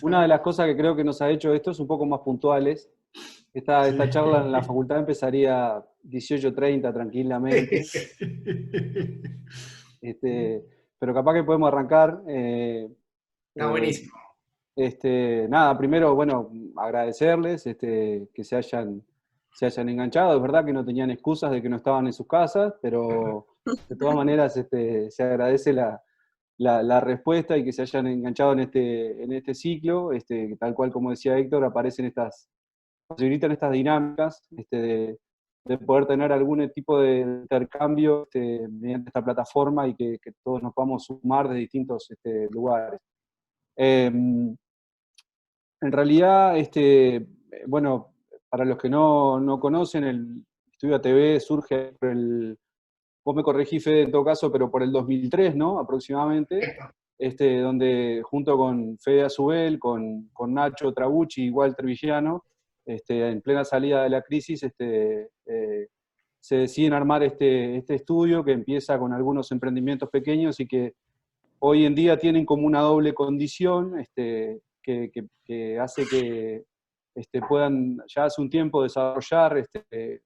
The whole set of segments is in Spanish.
Una de las cosas que creo que nos ha hecho esto es un poco más puntuales. Esta Sí. charla en la facultad empezaría 18:30 tranquilamente, este, pero capaz que podemos arrancar. Está Eh, buenísimo. Nada, primero, bueno, agradecerles que se hayan enganchado. Es verdad que no tenían excusas de que no estaban en sus casas, pero de todas maneras se agradece la respuesta y que se hayan enganchado en este ciclo. Tal cual como decía Héctor, posibilitan estas dinámicas de poder tener algún tipo de intercambio mediante esta plataforma y que todos nos podamos sumar de distintos lugares. Eh, en realidad, bueno, para los que no conocen, el Estudio ATV surge vos me corregí, Fede, en todo caso, pero por el 2003, ¿no? Aproximadamente, donde junto con Fede Azubel, con Nacho Trabucci y Walter Villano, en plena salida de la crisis, se deciden armar este estudio que empieza con algunos emprendimientos pequeños y que hoy en día tienen como una doble condición, que hace que puedan ya hace un tiempo desarrollar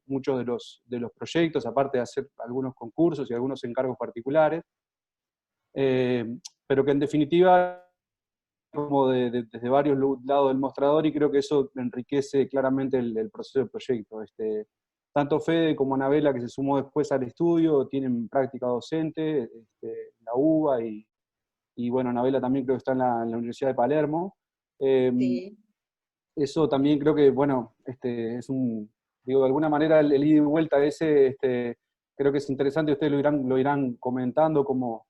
muchos de los proyectos, aparte de hacer algunos concursos y algunos encargos particulares, eh, pero que en definitiva, como desde varios lados del mostrador, y creo que eso enriquece claramente el proceso del proyecto. Tanto Fede como Anabela, que se sumó después al estudio, tienen práctica docente, en la UBA, y bueno, Anabela también creo que está en la Universidad de Palermo. Eh, Sí. Eso también creo que, bueno, digo, de alguna manera el ida y vuelta ese, creo que es interesante, ustedes lo irán comentando, cómo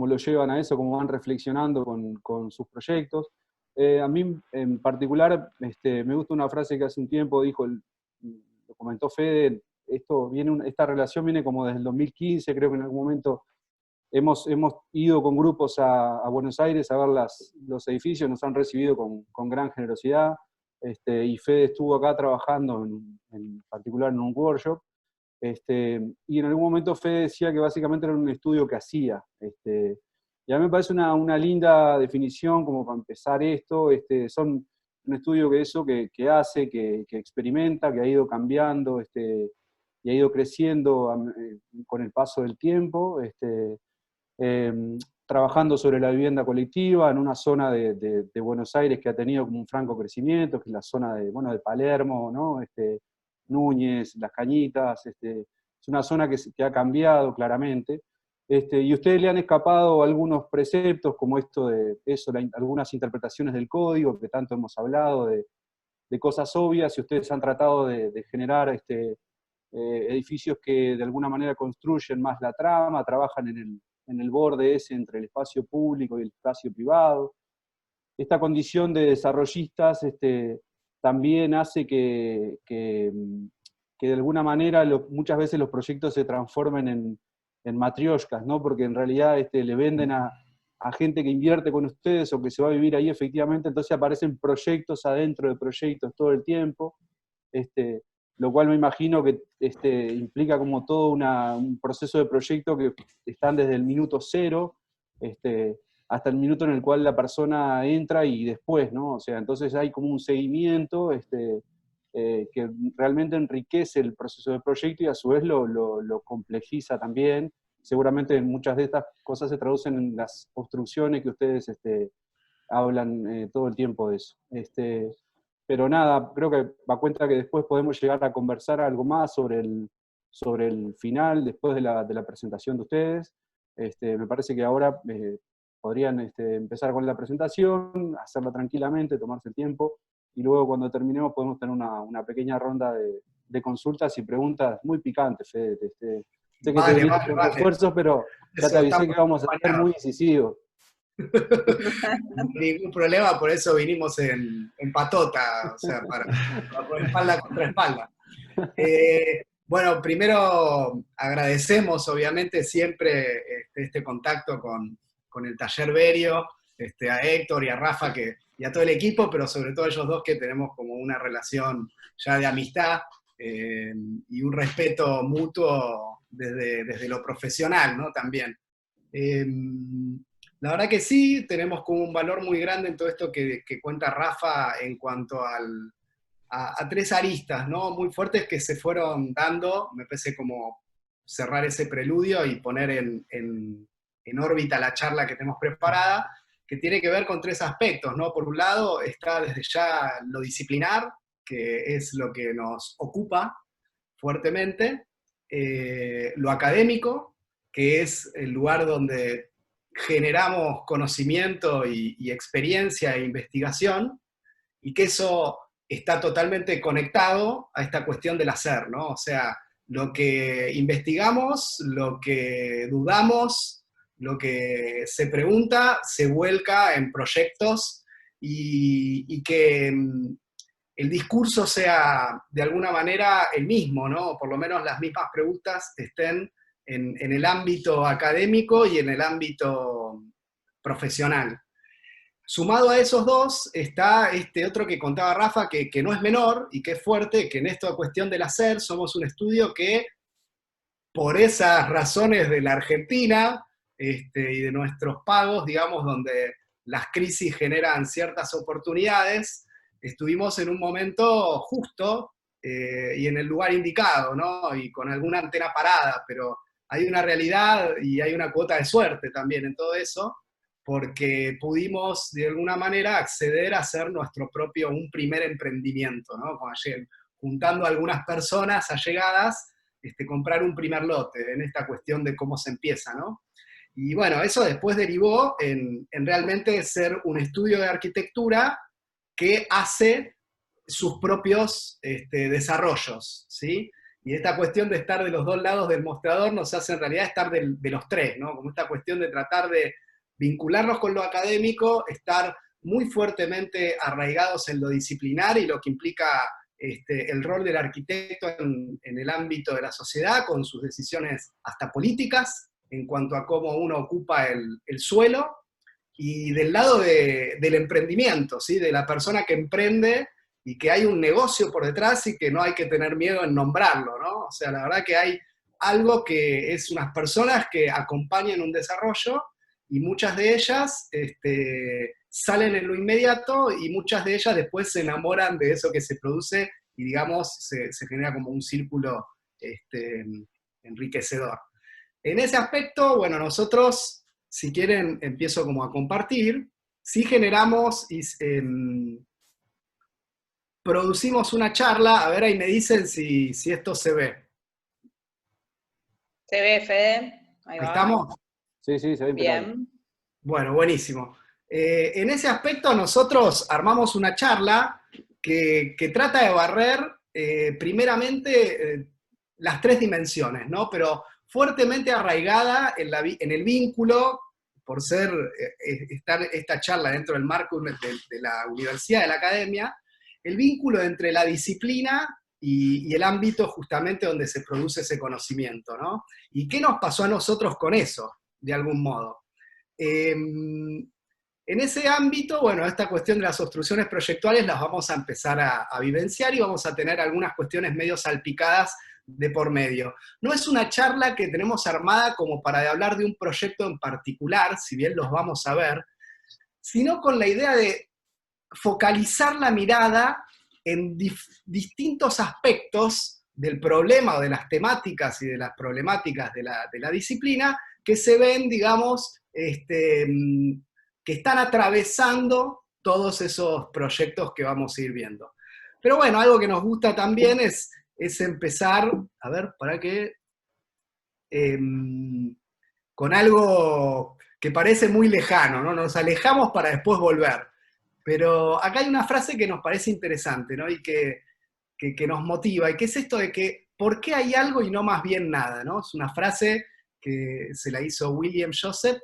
lo llevan a eso, cómo van reflexionando con sus proyectos. A mí en particular me gusta una frase que hace un tiempo lo comentó Fede, esta relación viene como desde el 2015, creo que en algún momento hemos ido con grupos a Buenos Aires a ver los edificios, nos han recibido con gran generosidad, y Fede estuvo acá trabajando en particular en un workshop, y en algún momento Fede decía que básicamente era un estudio que hacía. Y a mí me parece una linda definición como para empezar esto. Son un estudio que hace, que experimenta, que ha ido cambiando, y ha ido creciendo con el paso del tiempo. Eh, Trabajando sobre la vivienda colectiva en una zona de Buenos Aires que ha tenido como un franco crecimiento, que es la zona de Palermo, ¿no? Núñez, Las Cañitas, es una zona que ha cambiado claramente, y ustedes le han escapado algunos preceptos, como esto de eso, algunas interpretaciones del código, que tanto hemos hablado, de cosas obvias, y ustedes han tratado de generar edificios que de alguna manera construyen más la trama, trabajan en el borde ese entre el espacio público y el espacio privado. Esta condición de desarrollistas también hace que de alguna manera muchas veces los proyectos se transformen en matrioshkas, ¿no? Porque en realidad le venden a gente que invierte con ustedes o que se va a vivir ahí efectivamente, entonces aparecen proyectos adentro de proyectos todo el tiempo, este, lo cual me imagino que implica como todo un proceso de proyecto que están desde el minuto cero, este, hasta el minuto en el cual la persona entra y después, ¿no? O sea, entonces hay como un seguimiento que realmente enriquece el proceso de proyecto y a su vez lo complejiza también. Seguramente muchas de estas cosas se traducen en las obstrucciones que ustedes hablan todo el tiempo de eso. Pero nada, creo que va cuenta que después podemos llegar a conversar algo más sobre el final, después de la presentación de ustedes. Me parece que ahora podrían empezar con la presentación, hacerla tranquilamente, tomarse el tiempo, y luego cuando terminemos podemos tener una pequeña ronda de consultas y preguntas muy picantes, Fede. Sé que te Vale, viniste vale, con vale. refuerzos, pero ya te Eso, avisé estamos que vamos a ser muy acompañados. incisivos. Ningún problema, por eso vinimos en patota, o sea, para poner espalda contra espalda. Bueno, primero agradecemos obviamente siempre este contacto con el Taller Berio, a Héctor y a Rafa y a todo el equipo, pero sobre todo ellos dos que tenemos como una relación ya de amistad y un respeto mutuo desde lo profesional, ¿no? También. Eh, La verdad que sí, tenemos como un valor muy grande en todo esto que cuenta Rafa en cuanto a tres aristas, ¿no? Muy fuertes que se fueron dando, me parece como cerrar ese preludio y poner en órbita la charla que tenemos preparada, que tiene que ver con tres aspectos, ¿no? Por un lado está desde ya lo disciplinar, que es lo que nos ocupa fuertemente, lo académico, que es el lugar donde generamos conocimiento y experiencia e investigación, y que eso está totalmente conectado a esta cuestión del hacer, ¿no? O sea, lo que investigamos, lo que dudamos, lo que se pregunta, se vuelca en proyectos y que el discurso sea de alguna manera el mismo, ¿no? Por lo menos las mismas preguntas estén en el ámbito académico y en el ámbito profesional. Sumado a esos dos está este otro que contaba Rafa, que no es menor y que es fuerte, que en esta cuestión del hacer somos un estudio que, por esas razones de la Argentina y de nuestros pagos, digamos, donde las crisis generan ciertas oportunidades, estuvimos en un momento justo y en el lugar indicado, ¿no? Y con alguna antena parada, pero hay una realidad y hay una cuota de suerte también en todo eso, porque pudimos de alguna manera acceder a hacer nuestro propio, un primer emprendimiento, ¿no? Juntando a algunas personas allegadas, comprar un primer lote en esta cuestión de cómo se empieza, ¿no? Y bueno, eso después derivó en realmente ser un estudio de arquitectura que hace sus propios desarrollos, ¿sí? Y esta cuestión de estar de los dos lados del mostrador nos hace en realidad estar de los tres, ¿no? Como esta cuestión de tratar de vincularnos con lo académico, estar muy fuertemente arraigados en lo disciplinar y lo que implica el rol del arquitecto en el ámbito de la sociedad, con sus decisiones hasta políticas, en cuanto a cómo uno ocupa el suelo, y del lado del emprendimiento, ¿sí? De la persona que emprende y que hay un negocio por detrás y que no hay que tener miedo en nombrarlo, ¿no? O sea, la verdad que hay algo que es unas personas que acompañan un desarrollo y muchas de ellas salen en lo inmediato y muchas de ellas después se enamoran de eso que se produce y, digamos, se genera como un círculo enriquecedor. En ese aspecto, bueno, nosotros, si quieren, empiezo como a compartir, si generamos y producimos una charla, a ver, ahí me dicen si esto se ve. Se ve, Fede. Ahí va. ¿Estamos? Sí, sí, se ve impecable. Bien. Bueno, buenísimo. En ese aspecto nosotros armamos una charla que trata de barrer primeramente las tres dimensiones, ¿no? Pero fuertemente arraigada en el vínculo, por ser estar esta charla dentro del marco de la universidad, de la academia, el vínculo entre la disciplina y el ámbito justamente donde se produce ese conocimiento, ¿no? ¿Y qué nos pasó a nosotros con eso, de algún modo? En ese ámbito, bueno, esta cuestión de las obstrucciones proyectuales las vamos a empezar a vivenciar y vamos a tener algunas cuestiones medio salpicadas de por medio. No es una charla que tenemos armada como para hablar de un proyecto en particular, si bien los vamos a ver, sino con la idea de focalizar la mirada en distintos aspectos del problema o de las temáticas y de las problemáticas de la disciplina que se ven, digamos, que están atravesando todos esos proyectos que vamos a ir viendo. Pero bueno, algo que nos gusta también es empezar, a ver, para que, con algo que parece muy lejano, ¿no? Nos alejamos para después volver. Pero acá hay una frase que nos parece interesante, ¿no? Y que nos motiva, y que es esto de que, ¿por qué hay algo y no más bien nada? ¿No? Es una frase que se la hizo William Joseph,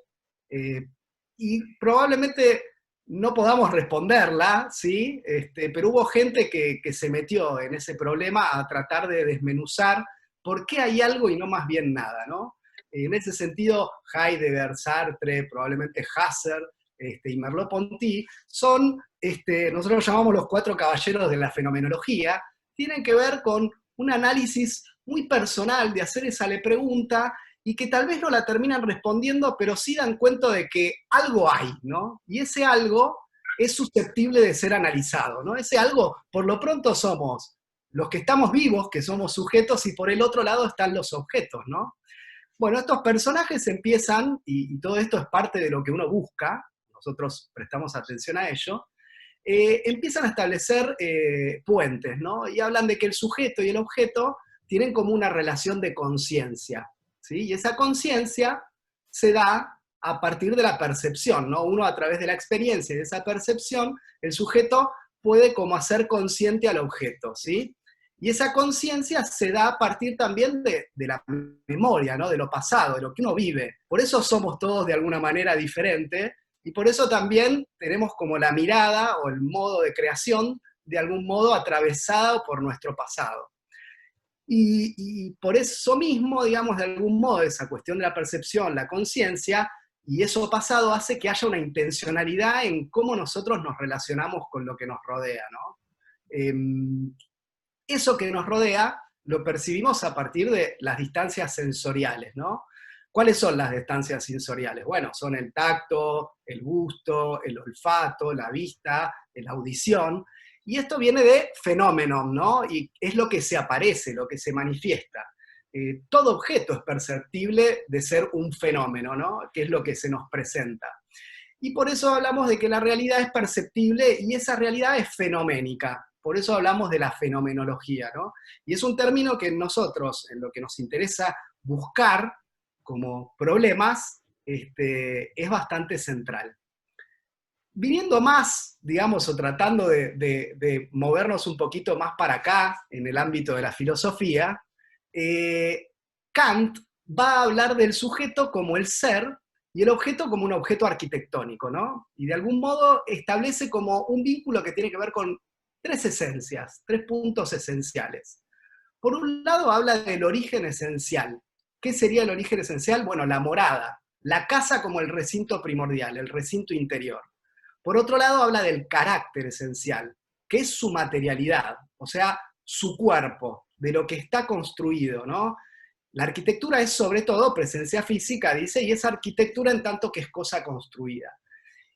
y probablemente no podamos responderla, ¿sí? Pero hubo gente que se metió en ese problema a tratar de desmenuzar por qué hay algo y no más bien nada, ¿no? En ese sentido, Heidegger, Sartre, probablemente Husserl y Merleau-Ponty son, nosotros los llamamos los 4 caballeros de la fenomenología, tienen que ver con un análisis muy personal de hacer esa pregunta y que tal vez no la terminan respondiendo, pero sí dan cuenta de que algo hay, ¿no? Y ese algo es susceptible de ser analizado, ¿no? Ese algo, por lo pronto, somos los que estamos vivos, que somos sujetos, y por el otro lado están los objetos, ¿no? Bueno, estos personajes empiezan, y todo esto es parte de lo que uno busca, nosotros prestamos atención a ello, empiezan a establecer puentes, ¿no? Y hablan de que el sujeto y el objeto tienen como una relación de conciencia, ¿sí? Y esa conciencia se da a partir de la percepción, ¿no? Uno a través de la experiencia y de esa percepción, el sujeto puede como hacer consciente al objeto, ¿sí? Y esa conciencia se da a partir también de la memoria, ¿no? De lo pasado, de lo que uno vive. Por eso somos todos de alguna manera diferentes, y por eso también tenemos como la mirada o el modo de creación de algún modo atravesado por nuestro pasado. Y por eso mismo, digamos, de algún modo, esa cuestión de la percepción, la conciencia, y eso pasado hace que haya una intencionalidad en cómo nosotros nos relacionamos con lo que nos rodea, ¿no? Eso que nos rodea lo percibimos a partir de las distancias sensoriales, ¿no? ¿Cuáles son las distancias sensoriales? Bueno, son el tacto, el gusto, el olfato, la vista, la audición, y esto viene de fenómenos, ¿no? Y es lo que se aparece, lo que se manifiesta. Todo objeto es perceptible de ser un fenómeno, ¿no? Que es lo que se nos presenta. Y por eso hablamos de que la realidad es perceptible y esa realidad es fenoménica. Por eso hablamos de la fenomenología, ¿no? Y es un término que nosotros, en lo que nos interesa buscar como problemas, es bastante central. Viniendo más, digamos, o tratando de movernos un poquito más para acá, en el ámbito de la filosofía, Kant va a hablar del sujeto como el ser y el objeto como un objeto arquitectónico, ¿no? Y de algún modo establece como un vínculo que tiene que ver con tres esencias, tres puntos esenciales. Por un lado habla del origen esencial. ¿Qué sería el origen esencial? Bueno, la morada, la casa como el recinto primordial, el recinto interior. Por otro lado habla del carácter esencial, que es su materialidad, o sea, su cuerpo, de lo que está construido, ¿no? La arquitectura es sobre todo presencia física, dice, y es arquitectura en tanto que es cosa construida.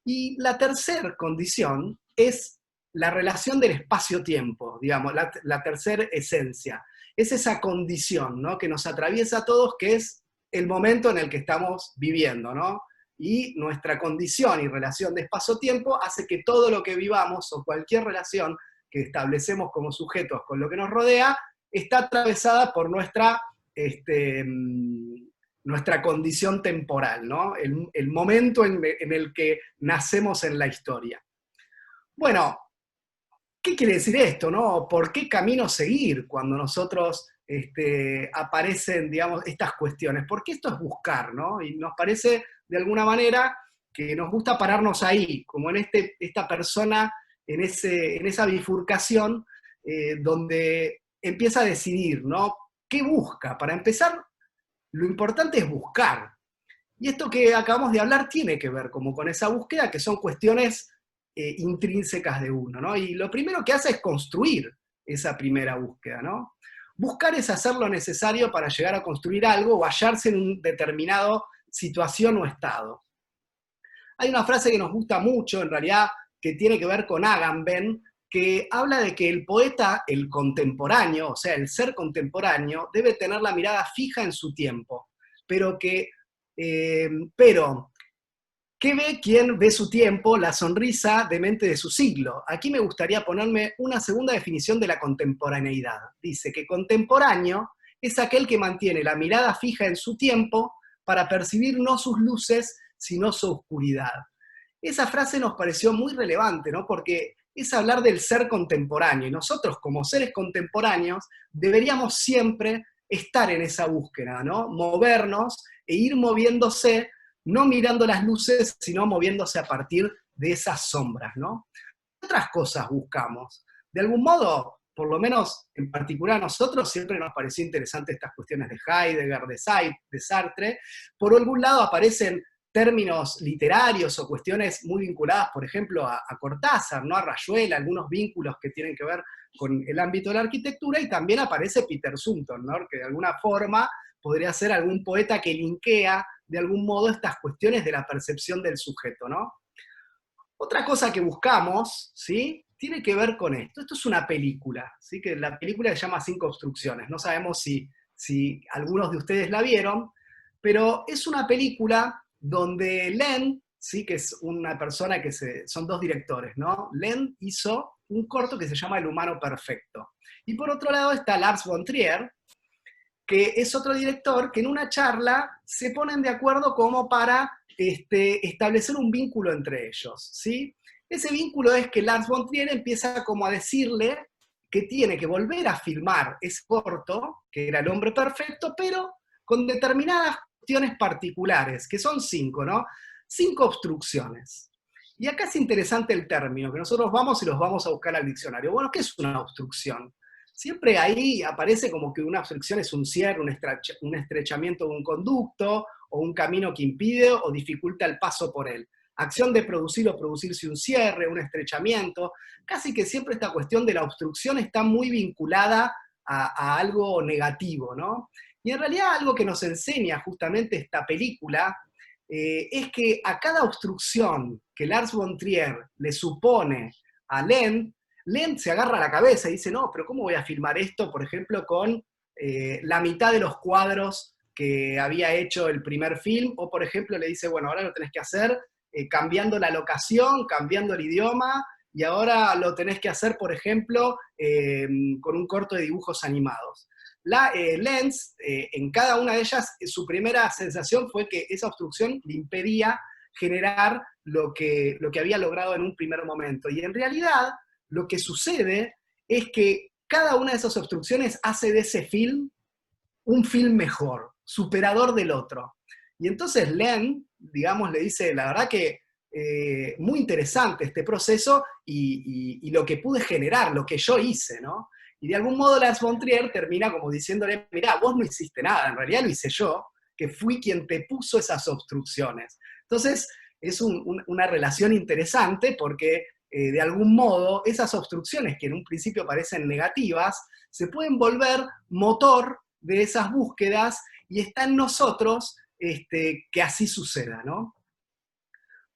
Y la tercera condición es la relación del espacio-tiempo, digamos, la tercera esencia. Es esa condición, ¿no? Que nos atraviesa a todos, que es el momento en el que estamos viviendo, ¿no? Y nuestra condición y relación de espacio-tiempo hace que todo lo que vivamos o cualquier relación que establecemos como sujetos con lo que nos rodea está atravesada por nuestra condición temporal, ¿no? El momento en el que nacemos en la historia. Bueno, ¿qué quiere decir esto, no? ¿Por qué camino seguir cuando nosotros aparecen, digamos, estas cuestiones? Porque esto es buscar, ¿no? Y nos parece, de alguna manera, que nos gusta pararnos ahí, como en esta persona, en esa bifurcación, donde empieza a decidir, ¿no? ¿Qué busca? Para empezar, lo importante es buscar. Y esto que acabamos de hablar tiene que ver como con esa búsqueda, que son cuestiones intrínsecas de uno, ¿no? Y lo primero que hace es construir esa primera búsqueda, ¿no? Buscar es hacer lo necesario para llegar a construir algo o hallarse en un determinado situación o estado. Hay una frase que nos gusta mucho, en realidad, que tiene que ver con Agamben, que habla de que el poeta, el contemporáneo, o sea, el ser contemporáneo, debe tener la mirada fija en su tiempo, pero ¿qué ve quien ve su tiempo? La sonrisa demente de su siglo. Aquí me gustaría ponerme una segunda definición de la contemporaneidad. Dice que contemporáneo es aquel que mantiene la mirada fija en su tiempo para percibir no sus luces, sino su oscuridad. Esa frase nos pareció muy relevante, ¿no? Porque es hablar del ser contemporáneo, y nosotros como seres contemporáneos deberíamos siempre estar en esa búsqueda, ¿no? Movernos e ir moviéndose, no mirando las luces, sino moviéndose a partir de esas sombras, ¿no? ¿Qué otras cosas buscamos? De algún modo, por lo menos en particular a nosotros, siempre nos pareció interesante estas cuestiones de Heidegger, de Sartre. Por algún lado aparecen términos literarios o cuestiones muy vinculadas, por ejemplo, a Cortázar, ¿no? A Rayuela, algunos vínculos que tienen que ver con el ámbito de la arquitectura, y también aparece Peter Sumter, ¿no? Que de alguna forma podría ser algún poeta que linkea de algún modo estas cuestiones de la percepción del sujeto, ¿no? Otra cosa que buscamos, ¿sí? Tiene que ver con esto. Esto es una película, ¿sí? Que la película se llama Cinco Obstrucciones. No sabemos si algunos de ustedes la vieron, pero es una película donde Len, ¿sí? Que es una persona son dos directores, ¿no? Len hizo un corto que se llama El humano perfecto. Y por otro lado está Lars von Trier, que es otro director que en una charla se ponen de acuerdo como para establecer un vínculo entre ellos, ¿sí? Ese vínculo es que Lars von Trier empieza como a decirle que tiene que volver a filmar ese corto, que era El hombre perfecto, pero con determinadas cuestiones particulares, que son 5, ¿no? 5 obstrucciones. Y acá es interesante el término, que nosotros vamos y los vamos a buscar al diccionario. Bueno, ¿qué es una obstrucción? Siempre ahí aparece como que una obstrucción es un cierre, un estrechamiento de un conducto, o un camino que impide o dificulta el paso por él. Acción de producir o producirse un cierre, un estrechamiento. Casi que siempre esta cuestión de la obstrucción está muy vinculada a algo negativo, ¿no? Y en realidad algo que nos enseña justamente esta película es que a cada obstrucción que Lars von Trier le supone a Len se agarra la cabeza y dice, no, pero ¿cómo voy a filmar esto, por ejemplo, con la mitad de los cuadros que había hecho el primer film? O, por ejemplo, le dice, bueno, ahora lo tenés que hacer cambiando la locación, cambiando el idioma, y ahora lo tenés que hacer, por ejemplo, con un corto de dibujos animados. Lenz, en cada una de ellas, su primera sensación fue que esa obstrucción le impedía generar lo que había logrado en un primer momento. Y en realidad, lo que sucede es que cada una de esas obstrucciones hace de ese film un film mejor, superador del otro. Y entonces Len, digamos, le dice, la verdad que muy interesante este proceso y lo que pude generar, lo que yo hice, ¿no? Y de algún modo Lars von Trier termina como diciéndole, mirá, vos no hiciste nada, en realidad lo hice yo, que fui quien te puso esas obstrucciones. Entonces, es una relación interesante porque de algún modo esas obstrucciones que en un principio parecen negativas, se pueden volver motor de esas búsquedas y está en nosotros que así suceda, ¿no?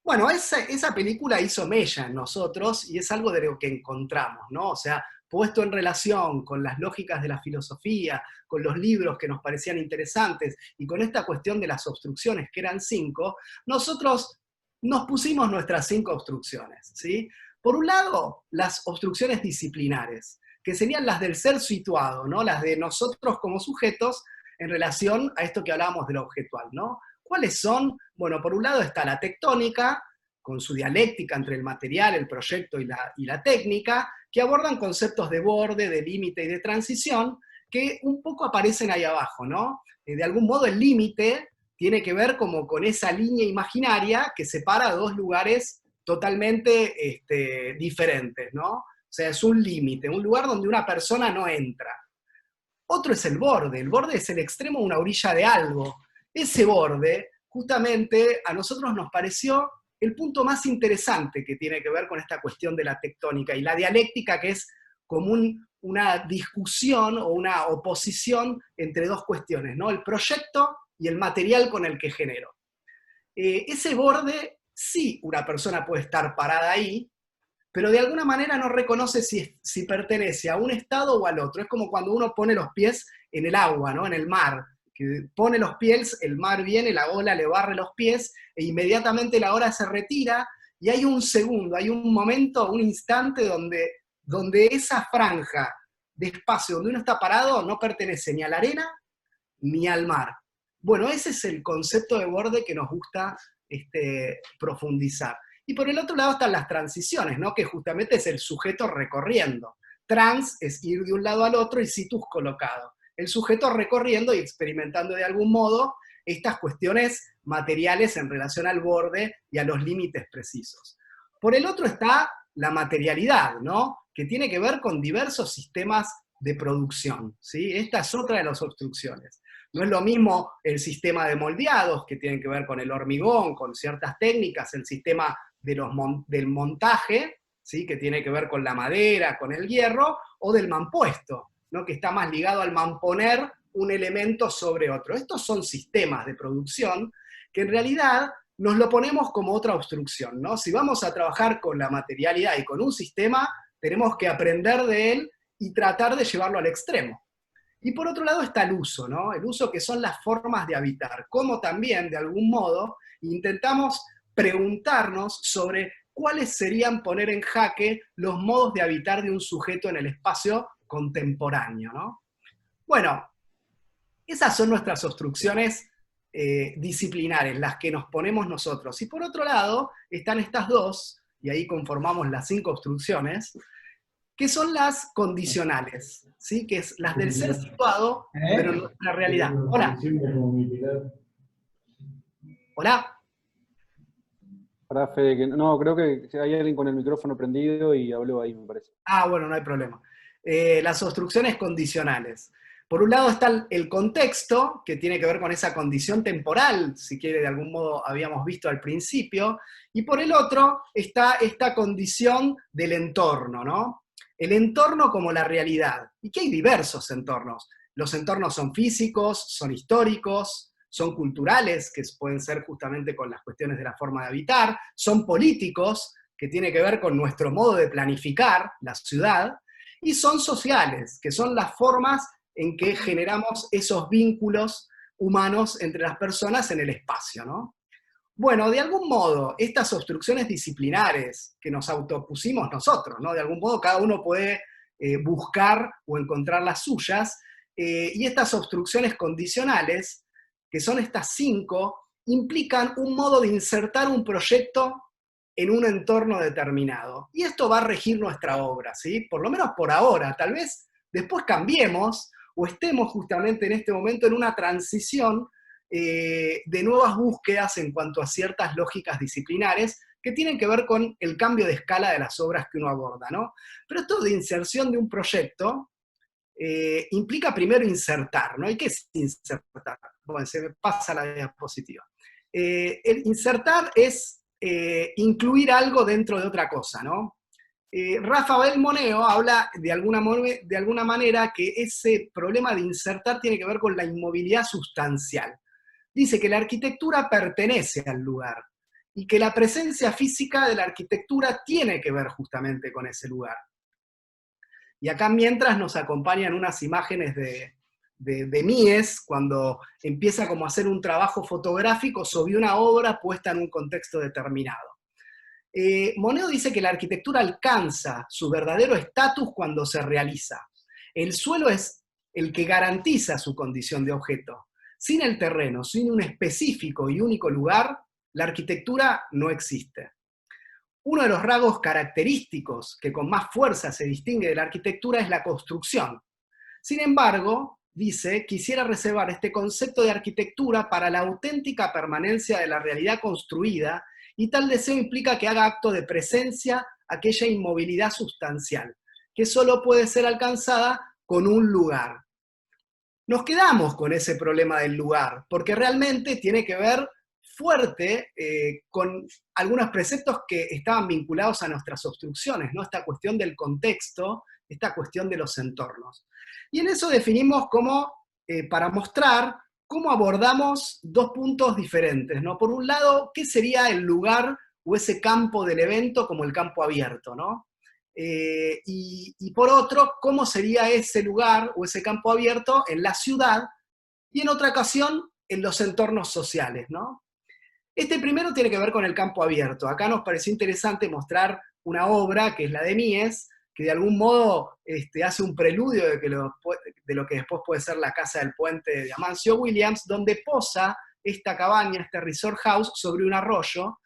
Bueno, esa película hizo mella en nosotros y es algo de lo que encontramos, ¿no? O sea, puesto en relación con las lógicas de la filosofía, con los libros que nos parecían interesantes y con esta cuestión de las obstrucciones, que eran 5, nosotros nos pusimos nuestras 5 obstrucciones, ¿sí? Por un lado, las obstrucciones disciplinares, que serían las del ser situado, ¿no? Las de nosotros como sujetos en relación a esto que hablábamos de lo objetual, ¿no? ¿Cuáles son? Bueno, por un lado está la tectónica, con su dialéctica entre el material, el proyecto y la técnica, que abordan conceptos de borde, de límite y de transición, que un poco aparecen ahí abajo, ¿no? De algún modo el límite tiene que ver como con esa línea imaginaria que separa dos lugares totalmente diferentes, ¿no? O sea, es un límite, un lugar donde una persona no entra. Otro es el borde es el extremo de una orilla de algo. Ese borde, justamente, a nosotros nos pareció el punto más interesante que tiene que ver con esta cuestión de la tectónica y la dialéctica, que es como una discusión o una oposición entre dos cuestiones, ¿no? El proyecto y el material con el que genero. Ese borde, sí, una persona puede estar parada ahí, pero de alguna manera no reconoce si pertenece a un estado o al otro. Es como cuando uno pone los pies en el agua, ¿no? En el mar, que pone los pies, el mar viene, la ola le barre los pies, e inmediatamente la ola se retira, y hay un segundo, hay un momento, un instante donde esa franja de espacio donde uno está parado no pertenece ni a la arena ni al mar. Bueno, ese es el concepto de borde que nos gusta profundizar. Y por el otro lado están las transiciones, ¿no? Que justamente es el sujeto recorriendo. Trans es ir de un lado al otro y situs colocado. El sujeto recorriendo y experimentando de algún modo estas cuestiones materiales en relación al borde y a los límites precisos. Por el otro está la materialidad, ¿no? Que tiene que ver con diversos sistemas de producción, ¿sí? Esta es otra de las obstrucciones. No es lo mismo el sistema de moldeados, que tienen que ver con el hormigón, con ciertas técnicas, el sistema del montaje, ¿sí? Que tiene que ver con la madera, con el hierro, o del mampuesto, ¿no? Que está más ligado al mamponer un elemento sobre otro. Estos son sistemas de producción que en realidad nos lo ponemos como otra obstrucción, ¿no? Si vamos a trabajar con la materialidad y con un sistema, tenemos que aprender de él y tratar de llevarlo al extremo. Y por otro lado está el uso, ¿no? El uso, que son las formas de habitar, como también, de algún modo, intentamos preguntarnos sobre cuáles serían poner en jaque los modos de habitar de un sujeto en el espacio contemporáneo, ¿no? Bueno, esas son nuestras obstrucciones disciplinares, las que nos ponemos nosotros. Y por otro lado, están estas dos, y ahí conformamos las 5 obstrucciones, que son las condicionales, ¿sí? Que es las del ser situado, pero en nuestra realidad. Hola. Hola. Para Fede, que no, creo que hay alguien con el micrófono prendido y habló ahí, me parece. Ah, bueno, no hay problema. Las obstrucciones condicionales. Por un lado está el contexto, que tiene que ver con esa condición temporal, si quiere, de algún modo habíamos visto al principio, y por el otro está esta condición del entorno, ¿no? El entorno como la realidad. Y que hay diversos entornos. Los entornos son físicos, son históricos, son culturales, que pueden ser justamente con las cuestiones de la forma de habitar, son políticos, que tiene que ver con nuestro modo de planificar la ciudad, y son sociales, que son las formas en que generamos esos vínculos humanos entre las personas en el espacio, ¿no? Bueno, de algún modo, estas obstrucciones disciplinares que nos autopusimos nosotros, ¿no? De algún modo cada uno puede buscar o encontrar las suyas, y estas obstrucciones condicionales, que son estas 5, implican un modo de insertar un proyecto en un entorno determinado. Y esto va a regir nuestra obra, ¿sí? Por lo menos por ahora. Tal vez después cambiemos o estemos justamente en este momento en una transición de nuevas búsquedas en cuanto a ciertas lógicas disciplinares que tienen que ver con el cambio de escala de las obras que uno aborda, ¿no? Pero esto de inserción de un proyecto implica primero insertar, ¿no? ¿Y qué es insertar? Bueno, se me pasa la diapositiva. El insertar es incluir algo dentro de otra cosa, ¿no? Rafael Moneo habla de alguna manera que ese problema de insertar tiene que ver con la inmovilidad sustancial. Dice que la arquitectura pertenece al lugar y que la presencia física de la arquitectura tiene que ver justamente con ese lugar. Y acá mientras nos acompañan unas imágenes de Mies, cuando empieza como a hacer un trabajo fotográfico sobre una obra puesta en un contexto determinado. Moneo dice que la arquitectura alcanza su verdadero estatus cuando se realiza. El suelo es el que garantiza su condición de objeto. Sin el terreno, sin un específico y único lugar, la arquitectura no existe. Uno de los rasgos característicos que con más fuerza se distingue de la arquitectura es la construcción. Sin embargo, dice, quisiera reservar este concepto de arquitectura para la auténtica permanencia de la realidad construida, y tal deseo implica que haga acto de presencia aquella inmovilidad sustancial, que solo puede ser alcanzada con un lugar. Nos quedamos con ese problema del lugar, porque realmente tiene que ver fuerte con algunos preceptos que estaban vinculados a nuestras obstrucciones, ¿no? Esta cuestión del contexto, esta cuestión de los entornos. Y en eso definimos como, para mostrar cómo abordamos 2 puntos diferentes, ¿no? Por un lado, ¿qué sería el lugar o ese campo del evento como el campo abierto, ¿no? Y por otro, ¿cómo sería ese lugar o ese campo abierto en la ciudad y en otra ocasión en los entornos sociales, ¿no? Este primero tiene que ver con el campo abierto. Acá nos pareció interesante mostrar una obra, que es la de Mies, que de algún modo hace un preludio de lo que después puede ser la Casa del Puente de Amancio Williams, donde posa esta cabaña, este resort house, sobre un arroyo,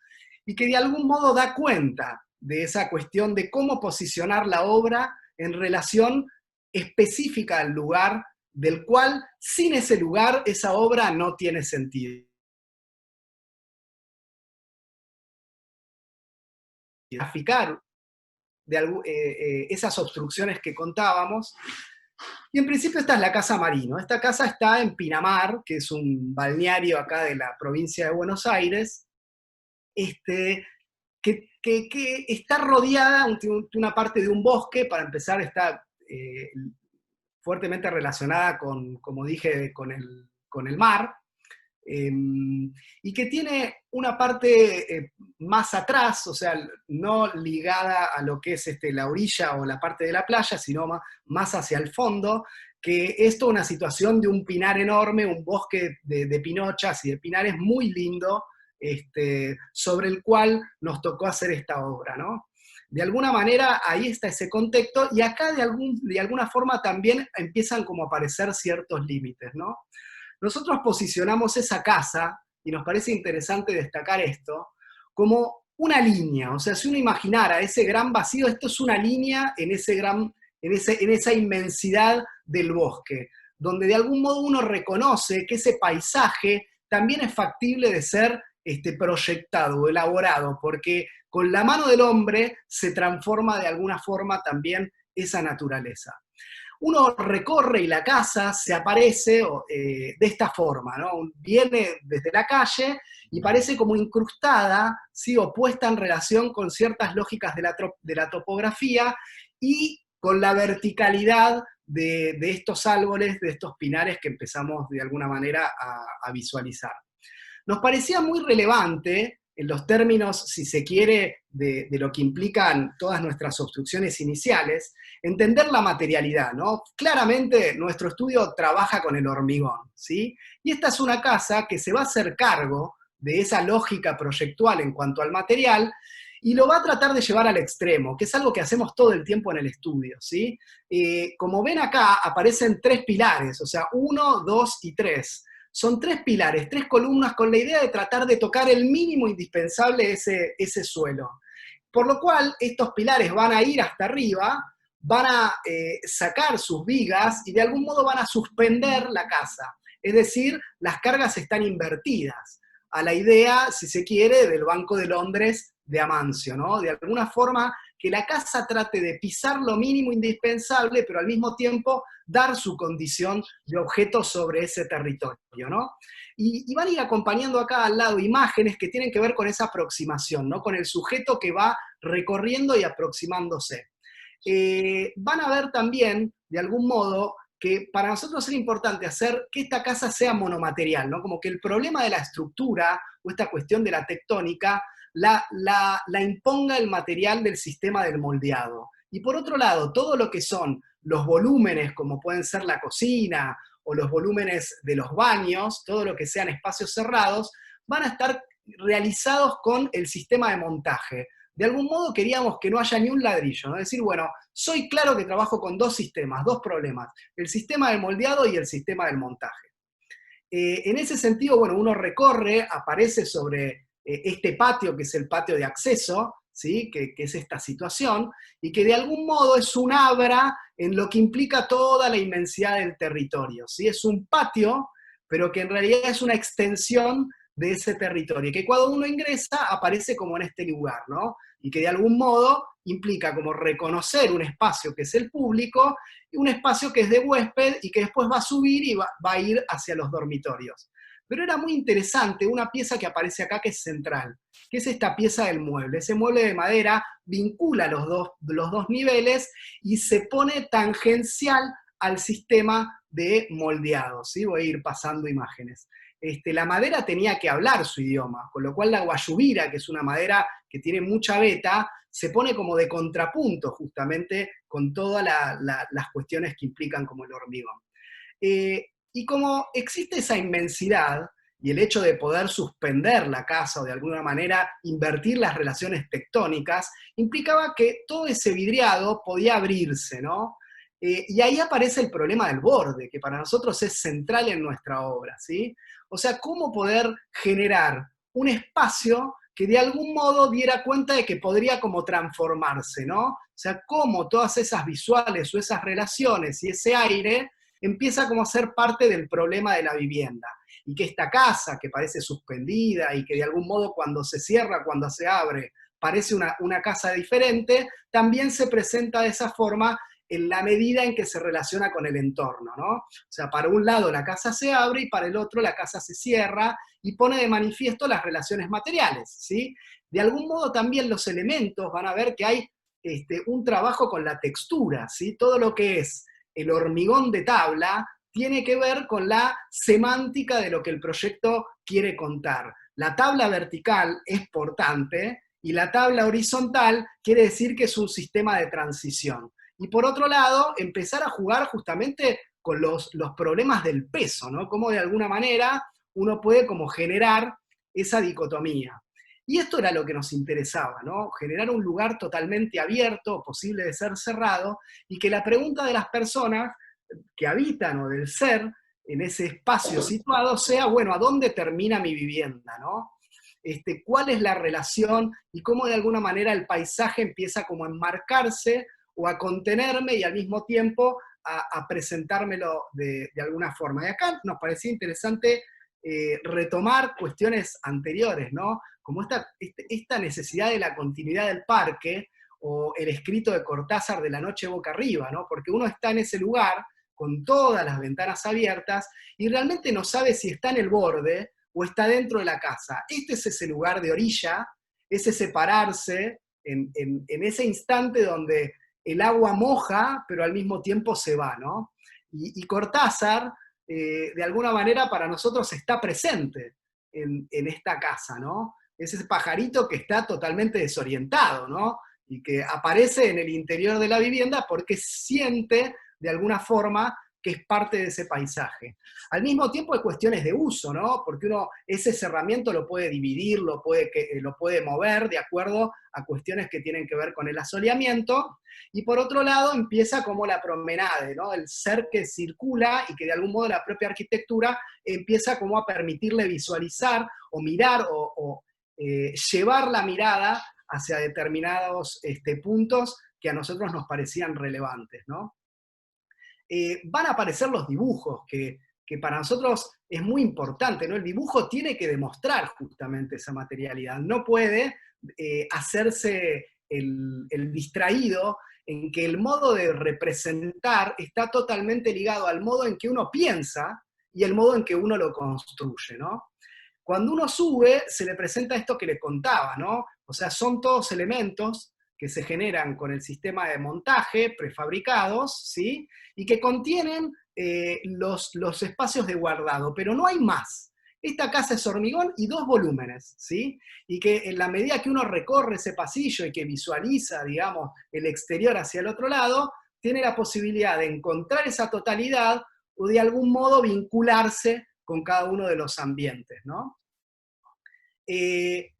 y que de algún modo da cuenta de esa cuestión de cómo posicionar la obra en relación específica al lugar, del cual sin ese lugar esa obra no tiene sentido. Graficar esas obstrucciones que contábamos, Y en principio esta es la Casa Marino. Esta casa está en Pinamar, que es un balneario acá de la provincia de Buenos Aires, que está rodeada de una parte de un bosque. Para empezar, está fuertemente relacionada con, como dije, con el mar, y que tiene una parte más atrás, o sea, no ligada a lo que es la orilla o la parte de la playa, sino más hacia el fondo, que es toda una situación de un pinar enorme, un bosque de pinochas y de pinares muy lindo, sobre el cual nos tocó hacer esta obra, ¿no? De alguna manera ahí está ese contexto, y acá de alguna forma también empiezan como a aparecer ciertos límites, ¿no? Nosotros posicionamos esa casa, y nos parece interesante destacar esto, como una línea. O sea, si uno imaginara ese gran vacío, esto es una línea en esa inmensidad del bosque, donde de algún modo uno reconoce que ese paisaje también es factible de ser proyectado o elaborado, porque con la mano del hombre se transforma de alguna forma también esa naturaleza. Uno recorre y la casa se aparece de esta forma, ¿no? Viene desde la calle y parece como incrustada, ¿sí? O puesta en relación con ciertas lógicas de la topografía y con la verticalidad de estos árboles, de estos pinares que empezamos de alguna manera a visualizar. Nos parecía muy relevante, en los términos, si se quiere, de lo que implican todas nuestras obstrucciones iniciales, entender la materialidad, ¿no? Claramente nuestro estudio trabaja con el hormigón, ¿sí? Y esta es una casa que se va a hacer cargo de esa lógica proyectual en cuanto al material, y lo va a tratar de llevar al extremo, que es algo que hacemos todo el tiempo en el estudio, ¿sí? Como ven acá, aparecen 3 pilares, o sea, 1, 2 y 3. Son 3 pilares, 3 columnas, con la idea de tratar de tocar el mínimo indispensable ese suelo. Por lo cual, estos pilares van a ir hasta arriba, van a sacar sus vigas y de algún modo van a suspender la casa. Es decir, las cargas están invertidas a la idea, si se quiere, del Banco de Londres de Amancio, ¿no? De alguna forma que la casa trate de pisar lo mínimo indispensable, pero al mismo tiempo dar su condición de objeto sobre ese territorio, ¿no? Y van a ir acompañando acá al lado imágenes que tienen que ver con esa aproximación, ¿no? Con el sujeto que va recorriendo y aproximándose. Van a ver también, de algún modo, que para nosotros es importante hacer que esta casa sea monomaterial, ¿no? Como que el problema de la estructura o esta cuestión de la tectónica la imponga el material del sistema del moldeado. Y por otro lado, todo lo que son los volúmenes, como pueden ser la cocina o los volúmenes de los baños, todo lo que sean espacios cerrados, van a estar realizados con el sistema de montaje. De algún modo queríamos que no haya ni un ladrillo, ¿no? Es decir, bueno, soy claro que trabajo con 2 sistemas, 2 problemas, el sistema del moldeado y el sistema del montaje. En ese sentido, bueno, uno recorre, aparece sobre este patio, que es el patio de acceso, ¿sí? Que es esta situación, y que de algún modo es un abra en lo que implica toda la inmensidad del territorio, ¿sí? Es un patio, pero que en realidad es una extensión de ese territorio, y que cuando uno ingresa aparece como en este lugar, ¿no? Y que de algún modo implica como reconocer un espacio que es el público, y un espacio que es de huésped, y que después va a subir y va a ir hacia los dormitorios. Pero era muy interesante una pieza que aparece acá que es central, que es esta pieza del mueble. Ese mueble de madera vincula los dos niveles y se pone tangencial al sistema de moldeado, ¿sí? Voy a ir pasando imágenes. La madera tenía que hablar su idioma, con lo cual la guayubira, que es una madera que tiene mucha veta, se pone como de contrapunto justamente con todas las cuestiones que implican como el hormigón. Y como existe esa inmensidad y el hecho de poder suspender la casa o de alguna manera invertir las relaciones tectónicas, implicaba que todo ese vidriado podía abrirse, ¿no? Y ahí aparece el problema del borde, que para nosotros es central en nuestra obra, ¿sí? O sea, cómo poder generar un espacio que de algún modo diera cuenta de que podría como transformarse, ¿no? O sea, cómo todas esas visuales o esas relaciones y ese aire empieza como a ser parte del problema de la vivienda. Y que esta casa, que parece suspendida y que de algún modo cuando se cierra, cuando se abre, parece una casa diferente, también se presenta de esa forma en la medida en que se relaciona con el entorno, ¿no? O sea, para un lado la casa se abre y para el otro la casa se cierra y pone de manifiesto las relaciones materiales, ¿sí? De algún modo también los elementos van a ver que hay un trabajo con la textura, ¿sí? Todo lo que es el hormigón de tabla tiene que ver con la semántica de lo que el proyecto quiere contar. La tabla vertical es portante y la tabla horizontal quiere decir que es un sistema de transición. Y por otro lado, empezar a jugar justamente con los problemas del peso, ¿no? Cómo de alguna manera uno puede como generar esa dicotomía. Y esto era lo que nos interesaba, ¿no? Generar un lugar totalmente abierto, posible de ser cerrado, y que la pregunta de las personas que habitan o del ser en ese espacio situado sea, bueno, ¿a dónde termina mi vivienda, no? ¿Cuál es la relación y cómo de alguna manera el paisaje empieza como a enmarcarse o a contenerme y al mismo tiempo a presentármelo de alguna forma? Y acá nos parecía interesante retomar cuestiones anteriores, ¿no? Como esta necesidad de la continuidad del parque, o el escrito de Cortázar de La noche boca arriba, ¿no? Porque uno está en ese lugar con todas las ventanas abiertas y realmente no sabe si está en el borde o está dentro de la casa. Este es ese lugar de orilla, ese separarse en ese instante donde el agua moja, pero al mismo tiempo se va, ¿no? Y Cortázar, de alguna manera, para nosotros está presente en esta casa, ¿no? Es ese pajarito que está totalmente desorientado, ¿no? Y que aparece en el interior de la vivienda porque siente, de alguna forma, que es parte de ese paisaje. Al mismo tiempo hay cuestiones de uso, ¿no? Porque uno ese cerramiento lo puede dividir, lo puede mover de acuerdo a cuestiones que tienen que ver con el asoleamiento, y por otro lado empieza como la promenade, ¿no? El ser que circula y que de algún modo la propia arquitectura empieza como a permitirle visualizar o mirar o llevar la mirada hacia determinados puntos que a nosotros nos parecían relevantes, ¿no? Van a aparecer los dibujos, que para nosotros es muy importante, ¿no? El dibujo tiene que demostrar justamente esa materialidad, no puede hacerse el distraído en que el modo de representar está totalmente ligado al modo en que uno piensa y el modo en que uno lo construye, ¿no? Cuando uno sube, se le presenta esto que le contaba, ¿no? O sea, son todos elementos que se generan con el sistema de montaje prefabricados, ¿sí? Y que contienen los espacios de guardado, pero no hay más. Esta casa es hormigón y 2 volúmenes, ¿sí? Y que en la medida que uno recorre ese pasillo y que visualiza, digamos, el exterior hacia el otro lado, tiene la posibilidad de encontrar esa totalidad o de algún modo vincularse con cada uno de los ambientes, ¿no? Y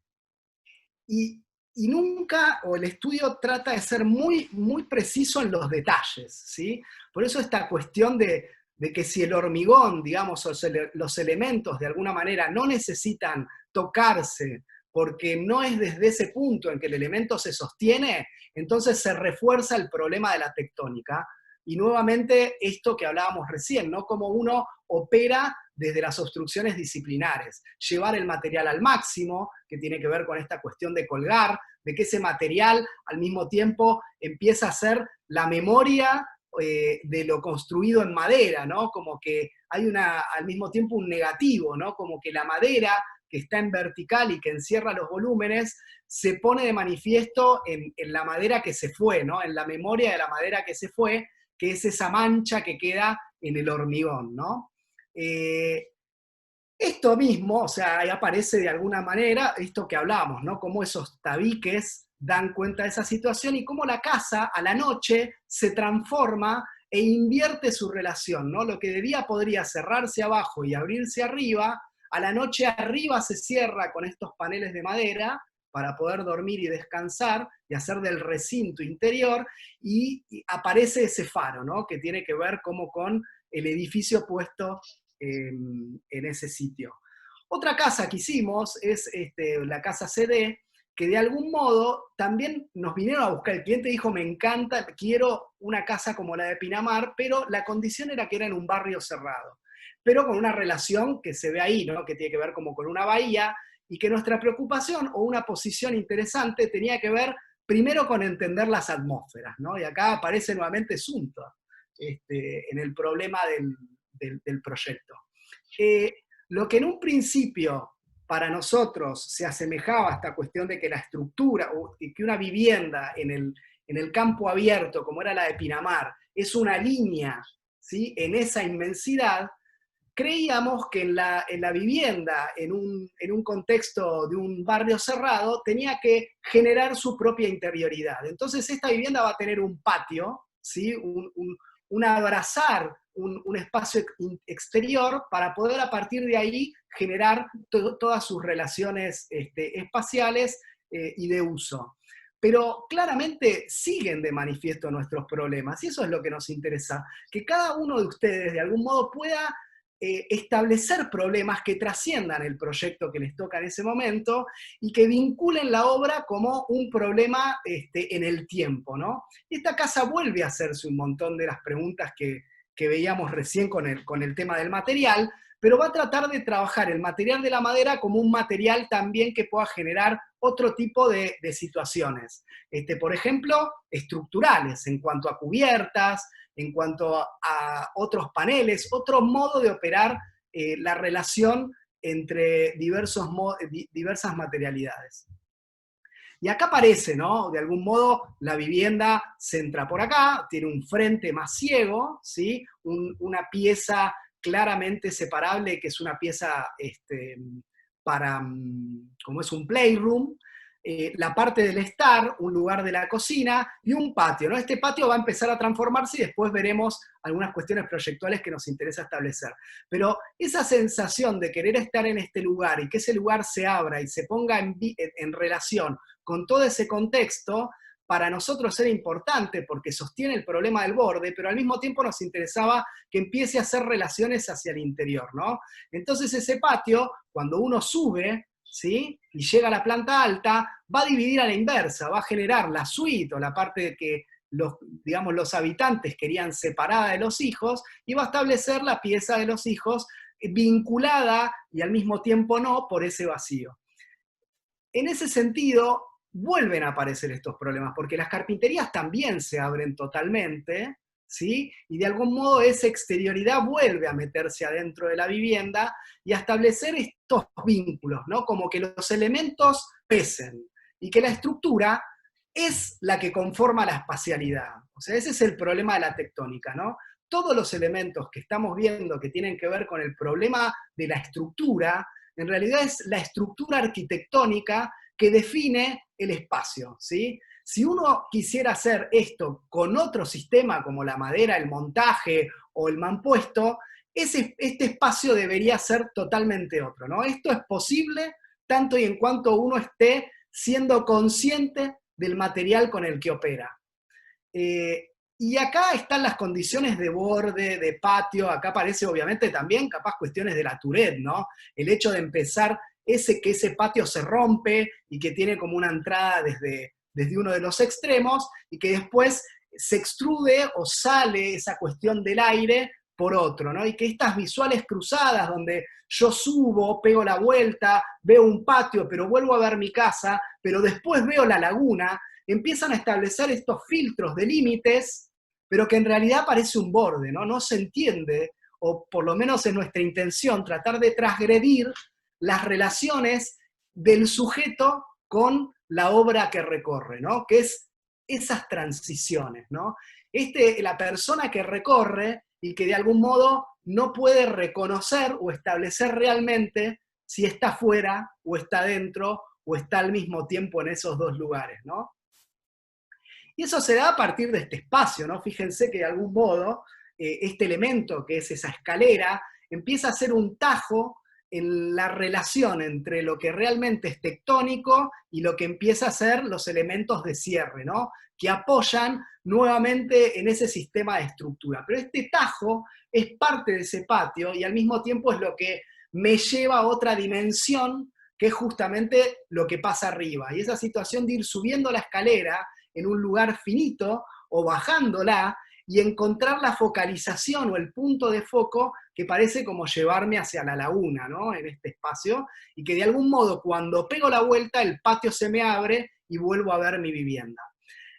nunca, o el estudio trata de ser muy, muy preciso en los detalles, ¿sí? Por eso esta cuestión de que si el hormigón, digamos, o los elementos de alguna manera no necesitan tocarse, porque no es desde ese punto en que el elemento se sostiene, entonces se refuerza el problema de la tectónica. Y nuevamente esto que hablábamos recién, ¿no? Cómo uno opera desde las obstrucciones disciplinares, llevar el material al máximo, que tiene que ver con esta cuestión de colgar, de que ese material al mismo tiempo empieza a ser la memoria de lo construido en madera, ¿no? Como que hay al mismo tiempo un negativo, ¿no? Como que la madera que está en vertical y que encierra los volúmenes, se pone de manifiesto en la madera que se fue, ¿no? En la memoria de la madera que se fue, que es esa mancha que queda en el hormigón, ¿no? Esto mismo, o sea, ahí aparece de alguna manera esto que hablamos, ¿no? Cómo esos tabiques dan cuenta de esa situación y cómo la casa a la noche se transforma e invierte su relación, ¿no? Lo que de día podría cerrarse abajo y abrirse arriba, a la noche arriba se cierra con estos paneles de madera para poder dormir y descansar y hacer del recinto interior, y aparece ese faro, ¿no? Que tiene que ver como con el edificio puesto en ese sitio. Otra casa que hicimos es la casa CD, que de algún modo también nos vinieron a buscar. El cliente dijo, me encanta, quiero una casa como la de Pinamar, pero la condición era que era en un barrio cerrado, pero con una relación que se ve ahí, ¿no? Que tiene que ver como con una bahía, y que nuestra preocupación o una posición interesante tenía que ver primero con entender las atmósferas, ¿no? Y acá aparece nuevamente Sunto en el problema del proyecto. Lo que en un principio para nosotros se asemejaba a esta cuestión de que la estructura, o que una vivienda en el campo abierto, como era la de Pinamar, es una línea, ¿sí?, en esa inmensidad, creíamos que en la vivienda, en un contexto de un barrio cerrado, tenía que generar su propia interioridad. Entonces esta vivienda va a tener un patio, ¿sí?, un abrazar, un espacio exterior para poder a partir de ahí generar todas sus relaciones espaciales y de uso. Pero claramente siguen de manifiesto nuestros problemas, y eso es lo que nos interesa, que cada uno de ustedes de algún modo pueda establecer problemas que trasciendan el proyecto que les toca en ese momento y que vinculen la obra como un problema en el tiempo, ¿no? Esta casa vuelve a hacerse un montón de las preguntas que veíamos recién con el tema del material, pero va a tratar de trabajar el material de la madera como un material también que pueda generar otro tipo de situaciones. Por ejemplo, estructurales, en cuanto a cubiertas, en cuanto a otros paneles, otro modo de operar la relación entre diversas materialidades. Y acá aparece, ¿no? De algún modo, la vivienda se entra por acá, tiene un frente más ciego, ¿sí? Una pieza claramente separable, que es una pieza para, como es un playroom, la parte del estar, un lugar de la cocina y un patio, ¿no? Este patio va a empezar a transformarse y después veremos algunas cuestiones proyectuales que nos interesa establecer. Pero esa sensación de querer estar en este lugar y que ese lugar se abra y se ponga en relación con todo ese contexto, para nosotros era importante porque sostiene el problema del borde, pero al mismo tiempo nos interesaba que empiece a hacer relaciones hacia el interior, ¿no? Entonces ese patio, cuando uno sube, ¿sí?, y llega a la planta alta, va a dividir a la inversa, va a generar la suite o la parte que los habitantes querían separada de los hijos, y va a establecer la pieza de los hijos vinculada y al mismo tiempo no por ese vacío. En ese sentido, vuelven a aparecer estos problemas, porque las carpinterías también se abren totalmente, ¿sí? Y de algún modo esa exterioridad vuelve a meterse adentro de la vivienda y a establecer estos vínculos, ¿no? Como que los elementos pesen y que la estructura es la que conforma la espacialidad. O sea, ese es el problema de la tectónica, ¿no? Todos los elementos que estamos viendo que tienen que ver con el problema de la estructura, en realidad es la estructura arquitectónica que define el espacio, ¿sí? Si uno quisiera hacer esto con otro sistema, como la madera, el montaje o el mampuesto, este espacio debería ser totalmente otro, ¿no? Esto es posible tanto y en cuanto uno esté siendo consciente del material con el que opera. Y acá están las condiciones de borde, de patio, acá aparece obviamente también capaz cuestiones de la Tourette, ¿no? El hecho de empezar que ese patio se rompe y que tiene como una entrada desde uno de los extremos y que después se extrude o sale esa cuestión del aire por otro, ¿no? Y que estas visuales cruzadas donde yo subo, pego la vuelta, veo un patio, pero vuelvo a ver mi casa, pero después veo la laguna, empiezan a establecer estos filtros de límites, pero que en realidad parece un borde, ¿no? No se entiende, o por lo menos es nuestra intención, tratar de transgredir las relaciones del sujeto con la obra que recorre, ¿no? Que es esas transiciones, ¿no? La persona que recorre y que de algún modo no puede reconocer o establecer realmente si está fuera o está dentro o está al mismo tiempo en esos dos lugares, ¿no? Y eso se da a partir de este espacio, ¿no? Fíjense que de algún modo este elemento que es esa escalera empieza a ser un tajo en la relación entre lo que realmente es tectónico y lo que empieza a ser los elementos de cierre, ¿no? Que apoyan nuevamente en ese sistema de estructura. Pero este tajo es parte de ese patio y al mismo tiempo es lo que me lleva a otra dimensión, que es justamente lo que pasa arriba. Y esa situación de ir subiendo la escalera en un lugar finito o bajándola y encontrar la focalización o el punto de foco que parece como llevarme hacia la laguna, ¿no? En este espacio, y que de algún modo cuando pego la vuelta el patio se me abre y vuelvo a ver mi vivienda.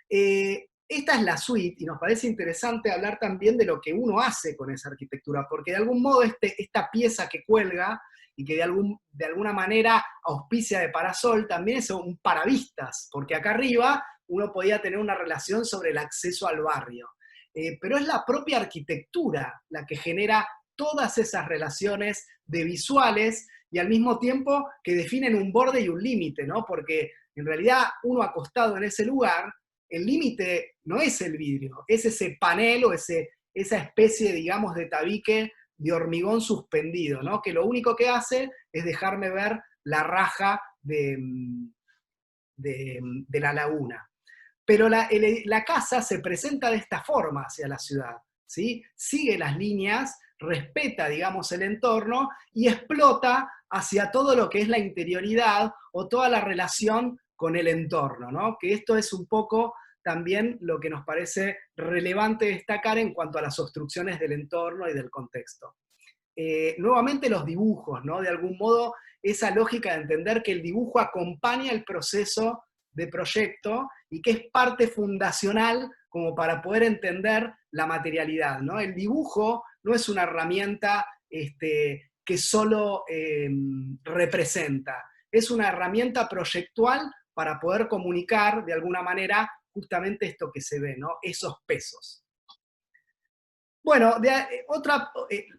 Esta es la suite y nos parece interesante hablar también de lo que uno hace con esa arquitectura, porque de algún modo esta pieza que cuelga y que de alguna manera auspicia de parasol también es un paravistas, porque acá arriba uno podía tener una relación sobre el acceso al barrio. Pero es la propia arquitectura la que genera todas esas relaciones de visuales y al mismo tiempo que definen un borde y un límite, ¿no? Porque en realidad uno acostado en ese lugar, el límite no es el vidrio, es ese panel o esa especie, digamos, de tabique de hormigón suspendido, ¿no? Que lo único que hace es dejarme ver la raja de la laguna. Pero la casa se presenta de esta forma hacia la ciudad, ¿sí? Sigue las líneas, respeta, digamos, el entorno y explota hacia todo lo que es la interioridad o toda la relación con el entorno, ¿no? Que esto es un poco también lo que nos parece relevante destacar en cuanto a las obstrucciones del entorno y del contexto. Nuevamente los dibujos, ¿no? De algún modo, esa lógica de entender que el dibujo acompaña el proceso de proyecto y que es parte fundacional como para poder entender la materialidad, ¿no? El dibujo no es una herramienta que solo representa, es una herramienta proyectual para poder comunicar de alguna manera justamente esto que se ve, ¿no? Esos pesos. Bueno,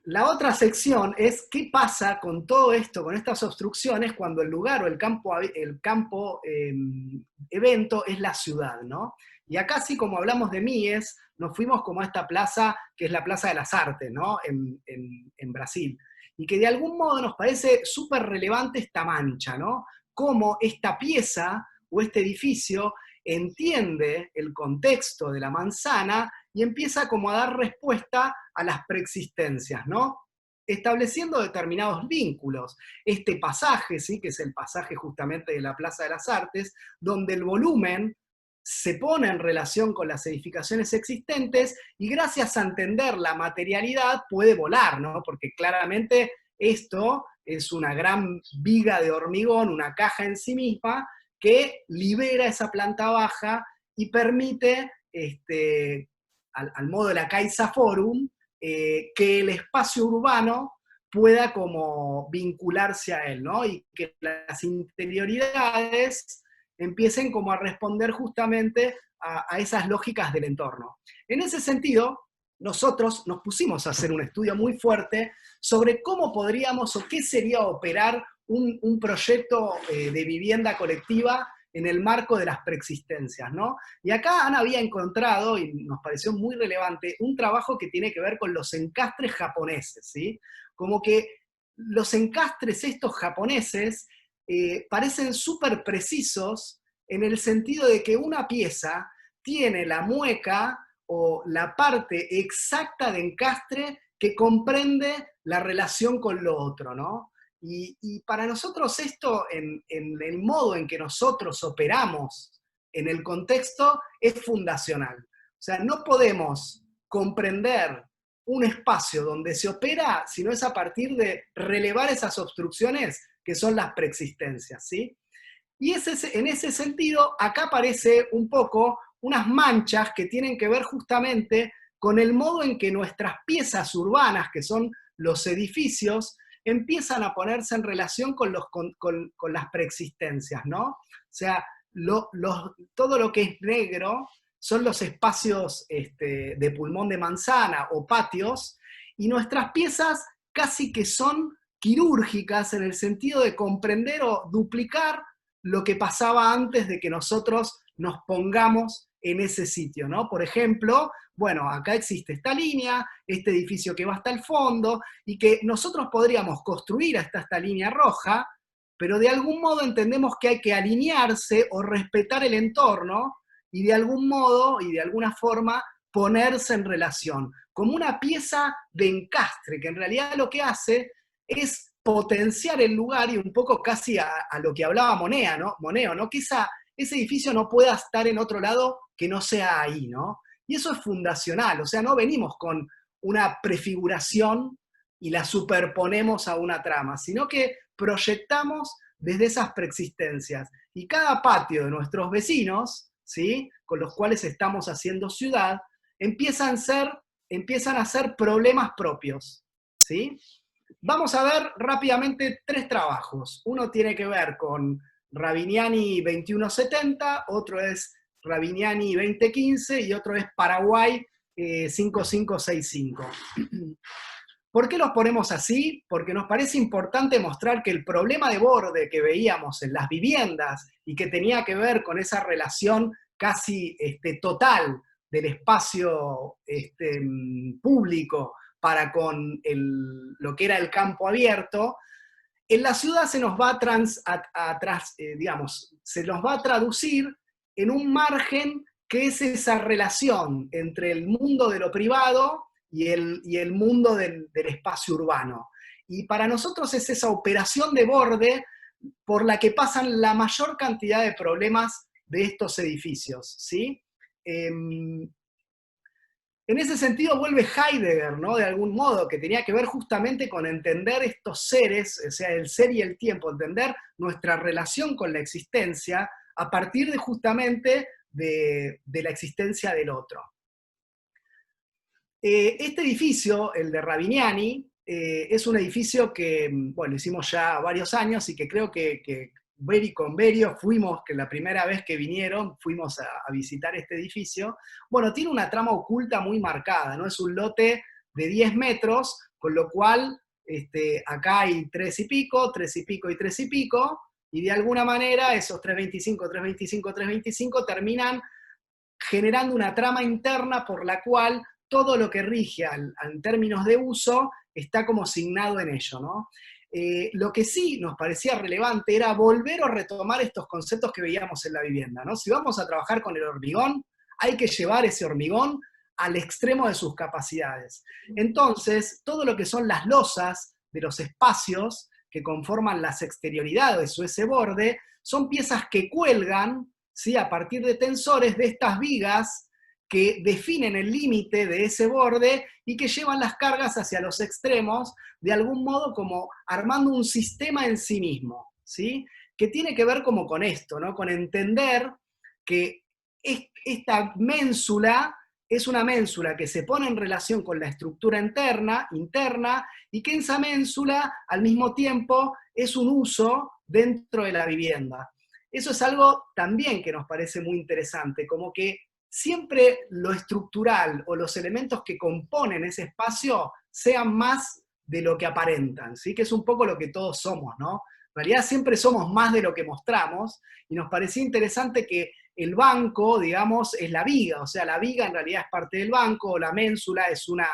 la otra sección es qué pasa con todo esto, con estas obstrucciones, cuando el lugar o el campo evento es la ciudad, ¿no? Y acá sí, como hablamos de Mies, nos fuimos como a esta plaza, que es la Plaza de las Artes, ¿no? En Brasil. Y que de algún modo nos parece súper relevante esta mancha, ¿no? Cómo esta pieza o este edificio entiende el contexto de la manzana y empieza como a dar respuesta a las preexistencias, ¿no? Estableciendo determinados vínculos. Este pasaje, ¿sí? Que es el pasaje justamente de la Plaza de las Artes, donde el volumen se pone en relación con las edificaciones existentes y gracias a entender la materialidad puede volar, ¿no? Porque claramente esto es una gran viga de hormigón, una caja en sí misma, que libera esa planta baja y permite, al modo de la Caixa Forum, que el espacio urbano pueda como vincularse a él, ¿no? Y que las interioridades empiecen como a responder justamente a esas lógicas del entorno. En ese sentido, nosotros nos pusimos a hacer un estudio muy fuerte sobre cómo podríamos o qué sería operar un proyecto de vivienda colectiva en el marco de las preexistencias, ¿no? Y acá Ana había encontrado, y nos pareció muy relevante, un trabajo que tiene que ver con los encastres japoneses, ¿sí? Como que los encastres estos japoneses parecen súper precisos en el sentido de que una pieza tiene la mueca o la parte exacta de encastre que comprende la relación con lo otro, ¿no? Y para nosotros esto, en el modo en que nosotros operamos en el contexto, es fundacional. O sea, no podemos comprender un espacio donde se opera si no es a partir de relevar esas obstrucciones que son las preexistencias, ¿sí? Y en ese sentido, acá aparece un poco unas manchas que tienen que ver justamente con el modo en que nuestras piezas urbanas, que son los edificios, empiezan a ponerse en relación con las preexistencias, ¿no? O sea, todo lo que es negro son los espacios de pulmón de manzana o patios, y nuestras piezas casi que son quirúrgicas en el sentido de comprender o duplicar lo que pasaba antes de que nosotros nos pongamos en ese sitio, ¿no? Por ejemplo, bueno, acá existe esta línea, este edificio que va hasta el fondo, y que nosotros podríamos construir hasta esta línea roja, pero de algún modo entendemos que hay que alinearse o respetar el entorno, y de algún modo y de alguna forma ponerse en relación, como una pieza de encastre, que en realidad lo que hace es potenciar el lugar y un poco casi a lo que hablaba Moneo, ¿no? Que ese edificio no pueda estar en otro lado que no sea ahí, ¿no? Y eso es fundacional, o sea, no venimos con una prefiguración y la superponemos a una trama, sino que proyectamos desde esas preexistencias. y cada patio de nuestros vecinos, ¿sí?, con los cuales estamos haciendo ciudad, empiezan a ser problemas propios, ¿sí? Vamos a ver rápidamente 3 trabajos. Uno tiene que ver con Rabiniani 2170, otro es Rabiniani 2015 y otro es Paraguay 5565. ¿Por qué los ponemos así? Porque nos parece importante mostrar que el problema de borde que veíamos en las viviendas y que tenía que ver con esa relación casi total del espacio público para con lo que era el campo abierto, en la ciudad se nos va se nos va a traducir en un margen que es esa relación entre el mundo de lo privado y el mundo del espacio urbano. Y para nosotros es esa operación de borde por la que pasan la mayor cantidad de problemas de estos edificios, ¿sí? En ese sentido vuelve Heidegger, ¿no?, de algún modo, que tenía que ver justamente con entender estos seres, o sea, el ser y el tiempo, entender nuestra relación con la existencia a partir de justamente de la existencia del otro. Este edificio, el de Rabiniani, es un edificio que, bueno, hicimos ya varios años y que creo que con Berio fuimos, que la primera vez que vinieron, fuimos a visitar este edificio. Bueno, tiene una trama oculta muy marcada, ¿no? Es un lote de 10 metros, con lo cual acá hay 3 y pico, 3 y pico y 3 y pico, y de alguna manera esos 325, 325, 325 terminan generando una trama interna por la cual todo lo que rige en términos de uso está como signado en ello, ¿no? Lo que sí nos parecía relevante era volver o retomar estos conceptos que veíamos en la vivienda, ¿no? Si vamos a trabajar con el hormigón, hay que llevar ese hormigón al extremo de sus capacidades. Entonces, todo lo que son las losas de los espacios que conforman las exterioridades o ese borde, son piezas que cuelgan, ¿sí?, a partir de tensores de estas vigas que definen el límite de ese borde y que llevan las cargas hacia los extremos, de algún modo como armando un sistema en sí mismo, ¿sí?, que tiene que ver como con esto, ¿no?, con entender que esta ménsula es una ménsula que se pone en relación con la estructura interna, y que esa ménsula al mismo tiempo es un uso dentro de la vivienda. Eso es algo también que nos parece muy interesante, como que siempre lo estructural o los elementos que componen ese espacio sean más de lo que aparentan, ¿sí?, que es un poco lo que todos somos, ¿no? En realidad siempre somos más de lo que mostramos, y nos parecía interesante que el banco, digamos, es la viga, o sea, la viga en realidad es parte del banco, la ménsula es una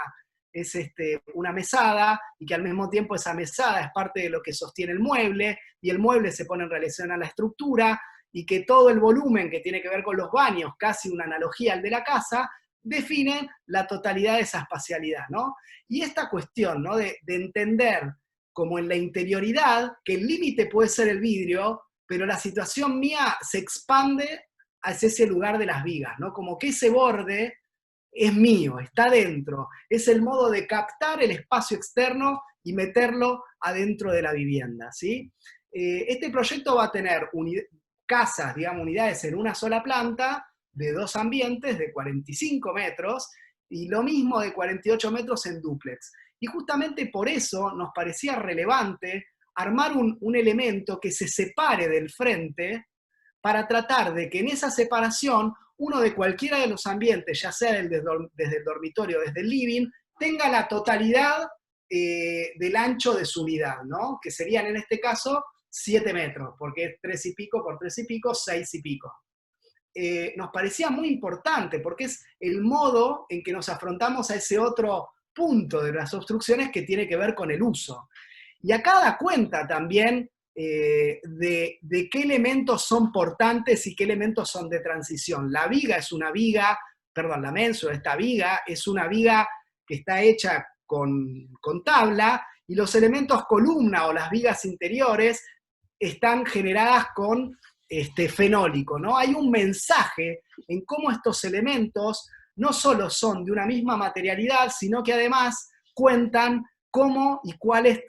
mesada, y que al mismo tiempo esa mesada es parte de lo que sostiene el mueble, y el mueble se pone en relación a la estructura, y que todo el volumen que tiene que ver con los baños, casi una analogía al de la casa, define la totalidad de esa espacialidad, ¿no? Y esta cuestión, ¿no?, de entender como en la interioridad, que el límite puede ser el vidrio, pero la situación mía se expande hacia ese lugar de las vigas, ¿no? Como que ese borde es mío, está dentro, es el modo de captar el espacio externo y meterlo adentro de la vivienda, ¿sí? Este proyecto va a tener casas, digamos, unidades en una sola planta, de 2 ambientes, de 45 metros, y lo mismo de 48 metros en dúplex. Y justamente por eso nos parecía relevante armar un elemento que se separe del frente, para tratar de que en esa separación uno de cualquiera de los ambientes, ya sea desde el dormitorio o desde el living, tenga la totalidad del ancho de su unidad, ¿no?, que serían en este caso 7 metros, porque es 3 y pico por 3 y pico, 6 y pico. Nos parecía muy importante, porque es el modo en que nos afrontamos a ese otro punto de las obstrucciones que tiene que ver con el uso. Y acá da cuenta también de qué elementos son portantes y qué elementos son de transición. La viga es una viga, perdón, la ménsula, esta viga, es una viga que está hecha con tabla, y los elementos columna o las vigas interiores están generadas con fenólico, ¿no? Hay un mensaje en cómo estos elementos no solo son de una misma materialidad, sino que además cuentan cómo y cuáles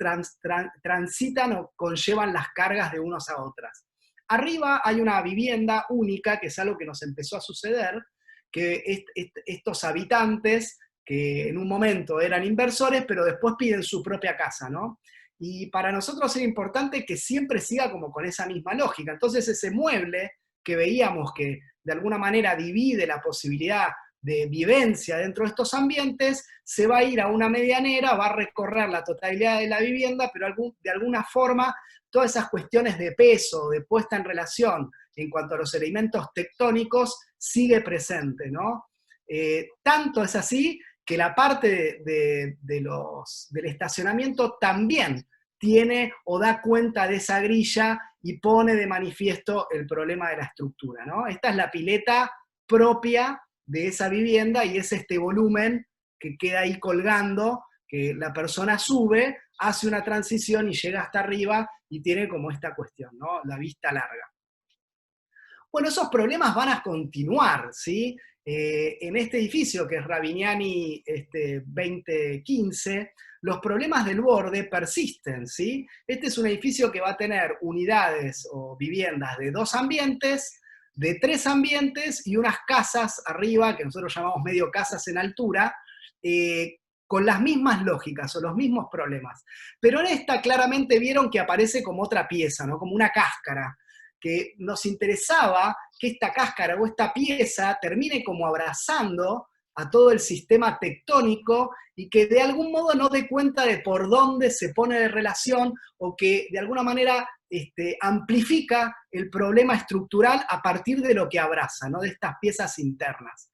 transitan o conllevan las cargas de unos a otras. Arriba hay una vivienda única, que es algo que nos empezó a suceder, que estos habitantes, que en un momento eran inversores, pero después piden su propia casa, ¿no? Y para nosotros era importante que siempre siga como con esa misma lógica. Entonces ese mueble que veíamos que de alguna manera divide la posibilidad de vivencia dentro de estos ambientes, se va a ir a una medianera, va a recorrer la totalidad de la vivienda, pero de alguna forma todas esas cuestiones de peso, de puesta en relación en cuanto a los elementos tectónicos, sigue presente, ¿no? Tanto es así que la parte del estacionamiento también tiene o da cuenta de esa grilla y pone de manifiesto el problema de la estructura, ¿no? Esta es la pileta propia de esa vivienda y es este volumen que queda ahí colgando, que la persona sube, hace una transición y llega hasta arriba y tiene como esta cuestión, ¿no? La vista larga. Bueno, esos problemas van a continuar, ¿sí? En este edificio, que es Ravignani 2015, los problemas del borde persisten, ¿sí? Este es un edificio que va a tener unidades o viviendas de 2 ambientes, de 3 ambientes y unas casas arriba, que nosotros llamamos medio casas en altura, con las mismas lógicas o los mismos problemas. Pero en esta claramente vieron que aparece como otra pieza, ¿no? Como una cáscara, que nos interesaba que esta cáscara o esta pieza termine como abrazando a todo el sistema tectónico y que de algún modo no dé cuenta de por dónde se pone de relación o que de alguna manera amplifica el problema estructural a partir de lo que abraza, ¿no? De estas piezas internas.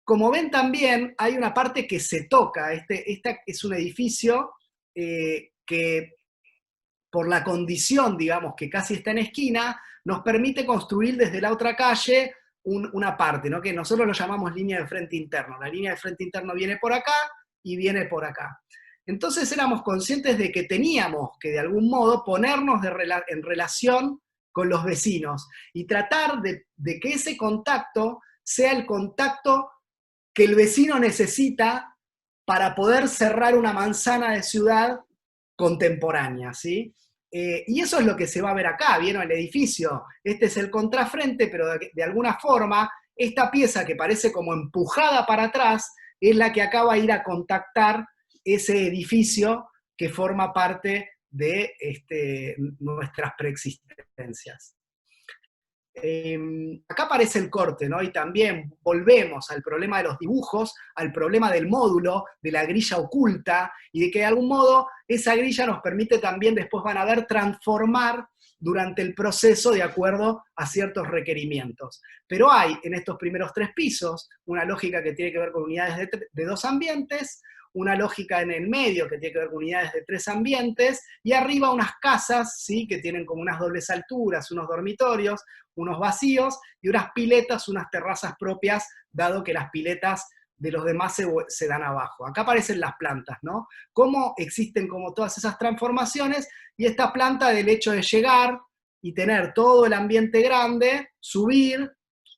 Como ven también, hay una parte que se toca. Este es un edificio que por la condición, digamos, que casi está en esquina, nos permite construir desde la otra calle una parte, ¿no? Que nosotros lo llamamos línea de frente interno. La línea de frente interno viene por acá y viene por acá. Entonces éramos conscientes de que teníamos que de algún modo ponernos en relación con los vecinos y tratar de que ese contacto sea el contacto que el vecino necesita para poder cerrar una manzana de ciudad contemporánea, ¿sí? Y eso es lo que se va a ver acá, ¿vieron el edificio? Este es el contrafrente, pero de alguna forma, esta pieza que parece como empujada para atrás, es la que acaba de ir a contactar ese edificio que forma parte de nuestras preexistencias. Acá aparece el corte, ¿no? Y también volvemos al problema de los dibujos, al problema del módulo, de la grilla oculta, y de que de algún modo esa grilla nos permite también, después van a ver, transformar durante el proceso de acuerdo a ciertos requerimientos. Pero hay en estos primeros 3 pisos una lógica que tiene que ver con unidades de 2 ambientes, una lógica en el medio que tiene que ver con unidades de 3 ambientes, y arriba unas casas, ¿sí? Que tienen como unas dobles alturas, unos dormitorios, unos vacíos, y unas piletas, unas terrazas propias, dado que las piletas de los demás se dan abajo. Acá aparecen las plantas, ¿no? Cómo existen como todas esas transformaciones, y esta planta del hecho de llegar y tener todo el ambiente grande, subir,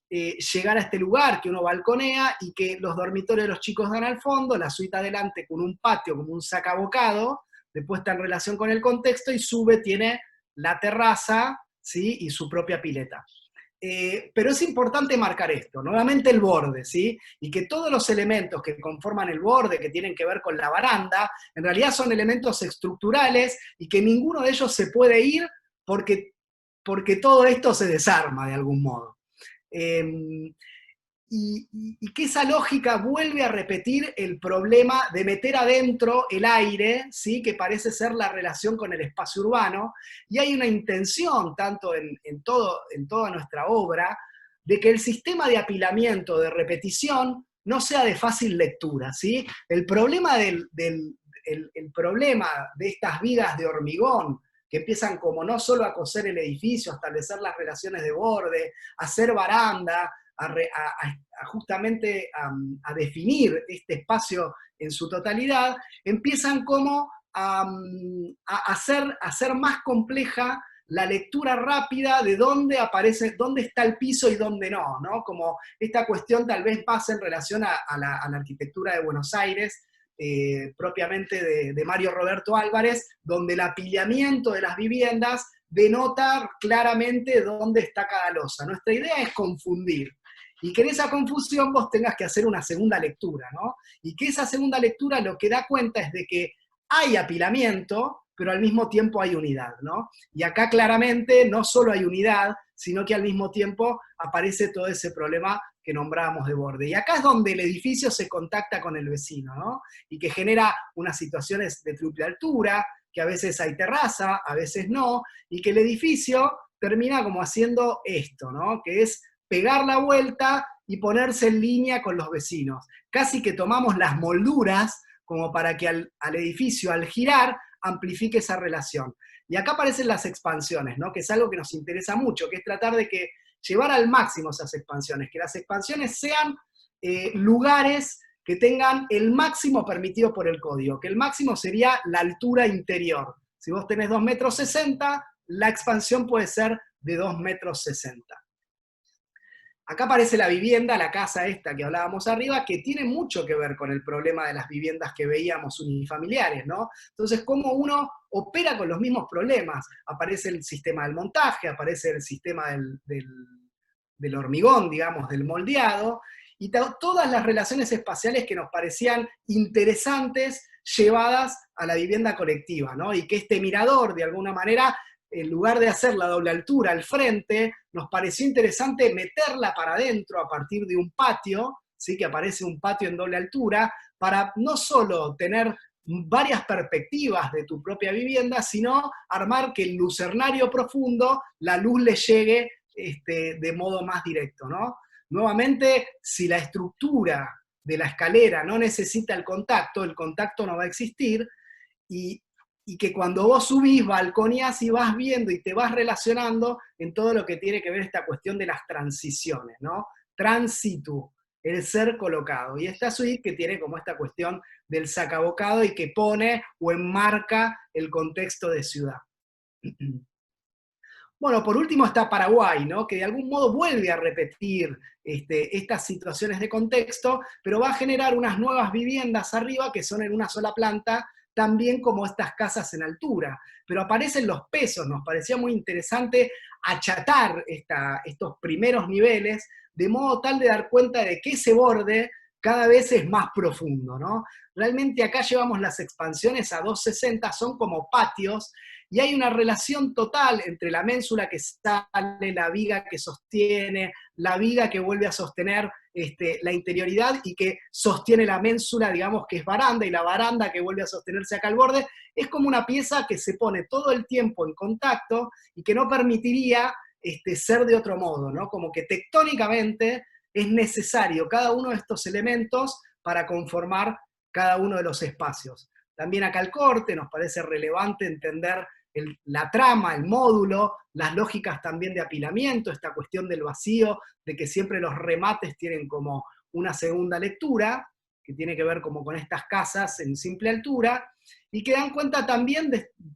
llegar a este lugar que uno balconea y que los dormitorios de los chicos dan al fondo, la suite adelante con un patio como un sacabocado, después está en relación con el contexto y sube, tiene la terraza, ¿sí? Y su propia pileta. Pero es importante marcar esto, nuevamente el borde, ¿sí? Y que todos los elementos que conforman el borde, que tienen que ver con la baranda, en realidad son elementos estructurales y que ninguno de ellos se puede ir porque todo esto se desarma de algún modo. Y que esa lógica vuelve a repetir el problema de meter adentro el aire, ¿sí? Que parece ser la relación con el espacio urbano, y hay una intención, tanto en toda nuestra obra, de que el sistema de apilamiento, de repetición, no sea de fácil lectura, ¿sí? El problema el problema de estas vigas de hormigón, que empiezan como no solo a coser el edificio, a establecer las relaciones de borde, a hacer baranda, justamente a definir este espacio en su totalidad, empiezan como a hacer más compleja la lectura rápida de dónde aparece, dónde está el piso y dónde no, ¿no? Como esta cuestión tal vez pasa en relación a la arquitectura de Buenos Aires, propiamente de Mario Roberto Álvarez, donde el apilamiento de las viviendas denota claramente dónde está cada losa. Nuestra idea es confundir. Y que en esa confusión vos tengas que hacer una segunda lectura, ¿no? Y que esa segunda lectura lo que da cuenta es de que hay apilamiento, pero al mismo tiempo hay unidad, ¿no? Y acá claramente no solo hay unidad, sino que al mismo tiempo aparece todo ese problema que nombrábamos de borde. Y acá es donde el edificio se contacta con el vecino, ¿no? Y que genera unas situaciones de triple altura, que a veces hay terraza, a veces no, y que el edificio termina como haciendo esto, ¿no? Que es pegar la vuelta y ponerse en línea con los vecinos. Casi que tomamos las molduras como para que al edificio, al girar, amplifique esa relación. Y acá aparecen las expansiones, ¿no? Que es algo que nos interesa mucho, que es tratar de que llevar al máximo esas expansiones, que las expansiones sean lugares que tengan el máximo permitido por el código, que el máximo sería la altura interior. Si vos tenés 2,60 m, la expansión puede ser de 2,60 m. Acá aparece la vivienda, la casa esta que hablábamos arriba, que tiene mucho que ver con el problema de las viviendas que veíamos unifamiliares, ¿no? Entonces, cómo uno opera con los mismos problemas. Aparece el sistema del montaje, aparece el sistema del hormigón, digamos, del moldeado, y todas las relaciones espaciales que nos parecían interesantes llevadas a la vivienda colectiva, ¿no? Y que este mirador, de alguna manera, en lugar de hacer la doble altura al frente, nos pareció interesante meterla para adentro a partir de un patio, ¿sí? Que aparece un patio en doble altura, para no solo tener varias perspectivas de tu propia vivienda, sino armar que el lucernario profundo, la luz le llegue de modo más directo, ¿no? Nuevamente, si la estructura de la escalera no necesita el contacto no va a existir, y que cuando vos subís, balconeás y vas viendo y te vas relacionando en todo lo que tiene que ver esta cuestión de las transiciones, ¿no? Transitu, el ser colocado. Y esta suite que tiene como esta cuestión del sacabocado y que pone o enmarca el contexto de ciudad. Bueno, por último está Paraguay, ¿no? Que de algún modo vuelve a repetir estas situaciones de contexto, pero va a generar unas nuevas viviendas arriba que son en una sola planta, también como estas casas en altura. Pero aparecen los pesos, nos parecía muy interesante achatar estos primeros niveles, de modo tal de dar cuenta de que ese borde cada vez es más profundo, ¿no? Realmente acá llevamos las expansiones a 260, son como patios, y hay una relación total entre la ménsula que sale, la viga que sostiene, la viga que vuelve a sostener la interioridad y que sostiene la ménsula, digamos que es baranda, y la baranda que vuelve a sostenerse acá al borde. Es como una pieza que se pone todo el tiempo en contacto y que no permitiría ser de otro modo, ¿no? Como que tectónicamente es necesario cada uno de estos elementos para conformar cada uno de los espacios. También acá el corte, nos parece relevante entender la trama, el módulo, las lógicas también de apilamiento, esta cuestión del vacío, de que siempre los remates tienen como una segunda lectura, que tiene que ver como con estas casas en simple altura, y que dan cuenta también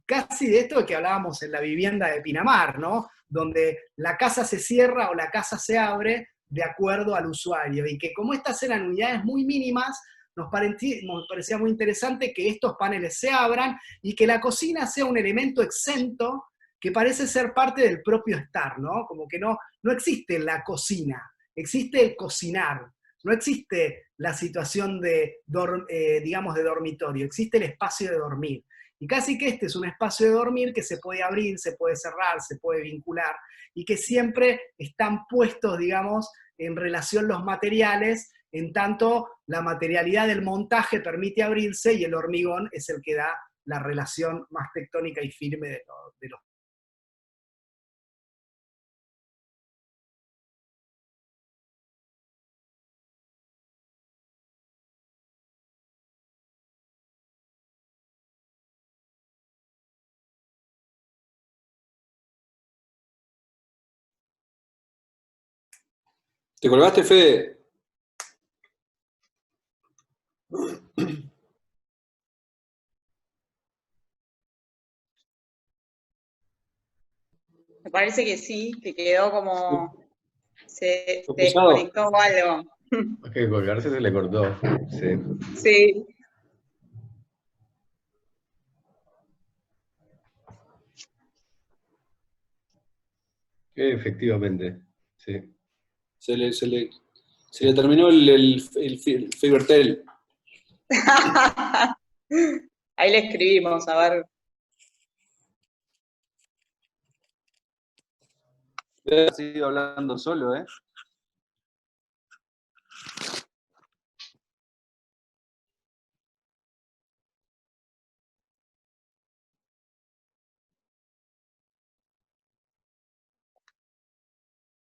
casi de esto de que hablábamos en la vivienda de Pinamar, ¿no? Donde la casa se cierra o la casa se abre de acuerdo al usuario, y que como estas eran unidades muy mínimas, nos parecía muy interesante que estos paneles se abran y que la cocina sea un elemento exento que parece ser parte del propio estar, ¿no? Como que no existe la cocina, existe el cocinar, no existe la situación digamos, de dormitorio, existe el espacio de dormir. Y casi que este es un espacio de dormir que se puede abrir, se puede cerrar, se puede vincular, y que siempre están puestos, digamos, en relación los materiales, en tanto la materialidad del montaje permite abrirse y el hormigón es el que da la relación más tectónica y firme de los. ¿Te colgaste, Fede? Me parece que sí, que quedó como se ¿Lo pesado? desconectó o algo. Ok, colgarse se le cortó. Sí. Sí. Efectivamente, sí. Se le terminó el Fevertel. Ahí le escribimos, a ver. Sigo hablando solo, ¿eh?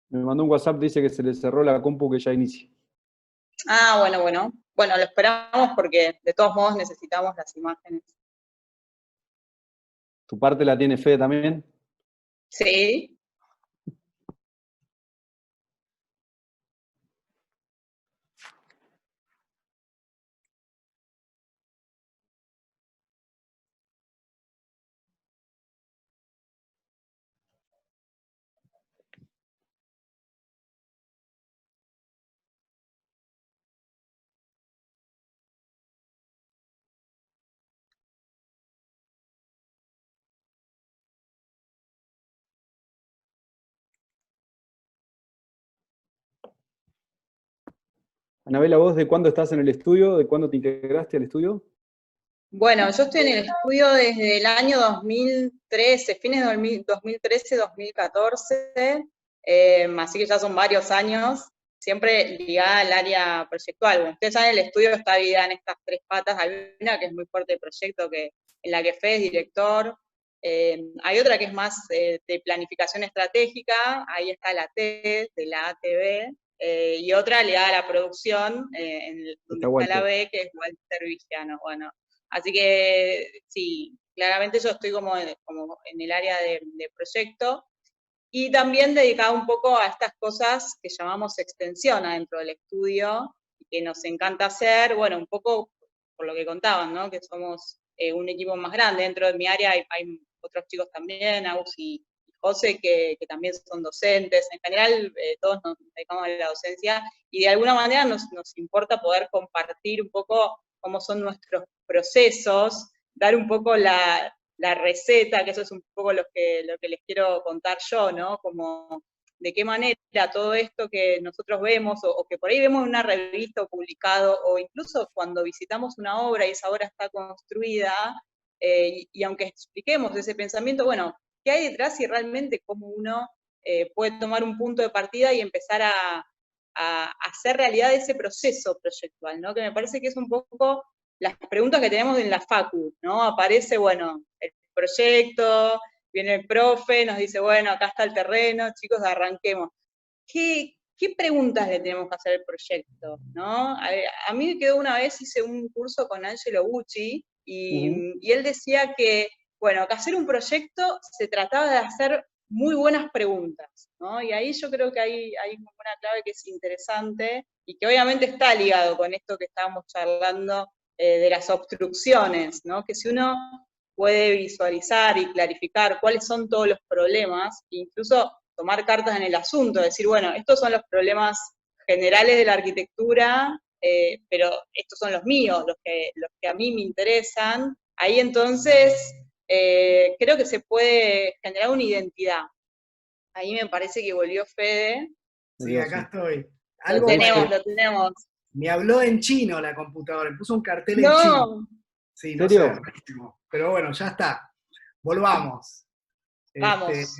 Me mandó un WhatsApp, dice que se le cerró la compu, que ya inicie. Ah, bueno, bueno. Bueno, lo esperamos porque de todos modos necesitamos las imágenes. ¿Tu parte la tiene Fede también? Sí. Anabela, ¿vos de cuándo estás en el estudio? ¿De cuándo te integraste al estudio? Bueno, yo estoy en el estudio desde el año 2013, fines de 2013, 2014, así que ya son varios años, siempre ligada al área proyectual. Bueno, ustedes saben, el estudio está dividida en estas tres patas. Hay una que es muy fuerte de proyecto, en la que Fede es director. Hay otra que es más de planificación estratégica, ahí está la T, de la ATV, y otra ligada a la producción, donde está la B, que es Walter Villano. Bueno, así que sí, claramente yo estoy como en el área de proyecto y también dedicado un poco a estas cosas que llamamos extensión adentro del estudio y que nos encanta hacer, bueno, un poco por lo que contaban, ¿no? Que somos un equipo más grande. Dentro de mi área hay otros chicos también, Agus y José, que también son docentes. En general, todos nos dedicamos a la docencia y de alguna manera nos importa poder compartir un poco cómo son nuestros procesos, dar un poco la receta, que eso es un poco lo que les quiero contar yo, ¿no? Como de qué manera todo esto que nosotros vemos, o que por ahí vemos en una revista o publicado, o incluso cuando visitamos una obra y esa obra está construida, y aunque expliquemos ese pensamiento, bueno, ¿qué hay detrás y realmente cómo uno puede tomar un punto de partida y empezar a hacer realidad ese proceso proyectual, ¿no? Que me parece que es un poco las preguntas que tenemos en la facu, ¿no? Aparece, bueno, el proyecto, viene el profe, nos dice, bueno, acá está el terreno, chicos, arranquemos. ¿Qué preguntas le tenemos que hacer al proyecto? ¿No? A mí me quedó una vez, hice un curso con Angelo Bucci, y él decía que, bueno, que hacer un proyecto se trataba de hacer muy buenas preguntas, ¿no? Y ahí yo creo que hay una clave que es interesante y que obviamente está ligado con esto que estábamos charlando de las obstrucciones, ¿no? Que si uno puede visualizar y clarificar cuáles son todos los problemas, incluso tomar cartas en el asunto, decir, bueno, estos son los problemas generales de la arquitectura, pero estos son los míos, los que a mí me interesan, ahí entonces creo que se puede generar una identidad. Ahí me parece que volvió Fede. Sí, acá estoy. Lo tenemos. Me habló en chino la computadora, me puso un cartel en No. chino. Sí, no sé, ¿Serio? pero bueno, ya está. Volvamos. Vamos.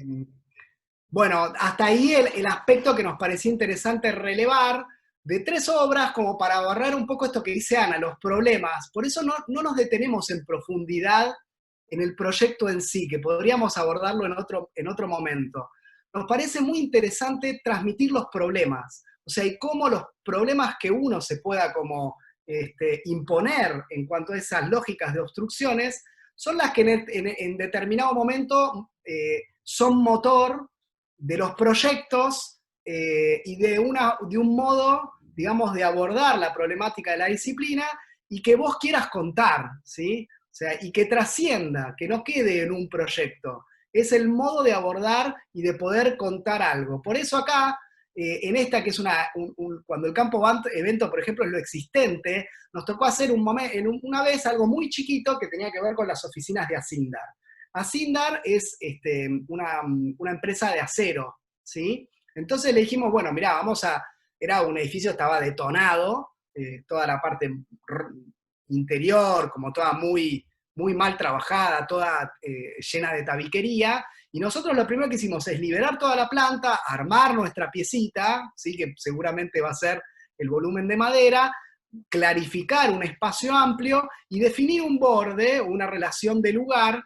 Bueno, hasta ahí el aspecto que nos parecía interesante relevar de tres obras, como para abarrar un poco esto que dice Ana, los problemas. Por eso no nos detenemos en profundidad en el proyecto en sí, que podríamos abordarlo en otro momento. Nos parece muy interesante transmitir los problemas, o sea, y cómo los problemas que uno se pueda como imponer en cuanto a esas lógicas de obstrucciones, son las que en determinado momento son motor de los proyectos y de un modo, digamos, de abordar la problemática de la disciplina y que vos quieras contar, ¿sí? O sea, y que trascienda, que no quede en un proyecto. Es el modo de abordar y de poder contar algo. Por eso acá, en esta que es cuando el campo evento, por ejemplo, es lo existente, nos tocó hacer una vez algo muy chiquito que tenía que ver con las oficinas de Asindar. Asindar es una empresa de acero, ¿sí? Entonces le dijimos, bueno, mirá, era un edificio, estaba detonado, toda la parte interior, como toda muy, muy mal trabajada, toda llena de tabiquería, y nosotros lo primero que hicimos es liberar toda la planta, armar nuestra piecita, ¿sí? Que seguramente va a ser el volumen de madera, clarificar un espacio amplio y definir un borde, una relación de lugar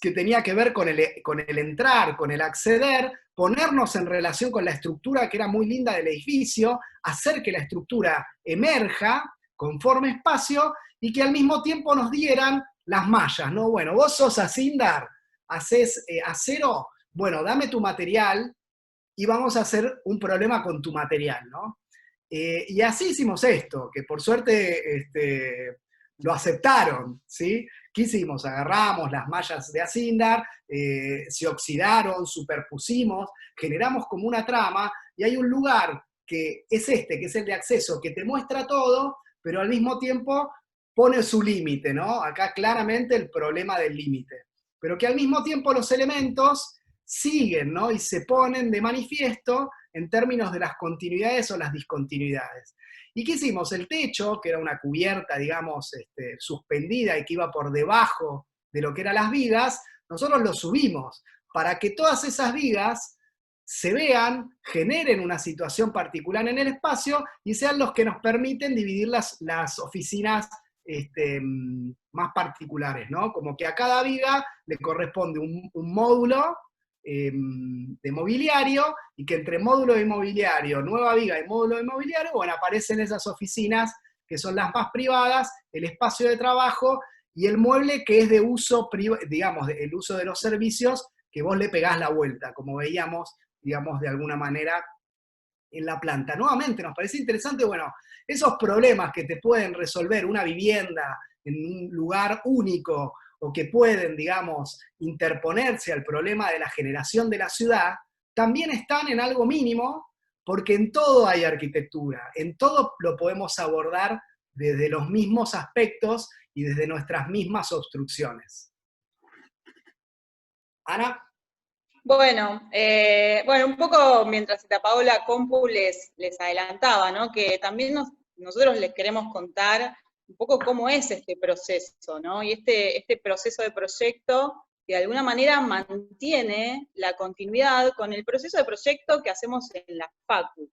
que tenía que ver con el entrar, con el acceder, ponernos en relación con la estructura que era muy linda del edificio, hacer que la estructura emerja, conforme espacio, y que al mismo tiempo nos dieran las mallas, ¿no? Bueno, vos sos Asindar, haces acero, bueno, dame tu material y vamos a hacer un problema con tu material, ¿no? Y así hicimos esto, que por suerte lo aceptaron, ¿sí? ¿Qué hicimos? Agarramos las mallas de Asindar, se oxidaron, superpusimos, generamos como una trama, y hay un lugar que es que es el de acceso, que te muestra todo, pero al mismo tiempo pone su límite, ¿no? Acá claramente el problema del límite. Pero que al mismo tiempo los elementos siguen, ¿no? Y se ponen de manifiesto en términos de las continuidades o las discontinuidades. ¿Y qué hicimos? El techo, que era una cubierta, digamos, suspendida y que iba por debajo de lo que eran las vigas, nosotros lo subimos para que todas esas vigas se vean, generen una situación particular en el espacio y sean los que nos permiten dividir las oficinas más particulares, ¿no? Como que a cada viga le corresponde un módulo de mobiliario, y que entre módulo de mobiliario, nueva viga y módulo de mobiliario, bueno, aparecen esas oficinas que son las más privadas, el espacio de trabajo y el mueble que es de uso, digamos, el uso de los servicios, que vos le pegás la vuelta, como veíamos, digamos, de alguna manera en la planta. Nuevamente, nos parece interesante, bueno, esos problemas que te pueden resolver una vivienda en un lugar único, o que pueden, digamos, interponerse al problema de la generación de la ciudad, también están en algo mínimo, porque en todo hay arquitectura, en todo lo podemos abordar desde los mismos aspectos y desde nuestras mismas obstrucciones. Ana. Bueno, bueno, un poco mientras se te apagó la compu les adelantaba, ¿no? Que también nosotros les queremos contar un poco cómo es este proceso, ¿no? Y este proceso de proyecto que de alguna manera mantiene la continuidad con el proceso de proyecto que hacemos en la Facu.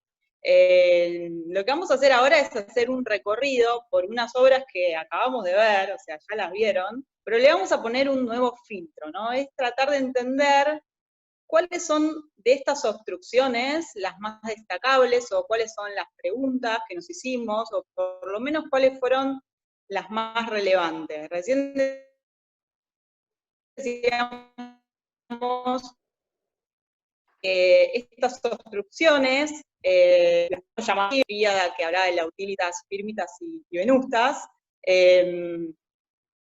Lo que vamos a hacer ahora es hacer un recorrido por unas obras que acabamos de ver, o sea, ya las vieron, pero le vamos a poner un nuevo filtro, ¿no? Es tratar de entender cuáles son de estas obstrucciones las más destacables, o cuáles son las preguntas que nos hicimos, o por lo menos cuáles fueron las más relevantes. Recién decíamos estas obstrucciones, las llamamos que hablaba de la utilitas, firmitas y venustas,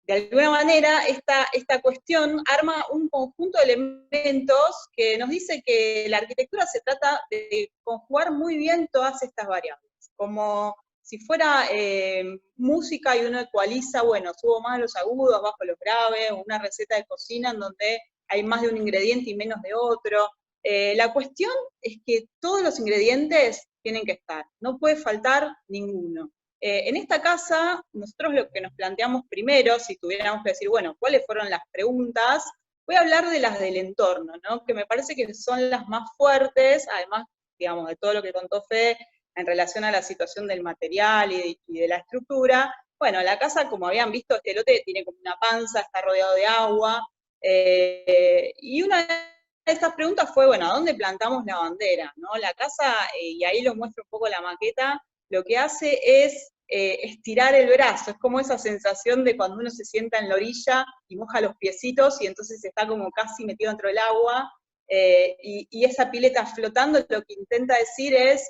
de alguna manera, esta cuestión arma un conjunto de elementos que nos dice que la arquitectura se trata de conjugar muy bien todas estas variables. Como si fuera música y uno ecualiza, bueno, subo más los agudos, bajo los graves, o una receta de cocina en donde hay más de un ingrediente y menos de otro. La cuestión es que todos los ingredientes tienen que estar, no puede faltar ninguno. En esta casa, nosotros lo que nos planteamos primero, si tuviéramos que decir, bueno, ¿cuáles fueron las preguntas? Voy a hablar de las del entorno, ¿no? Que me parece que son las más fuertes, además, digamos, de todo lo que contó Fede en relación a la situación del material y de la estructura. Bueno, la casa, como habían visto, este lote tiene como una panza, está rodeado de agua, y una de estas preguntas fue, bueno, ¿a dónde plantamos la bandera? ¿No? La casa, y ahí lo muestra un poco la maqueta, lo que hace es estirar el brazo, es como esa sensación de cuando uno se sienta en la orilla y moja los piecitos y entonces está como casi metido dentro del agua, y esa pileta flotando lo que intenta decir es,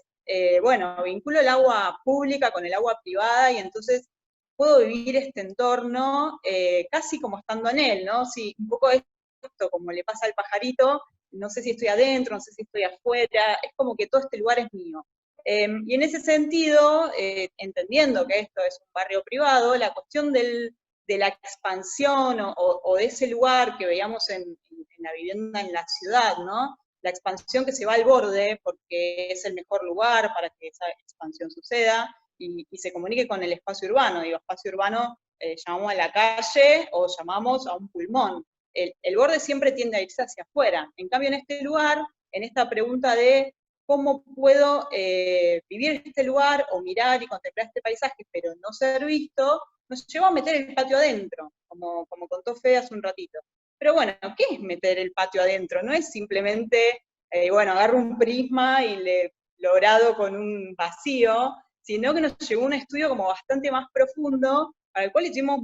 bueno, vinculo el agua pública con el agua privada y entonces puedo vivir este entorno casi como estando en él, ¿no? Sí, un poco esto como le pasa al pajarito, no sé si estoy adentro, no sé si estoy afuera, es como que todo este lugar es mío. Y en ese sentido, entendiendo que esto es un barrio privado, la cuestión de la expansión o de ese lugar que veíamos en la vivienda en la ciudad, ¿no? la expansión que se va al borde, porque es el mejor lugar para que esa expansión suceda, y se comunique con el espacio urbano. Digo, espacio urbano llamamos a la calle o llamamos a un pulmón. El borde siempre tiende a irse hacia afuera. En cambio, en este lugar, en esta pregunta de cómo puedo vivir en este lugar o mirar y contemplar este paisaje, pero no ser visto, nos llevó a meter el patio adentro, como contó Fede hace un ratito. Pero bueno, ¿qué es meter el patio adentro? No es simplemente, bueno, agarro un prisma y le logrado con un vacío, sino que nos llevó a un estudio como bastante más profundo, para el cual hicimos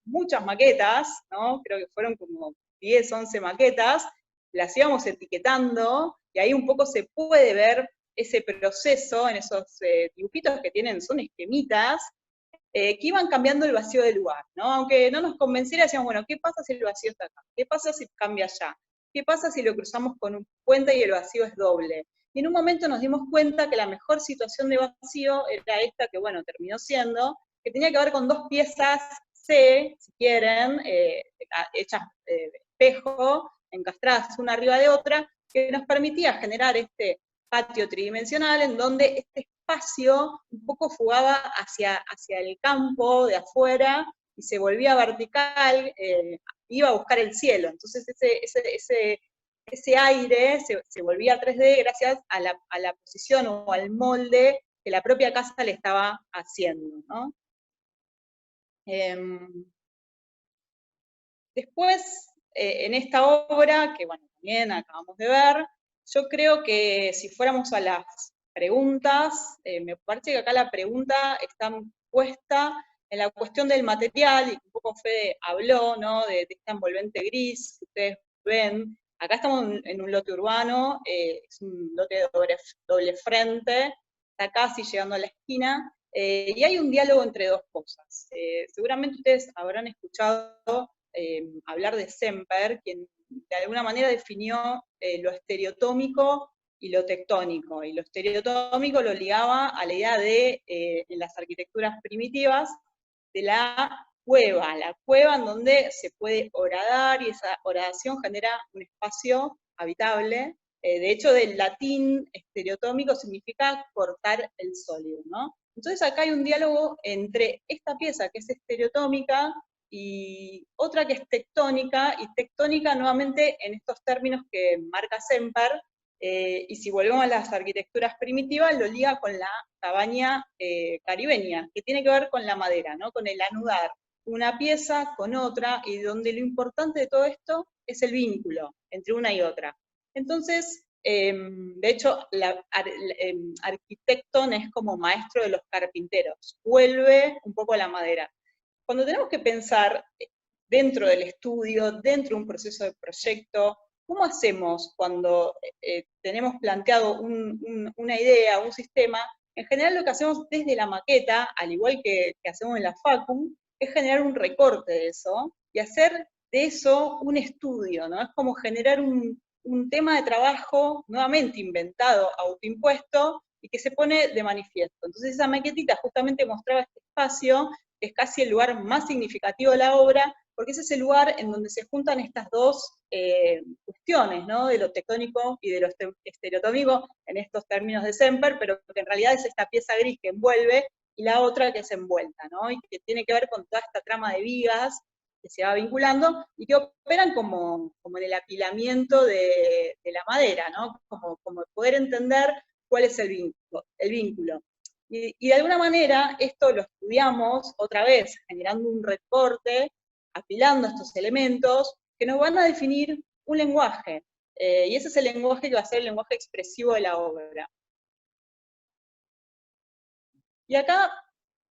muchas maquetas, ¿no? Creo que fueron como 10, 11 maquetas, las íbamos etiquetando, y ahí un poco se puede ver ese proceso en esos dibujitos que tienen, son esquemitas, que iban cambiando el vacío del lugar, ¿no? Aunque no nos convenciera, decíamos, bueno, ¿qué pasa si el vacío está acá? ¿Qué pasa si cambia allá? ¿Qué pasa si lo cruzamos con un puente y el vacío es doble? Y en un momento nos dimos cuenta que la mejor situación de vacío era esta, que bueno, terminó siendo, que tenía que ver con dos piezas C, si quieren, hechas de espejo, encastradas una arriba de otra, que nos permitía generar este patio tridimensional en donde este espacio un poco jugaba hacia el campo de afuera y se volvía vertical, iba a buscar el cielo. Entonces ese aire se volvía 3D gracias a la posición o al molde que la propia casa le estaba haciendo, ¿no? Después, en esta obra, que bueno, también acabamos de ver, yo creo que si fuéramos a las preguntas, me parece que acá la pregunta está puesta en la cuestión del material, y un poco Fede habló, ¿no?, de esta envolvente gris que ustedes ven. Acá estamos en un lote urbano, es un lote de doble frente, está casi llegando a la esquina, y hay un diálogo entre dos cosas. Seguramente ustedes habrán escuchado hablar de Semper, quien de alguna manera definió lo estereotómico y lo tectónico, y lo estereotómico lo ligaba a la idea de, en las arquitecturas primitivas, de la cueva en donde se puede horadar, y esa horadación genera un espacio habitable. De hecho, del latín estereotómico significa cortar el sólido, ¿no? Entonces acá hay un diálogo entre esta pieza que es estereotómica y otra que es tectónica, y tectónica nuevamente en estos términos que marca Semper, y si volvemos a las arquitecturas primitivas, lo liga con la cabaña caribeña, que tiene que ver con la madera, ¿no?, con el anudar una pieza con otra, y donde lo importante de todo esto es el vínculo entre una y otra. Entonces, de hecho, Arquitecton es como maestro de los carpinteros, vuelve un poco a la madera. Cuando tenemos que pensar dentro del estudio, dentro de un proceso de proyecto, ¿cómo hacemos cuando tenemos planteado una idea, un sistema? En general lo que hacemos desde la maqueta, al igual que hacemos en la Facu, es generar un recorte de eso, y hacer de eso un estudio, ¿no? Es como generar un tema de trabajo nuevamente inventado, autoimpuesto, y que se pone de manifiesto. Entonces esa maquetita justamente mostraba este espacio, que es casi el lugar más significativo de la obra, porque ese es el lugar en donde se juntan estas dos cuestiones, ¿no?, de lo tectónico y de lo estereotómico, en estos términos de Semper, pero que en realidad es esta pieza gris que envuelve, y la otra que es envuelta, ¿no?, y que tiene que ver con toda esta trama de vigas que se va vinculando, y que operan como en el apilamiento de la madera, ¿no?, como poder entender cuál es el vínculo. Y de alguna manera esto lo estudiamos otra vez, generando un recorte, apilando estos elementos, que nos van a definir un lenguaje, y ese es el lenguaje que va a ser el lenguaje expresivo de la obra. Y acá,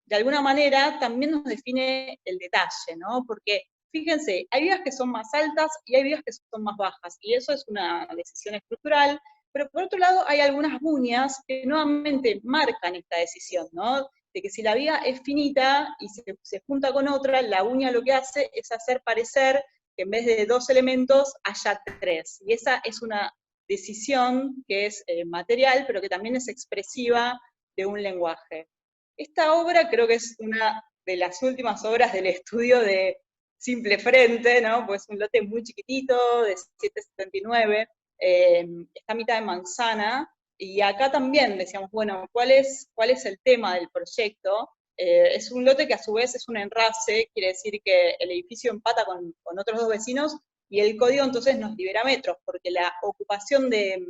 de alguna manera, también nos define el detalle, ¿no? Porque, fíjense, hay vigas que son más altas y hay vigas que son más bajas, y eso es una decisión estructural, pero por otro lado hay algunas buñas que nuevamente marcan esta decisión, ¿no? De que si la viga es finita y se junta con otra, la uña lo que hace es hacer parecer que en vez de 2 elementos haya 3, y esa es una decisión que es material, pero que también es expresiva de un lenguaje. Esta obra creo que es una de las últimas obras del estudio de Simple Frente, ¿no?, pues es un lote muy chiquitito, de 779, está a mitad de manzana, y acá también decíamos, bueno, ¿cuál es el tema del proyecto? Es un lote que a su vez es un enrase, quiere decir que el edificio empata con otros dos vecinos, y el código entonces nos libera metros, porque la ocupación de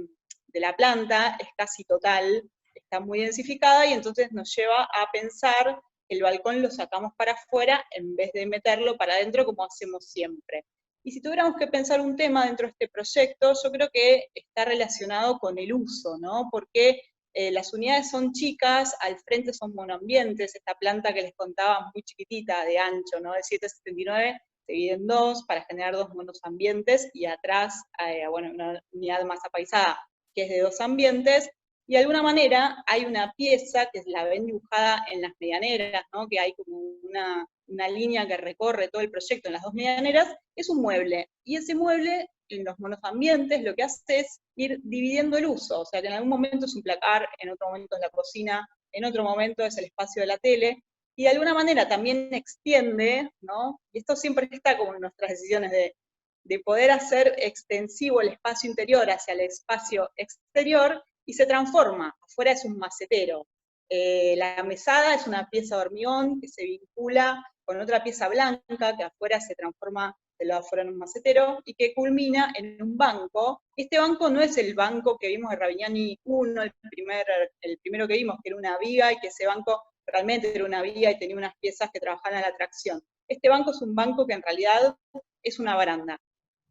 la planta es casi total, está muy densificada, y entonces nos lleva a pensar que el balcón lo sacamos para afuera en vez de meterlo para adentro como hacemos siempre. Y si tuviéramos que pensar un tema dentro de este proyecto, yo creo que está relacionado con el uso, ¿no? Porque las unidades son chicas, al frente son monoambientes, esta planta que les contaba muy chiquitita de ancho, ¿no? De 7,79, se divide en dos para generar dos monoambientes, y atrás, bueno, una unidad más apaisada que es de dos ambientes, y de alguna manera hay una pieza que la ven dibujada en las medianeras, ¿no? Que hay como una línea que recorre todo el proyecto en las dos medianeras, es un mueble, y ese mueble en los monoambientes lo que hace es ir dividiendo el uso, o sea que en algún momento es un placar, en otro momento es la cocina, en otro momento es el espacio de la tele, y de alguna manera también extiende, ¿no? Y esto siempre está como en nuestras decisiones de poder hacer extensivo el espacio interior hacia el espacio exterior, y se transforma, afuera es un macetero. La mesada es una pieza de hormigón que se vincula con otra pieza blanca que afuera se transforma de lo afuera en un macetero, y que culmina en un banco. Este banco no es el banco que vimos de Ravignani 1, el primero que vimos, que era una viga, y que ese banco realmente era una viga y tenía unas piezas que trabajaban a la tracción. Este banco es un banco que en realidad es una baranda.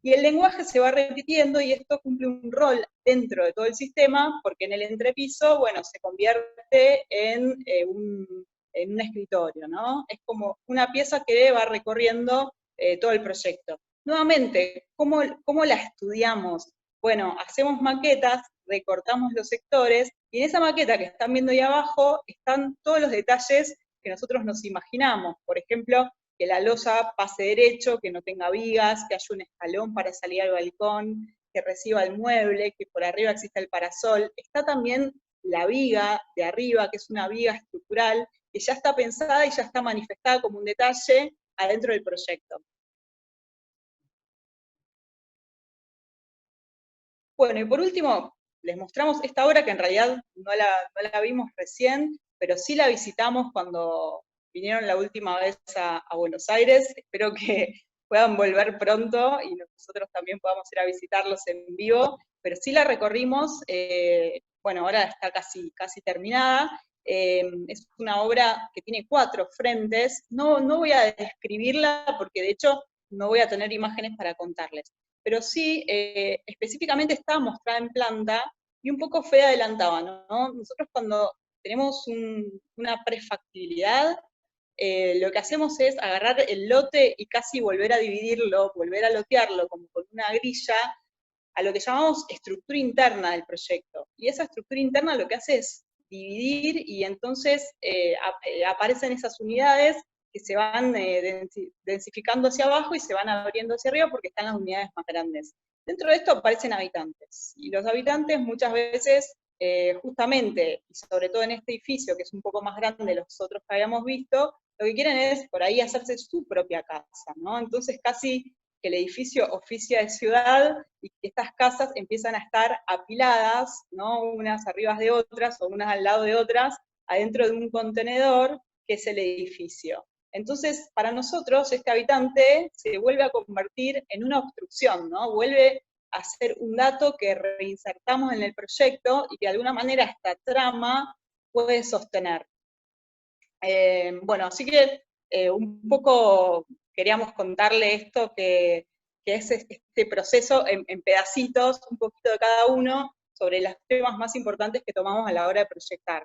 Y el lenguaje se va repitiendo, y esto cumple un rol dentro de todo el sistema, porque en el entrepiso, bueno, se convierte en un escritorio, ¿no? Es como una pieza que va recorriendo todo el proyecto. Nuevamente, ¿cómo la estudiamos? Bueno, hacemos maquetas, recortamos los sectores, y en esa maqueta que están viendo ahí abajo están todos los detalles que nosotros nos imaginamos. Por ejemplo, que la losa pase derecho, que no tenga vigas, que haya un escalón para salir al balcón, que reciba el mueble, que por arriba exista el parasol. Está también la viga de arriba, que es una viga estructural, que ya está pensada y ya está manifestada como un detalle adentro del proyecto. Bueno, y por último, les mostramos esta obra que en realidad no la vimos recién, pero sí la visitamos cuando vinieron la última vez a Buenos Aires. Espero que puedan volver pronto y nosotros también podamos ir a visitarlos en vivo, pero sí la recorrimos, bueno, ahora está casi terminada. Es una obra que tiene 4 frentes. No voy a describirla porque de hecho no voy a tener imágenes para contarles, pero sí, específicamente está mostrada en planta, y un poco Fede adelantaba, ¿no? Nosotros cuando tenemos una prefactibilidad, lo que hacemos es agarrar el lote y casi volver a dividirlo, volver a lotearlo como con una grilla, a lo que llamamos estructura interna del proyecto. Y esa estructura interna lo que hace es dividir, y entonces aparecen esas unidades que se van densificando hacia abajo y se van abriendo hacia arriba porque están las unidades más grandes. Dentro de esto aparecen habitantes, y los habitantes muchas veces, justamente, y sobre todo en este edificio, que es un poco más grande de los otros que habíamos visto, lo que quieren es por ahí hacerse su propia casa, ¿no? Entonces casi que el edificio oficia de ciudad, y que estas casas empiezan a estar apiladas, ¿no? Unas arriba de otras, o unas al lado de otras, adentro de un contenedor que es el edificio. Entonces, para nosotros, este habitante se vuelve a convertir en una obstrucción, ¿no? Vuelve a ser un dato que reinsertamos en el proyecto y que de alguna manera esta trama puede sostener. Bueno, así que un poco queríamos contarle esto, que es este proceso en pedacitos, un poquito de cada uno, sobre los temas más importantes que tomamos a la hora de proyectar.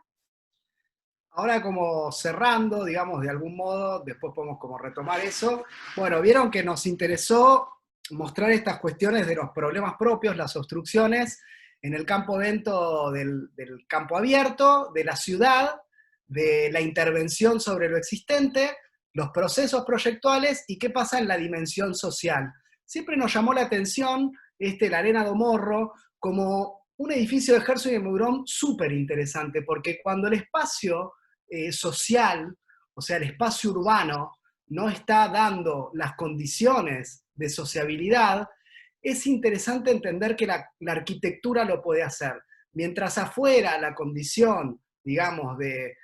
Ahora como cerrando, digamos, de algún modo, después podemos como retomar eso. Bueno, vieron que nos interesó mostrar estas cuestiones de los problemas propios, las obstrucciones, en el campo dentro del campo abierto, de la ciudad, de la intervención sobre lo existente, los procesos proyectuales y qué pasa en la dimensión social. Siempre nos llamó la atención la Arena do Morro como un edificio de Herzog y de Meuron súper interesante, porque cuando el espacio social, o sea, el espacio urbano, no está dando las condiciones de sociabilidad, es interesante entender que la arquitectura lo puede hacer. Mientras afuera la condición, digamos, de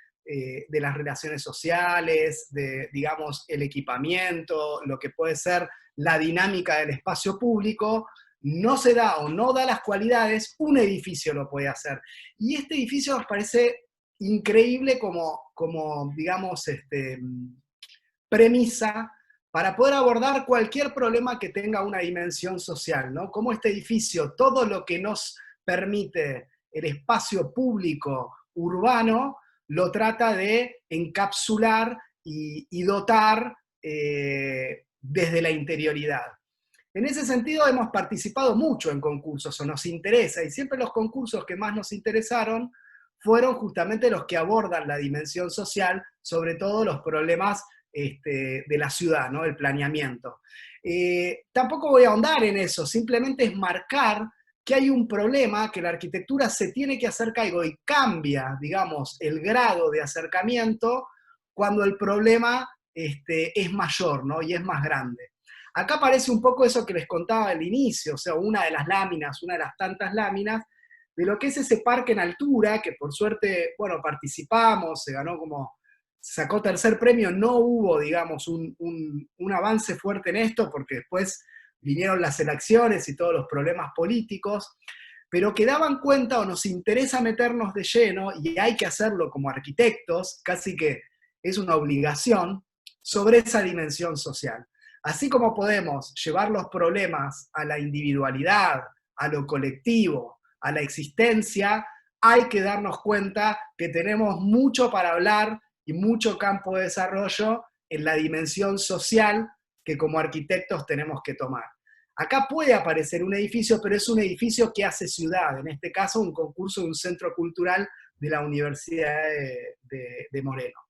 las relaciones sociales, de, digamos, el equipamiento, lo que puede ser la dinámica del espacio público, no se da o no da las cualidades, un edificio lo puede hacer. Y este edificio nos parece increíble como digamos, premisa para poder abordar cualquier problema que tenga una dimensión social, ¿no? Como este edificio, todo lo que nos permite el espacio público urbano, lo trata de encapsular y dotar desde la interioridad. En ese sentido hemos participado mucho en concursos, o nos interesa, y siempre los concursos que más nos interesaron fueron justamente los que abordan la dimensión social, sobre todo los problemas de la ciudad, ¿no? El planeamiento. Tampoco voy a ahondar en eso, simplemente es marcar que hay un problema, que la arquitectura se tiene que hacer cargo y cambia, digamos, el grado de acercamiento cuando el problema es mayor, ¿no? Y es más grande. Acá aparece un poco eso que les contaba al inicio, o sea, una de las láminas, una de las tantas láminas, de lo que es ese parque en altura, que por suerte, bueno, participamos, se ganó como, sacó tercer premio, no hubo, digamos, un avance fuerte en esto, porque después vinieron las elecciones y todos los problemas políticos, pero que daban cuenta o nos interesa meternos de lleno, y hay que hacerlo como arquitectos, casi que es una obligación, sobre esa dimensión social. Así como podemos llevar los problemas a la individualidad, a lo colectivo, a la existencia, hay que darnos cuenta que tenemos mucho para hablar y mucho campo de desarrollo en la dimensión social que como arquitectos tenemos que tomar. Acá puede aparecer un edificio, pero es un edificio que hace ciudad, en este caso un concurso de un centro cultural de la Universidad de Moreno.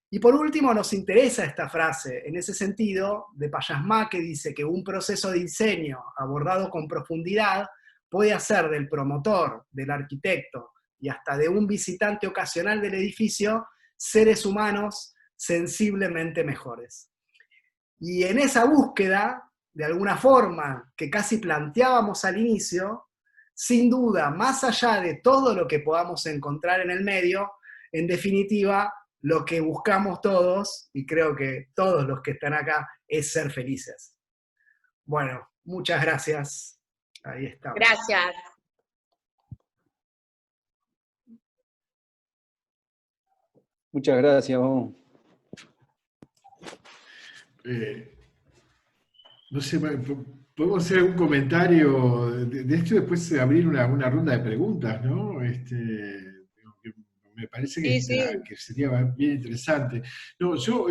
Y por último nos interesa esta frase, en ese sentido, de Payasmá, que dice que un proceso de diseño abordado con profundidad puede hacer del promotor, del arquitecto y hasta de un visitante ocasional del edificio seres humanos sensiblemente mejores. Y en esa búsqueda, de alguna forma, que casi planteábamos al inicio, sin duda, más allá de todo lo que podamos encontrar en el medio, en definitiva, lo que buscamos todos, y creo que todos los que están acá, es ser felices. Bueno, muchas gracias. Ahí estamos. Gracias. Muchas gracias, vamos. No sé, podemos hacer algún comentario de esto y después abrir una ronda de preguntas, ¿no? Me parece que, Sí. que sería bien interesante. No, yo,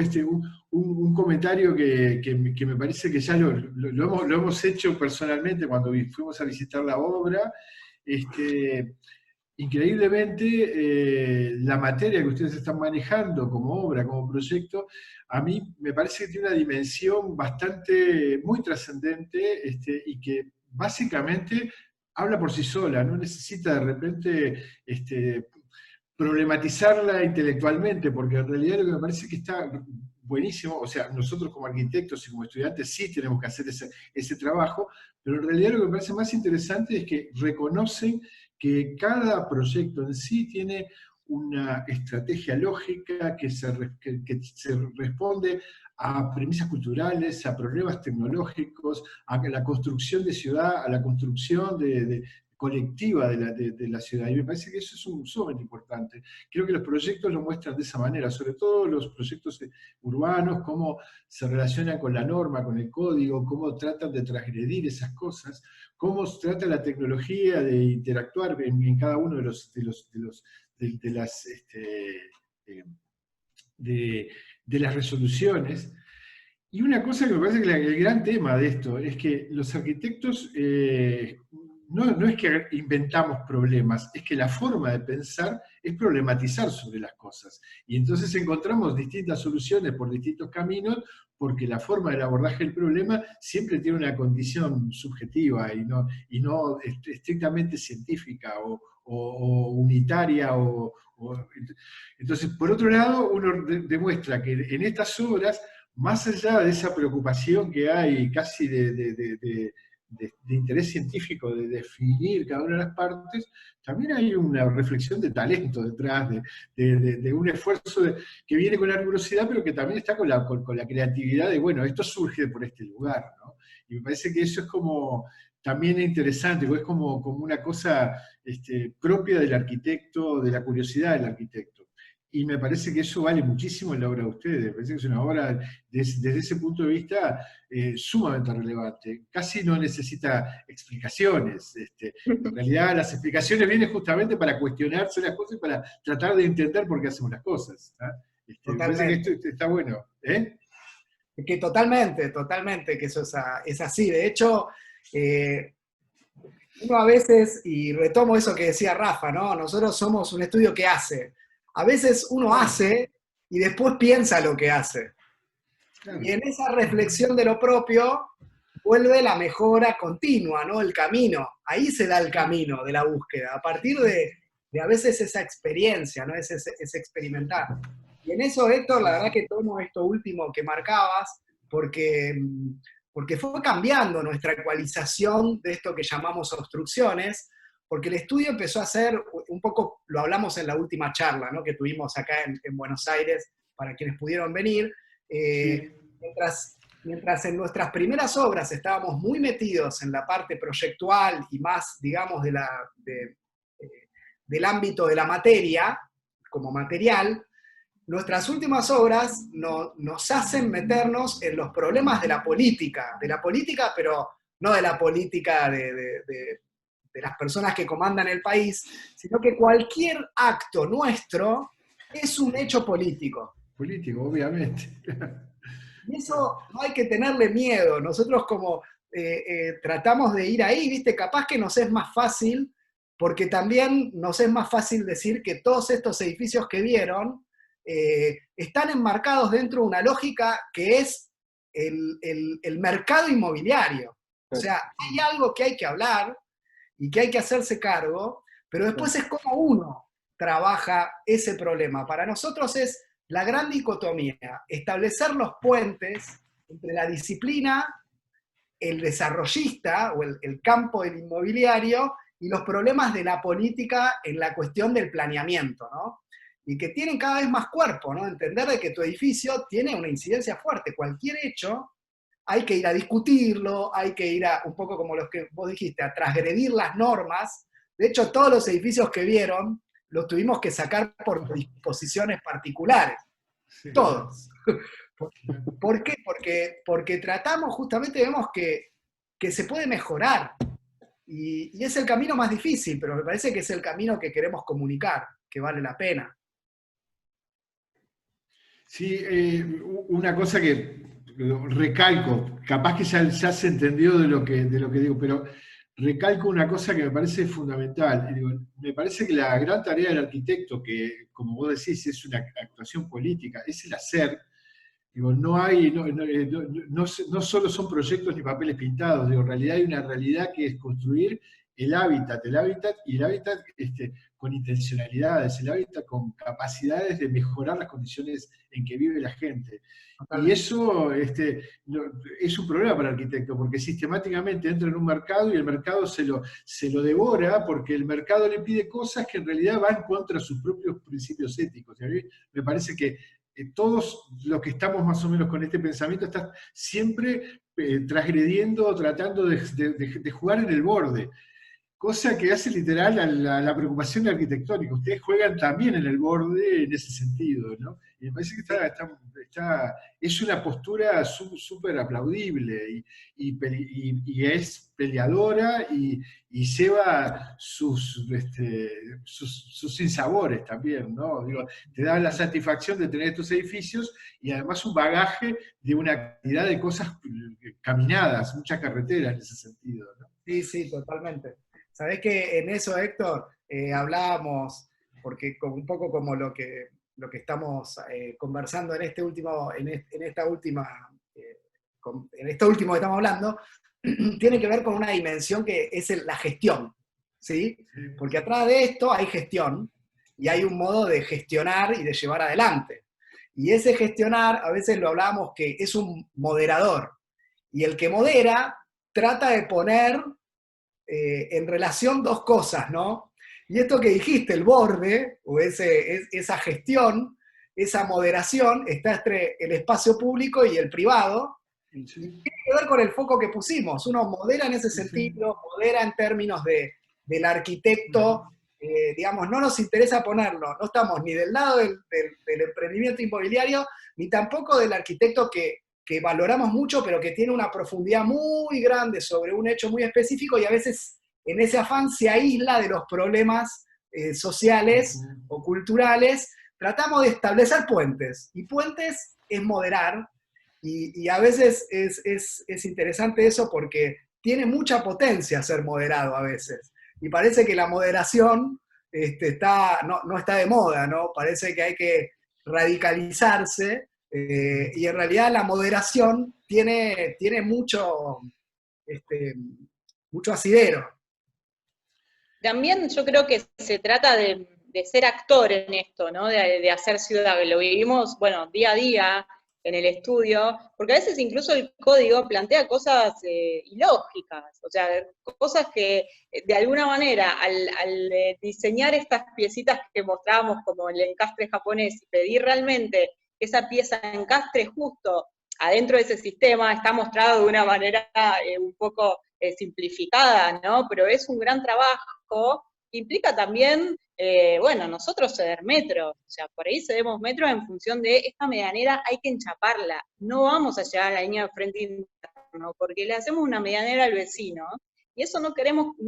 un comentario que me parece que ya lo hemos hecho personalmente cuando fuimos a visitar la obra. Increíblemente, la materia que ustedes están manejando como obra, como proyecto, a mí me parece que tiene una dimensión muy trascendente, y que básicamente habla por sí sola, no necesita de repente problematizarla intelectualmente, porque en realidad lo que me parece que está buenísimo, o sea, nosotros como arquitectos y como estudiantes sí tenemos que hacer ese trabajo, pero en realidad lo que me parece más interesante es que reconocen que cada proyecto en sí tiene una estrategia lógica que se responde a premisas culturales, a problemas tecnológicos, a la construcción de ciudad, a la construcción colectiva de la ciudad. Y me parece que eso es sumamente importante. Creo que los proyectos lo muestran de esa manera, sobre todo los proyectos urbanos, cómo se relacionan con la norma, con el código, cómo tratan de transgredir esas cosas, cómo trata la tecnología de interactuar en cada uno de las resoluciones. Y una cosa que me parece que el gran tema de esto es que los arquitectos no es que inventamos problemas, es que la forma de pensar es problematizar sobre las cosas. Y entonces encontramos distintas soluciones por distintos caminos, porque la forma del abordaje del problema siempre tiene una condición subjetiva y no estrictamente científica o unitaria. Entonces, por otro lado, uno demuestra que en estas obras, más allá de esa preocupación que hay casi de de interés científico, de definir cada una de las partes, también hay una reflexión de talento detrás, de un esfuerzo que viene con la rigurosidad, pero que también está con la creatividad de, bueno, esto surge por este lugar, ¿no? Y me parece que eso es como, también es interesante, porque es como una cosa propia del arquitecto, de la curiosidad del arquitecto. Y me parece que eso vale muchísimo en la obra de ustedes. Me parece que es una obra, desde ese punto de vista, sumamente relevante. Casi no necesita explicaciones. En realidad, las explicaciones vienen justamente para cuestionarse las cosas y para tratar de entender por qué hacemos las cosas. Me parece que esto está bueno. Que totalmente, que eso es así. De hecho, uno a veces, y retomo eso que decía Rafa, ¿no? Nosotros somos un estudio que hace. A veces uno hace y después piensa lo que hace. Claro. Y en esa reflexión de lo propio vuelve la mejora continua, ¿no? El camino. Ahí se da el camino de la búsqueda, a partir de a veces esa experiencia, ¿no? Ese experimentar. Y en eso, Héctor, la verdad que tomo esto último que marcabas, porque fue cambiando nuestra ecualización de esto que llamamos obstrucciones, porque el estudio empezó a ser, un poco, lo hablamos en la última charla, ¿no? Que tuvimos acá en Buenos Aires, para quienes pudieron venir, mientras en nuestras primeras obras estábamos muy metidos en la parte proyectual y más, digamos, del ámbito de la materia, como material, nuestras últimas obras nos hacen meternos en los problemas de la política, pero no de la política de las personas que comandan el país, sino que cualquier acto nuestro es un hecho político. Político, obviamente. Y eso no hay que tenerle miedo. Nosotros como tratamos de ir ahí, ¿viste? Capaz que nos es más fácil, porque también nos es más fácil decir que todos estos edificios que vieron están enmarcados dentro de una lógica que es el mercado inmobiliario. O sea, hay algo que hay que hablar y que hay que hacerse cargo, pero después es como uno trabaja ese problema. Para nosotros es la gran dicotomía, establecer los puentes entre la disciplina, el desarrollista o el campo del inmobiliario y los problemas de la política en la cuestión del planeamiento, ¿no? Y que tienen cada vez más cuerpo, ¿no? Entender de que tu edificio tiene una incidencia fuerte. Cualquier hecho hay que ir a discutirlo, hay que ir a, un poco como los que vos dijiste, a transgredir las normas. De hecho, todos los edificios que vieron los tuvimos que sacar por disposiciones particulares. Sí. Todos. ¿Por qué? Porque tratamos, justamente vemos que se puede mejorar. Y es el camino más difícil, pero me parece que es el camino que queremos comunicar, que vale la pena. Sí, una cosa que recalco, capaz que ya se entendió de lo que digo, pero recalco una cosa que me parece fundamental. Me parece que la gran tarea del arquitecto, que como vos decís es una actuación política, es el hacer. No solo son proyectos ni papeles pintados, en realidad hay una realidad que es construir el hábitat con intencionalidades, el hábitat con capacidades de mejorar las condiciones en que vive la gente. Y eso es un problema para el arquitecto, porque sistemáticamente entra en un mercado y el mercado se lo devora, porque el mercado le pide cosas que en realidad van contra sus propios principios éticos. Y a mí me parece que todos los que estamos más o menos con este pensamiento están siempre transgrediendo, tratando de jugar en el borde. Cosa que hace literal a la preocupación arquitectónica. Ustedes juegan también en el borde en ese sentido, ¿no? Y me parece que es una postura súper aplaudible y es peleadora y lleva sus sinsabores también, ¿no? Digo, te da la satisfacción de tener estos edificios y además un bagaje de una cantidad de cosas caminadas, muchas carreteras en ese sentido, ¿no? Sí, totalmente. Sabés que en eso, Héctor, hablábamos, porque un poco como lo que estamos conversando en esto último que estamos hablando, tiene que ver con una dimensión que es la gestión, ¿sí? Porque atrás de esto hay gestión, y hay un modo de gestionar y de llevar adelante. Y ese gestionar, a veces lo hablamos que es un moderador, y el que modera trata de poner en relación dos cosas, ¿no? Y esto que dijiste, el borde, o esa gestión, esa moderación, está entre el espacio público y el privado, y tiene que ver con el foco que pusimos. Uno modera en ese sentido, modera en términos del arquitecto, digamos, no nos interesa ponerlo, no estamos ni del lado del emprendimiento inmobiliario, ni tampoco del arquitecto que valoramos mucho, pero que tiene una profundidad muy grande sobre un hecho muy específico, y a veces en ese afán se aísla de los problemas sociales o culturales. Tratamos de establecer puentes, y puentes es moderar, y a veces es interesante eso porque tiene mucha potencia ser moderado a veces, y parece que la moderación no está de moda, ¿no? Parece que hay que radicalizarse, y en realidad la moderación tiene mucho, mucho asidero. También yo creo que se trata de ser actor en esto, ¿no? De hacer ciudad, que lo vivimos, bueno, día a día en el estudio, porque a veces incluso el código plantea cosas ilógicas, o sea, cosas que de alguna manera al diseñar estas piecitas que mostrábamos como el encastre japonés y pedir realmente que esa pieza encastre justo adentro de ese sistema, está mostrado de una manera un poco simplificada, ¿no? Pero es un gran trabajo, implica también, bueno, nosotros ceder metros, o sea, por ahí cedemos metros en función de esta medianera hay que enchaparla, no vamos a llegar a la línea de frente interno, porque le hacemos una medianera al vecino, y eso no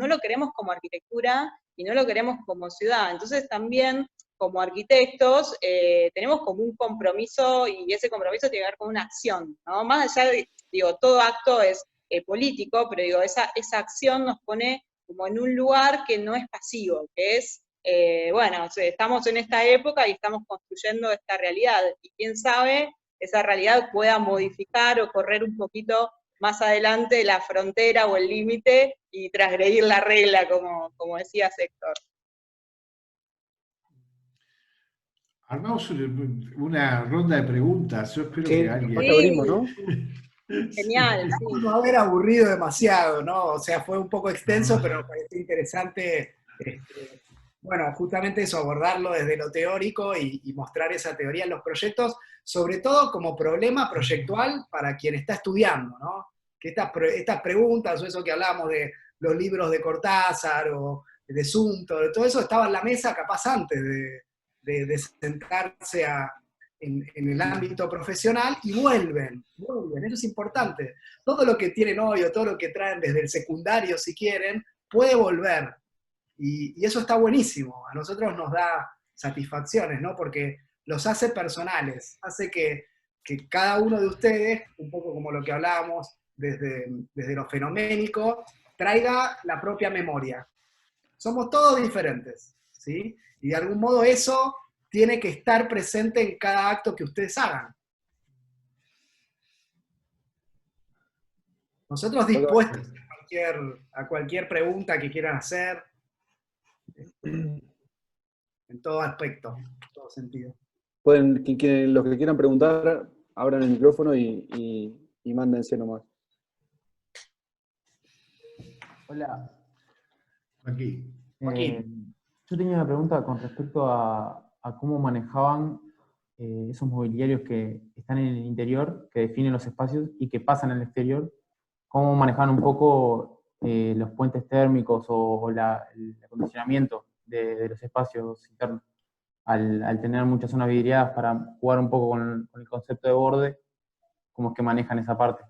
lo queremos como arquitectura, y no lo queremos como ciudad. Entonces también, como arquitectos, tenemos como un compromiso, y ese compromiso tiene que ver con una acción, ¿no? Más allá de, digo, todo acto es político, pero digo, esa acción nos pone como en un lugar que no es pasivo, que es, bueno, o sea, estamos en esta época y estamos construyendo esta realidad, y quién sabe, esa realidad pueda modificar o correr un poquito más adelante la frontera o el límite y transgredir la regla, como decía Héctor. Armamos una ronda de preguntas. Yo espero Sí, que capaz alguien... que abrimos, ¿no? Genial, sí. No haber aburrido demasiado, ¿no? O sea, fue un poco extenso, pero me pareció interesante, bueno, justamente eso, abordarlo desde lo teórico y mostrar esa teoría en los proyectos, sobre todo como problema proyectual para quien está estudiando, ¿no? Que estas preguntas, o eso que hablábamos de los libros de Cortázar o de Sunto, de todo eso estaba en la mesa capaz antes de sentarse en el ámbito profesional, y vuelven, eso es importante. Todo lo que tienen hoy o todo lo que traen desde el secundario, si quieren, puede volver. Y eso está buenísimo, a nosotros nos da satisfacciones, ¿no? Porque los hace personales, hace que cada uno de ustedes, un poco como lo que hablábamos desde lo fenoménico, traiga la propia memoria. Somos todos diferentes, ¿sí? Y de algún modo eso tiene que estar presente en cada acto que ustedes hagan. Nosotros dispuestos a cualquier pregunta que quieran hacer, en todo aspecto, en todo sentido. Pueden, los que quieran preguntar, abran el micrófono y mándense nomás. Hola. Aquí. Yo tenía una pregunta con respecto a cómo manejaban esos mobiliarios que están en el interior, que definen los espacios y que pasan al exterior, cómo manejaban un poco los puentes térmicos o el acondicionamiento de los espacios internos, al tener muchas zonas vidriadas para jugar un poco con el concepto de borde, cómo es que manejan esa parte.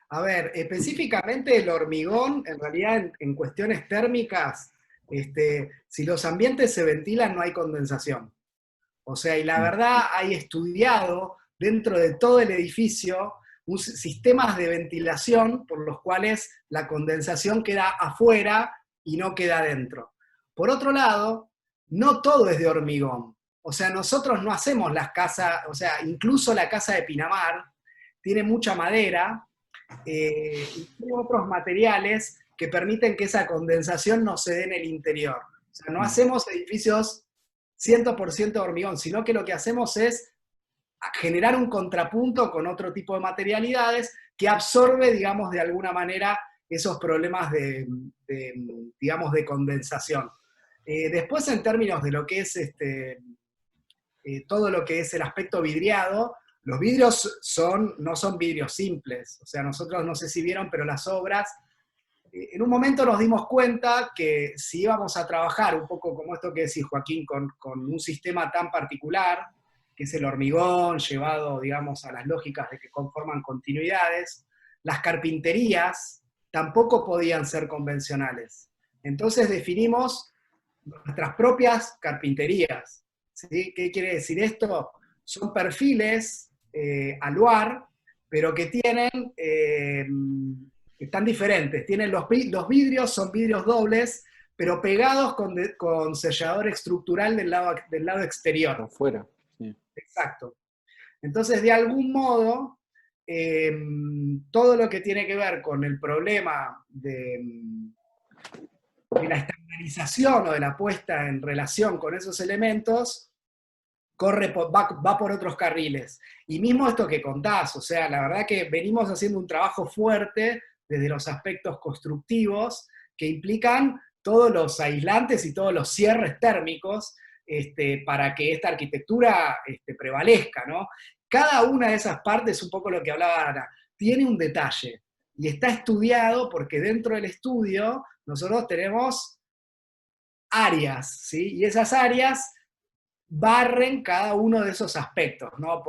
A ver, específicamente el hormigón, en realidad en cuestiones térmicas, si los ambientes se ventilan no hay condensación. O sea, y la verdad hay estudiado dentro de todo el edificio sistemas de ventilación por los cuales la condensación queda afuera y no queda adentro. Por otro lado, no todo es de hormigón. O sea, nosotros no hacemos las casas, o sea, incluso la casa de Pinamar tiene mucha madera, y tiene otros materiales que permiten que esa condensación no se dé en el interior. O sea, no hacemos edificios 100% de hormigón, sino que lo que hacemos es generar un contrapunto con otro tipo de materialidades que absorbe, digamos, de alguna manera esos problemas digamos, de condensación. Después, en términos de lo que es todo lo que es el aspecto vidriado, los vidrios no son vidrios simples. O sea, nosotros no sé si vieron, pero las obras, en un momento nos dimos cuenta que si íbamos a trabajar un poco como esto que decís, Joaquín, con un sistema tan particular, que es el hormigón, llevado, digamos, a las lógicas de que conforman continuidades, las carpinterías tampoco podían ser convencionales. Entonces definimos nuestras propias carpinterías. ¿Sí? ¿Qué quiere decir esto? Son perfiles aluar, pero que están diferentes. Tienen los vidrios, son vidrios dobles, pero pegados con sellador estructural del lado exterior. Afuera, sí. Exacto. Entonces, de algún modo, todo lo que tiene que ver con el problema de la estandarización o de la puesta en relación con esos elementos, va por otros carriles. Y mismo esto que contás, o sea, la verdad que venimos haciendo un trabajo fuerte desde los aspectos constructivos que implican todos los aislantes y todos los cierres térmicos para que esta arquitectura prevalezca, ¿no? Cada una de esas partes, un poco lo que hablaba Ana, tiene un detalle y está estudiado porque dentro del estudio nosotros tenemos áreas, ¿sí? Y esas áreas barren cada uno de esos aspectos, ¿no?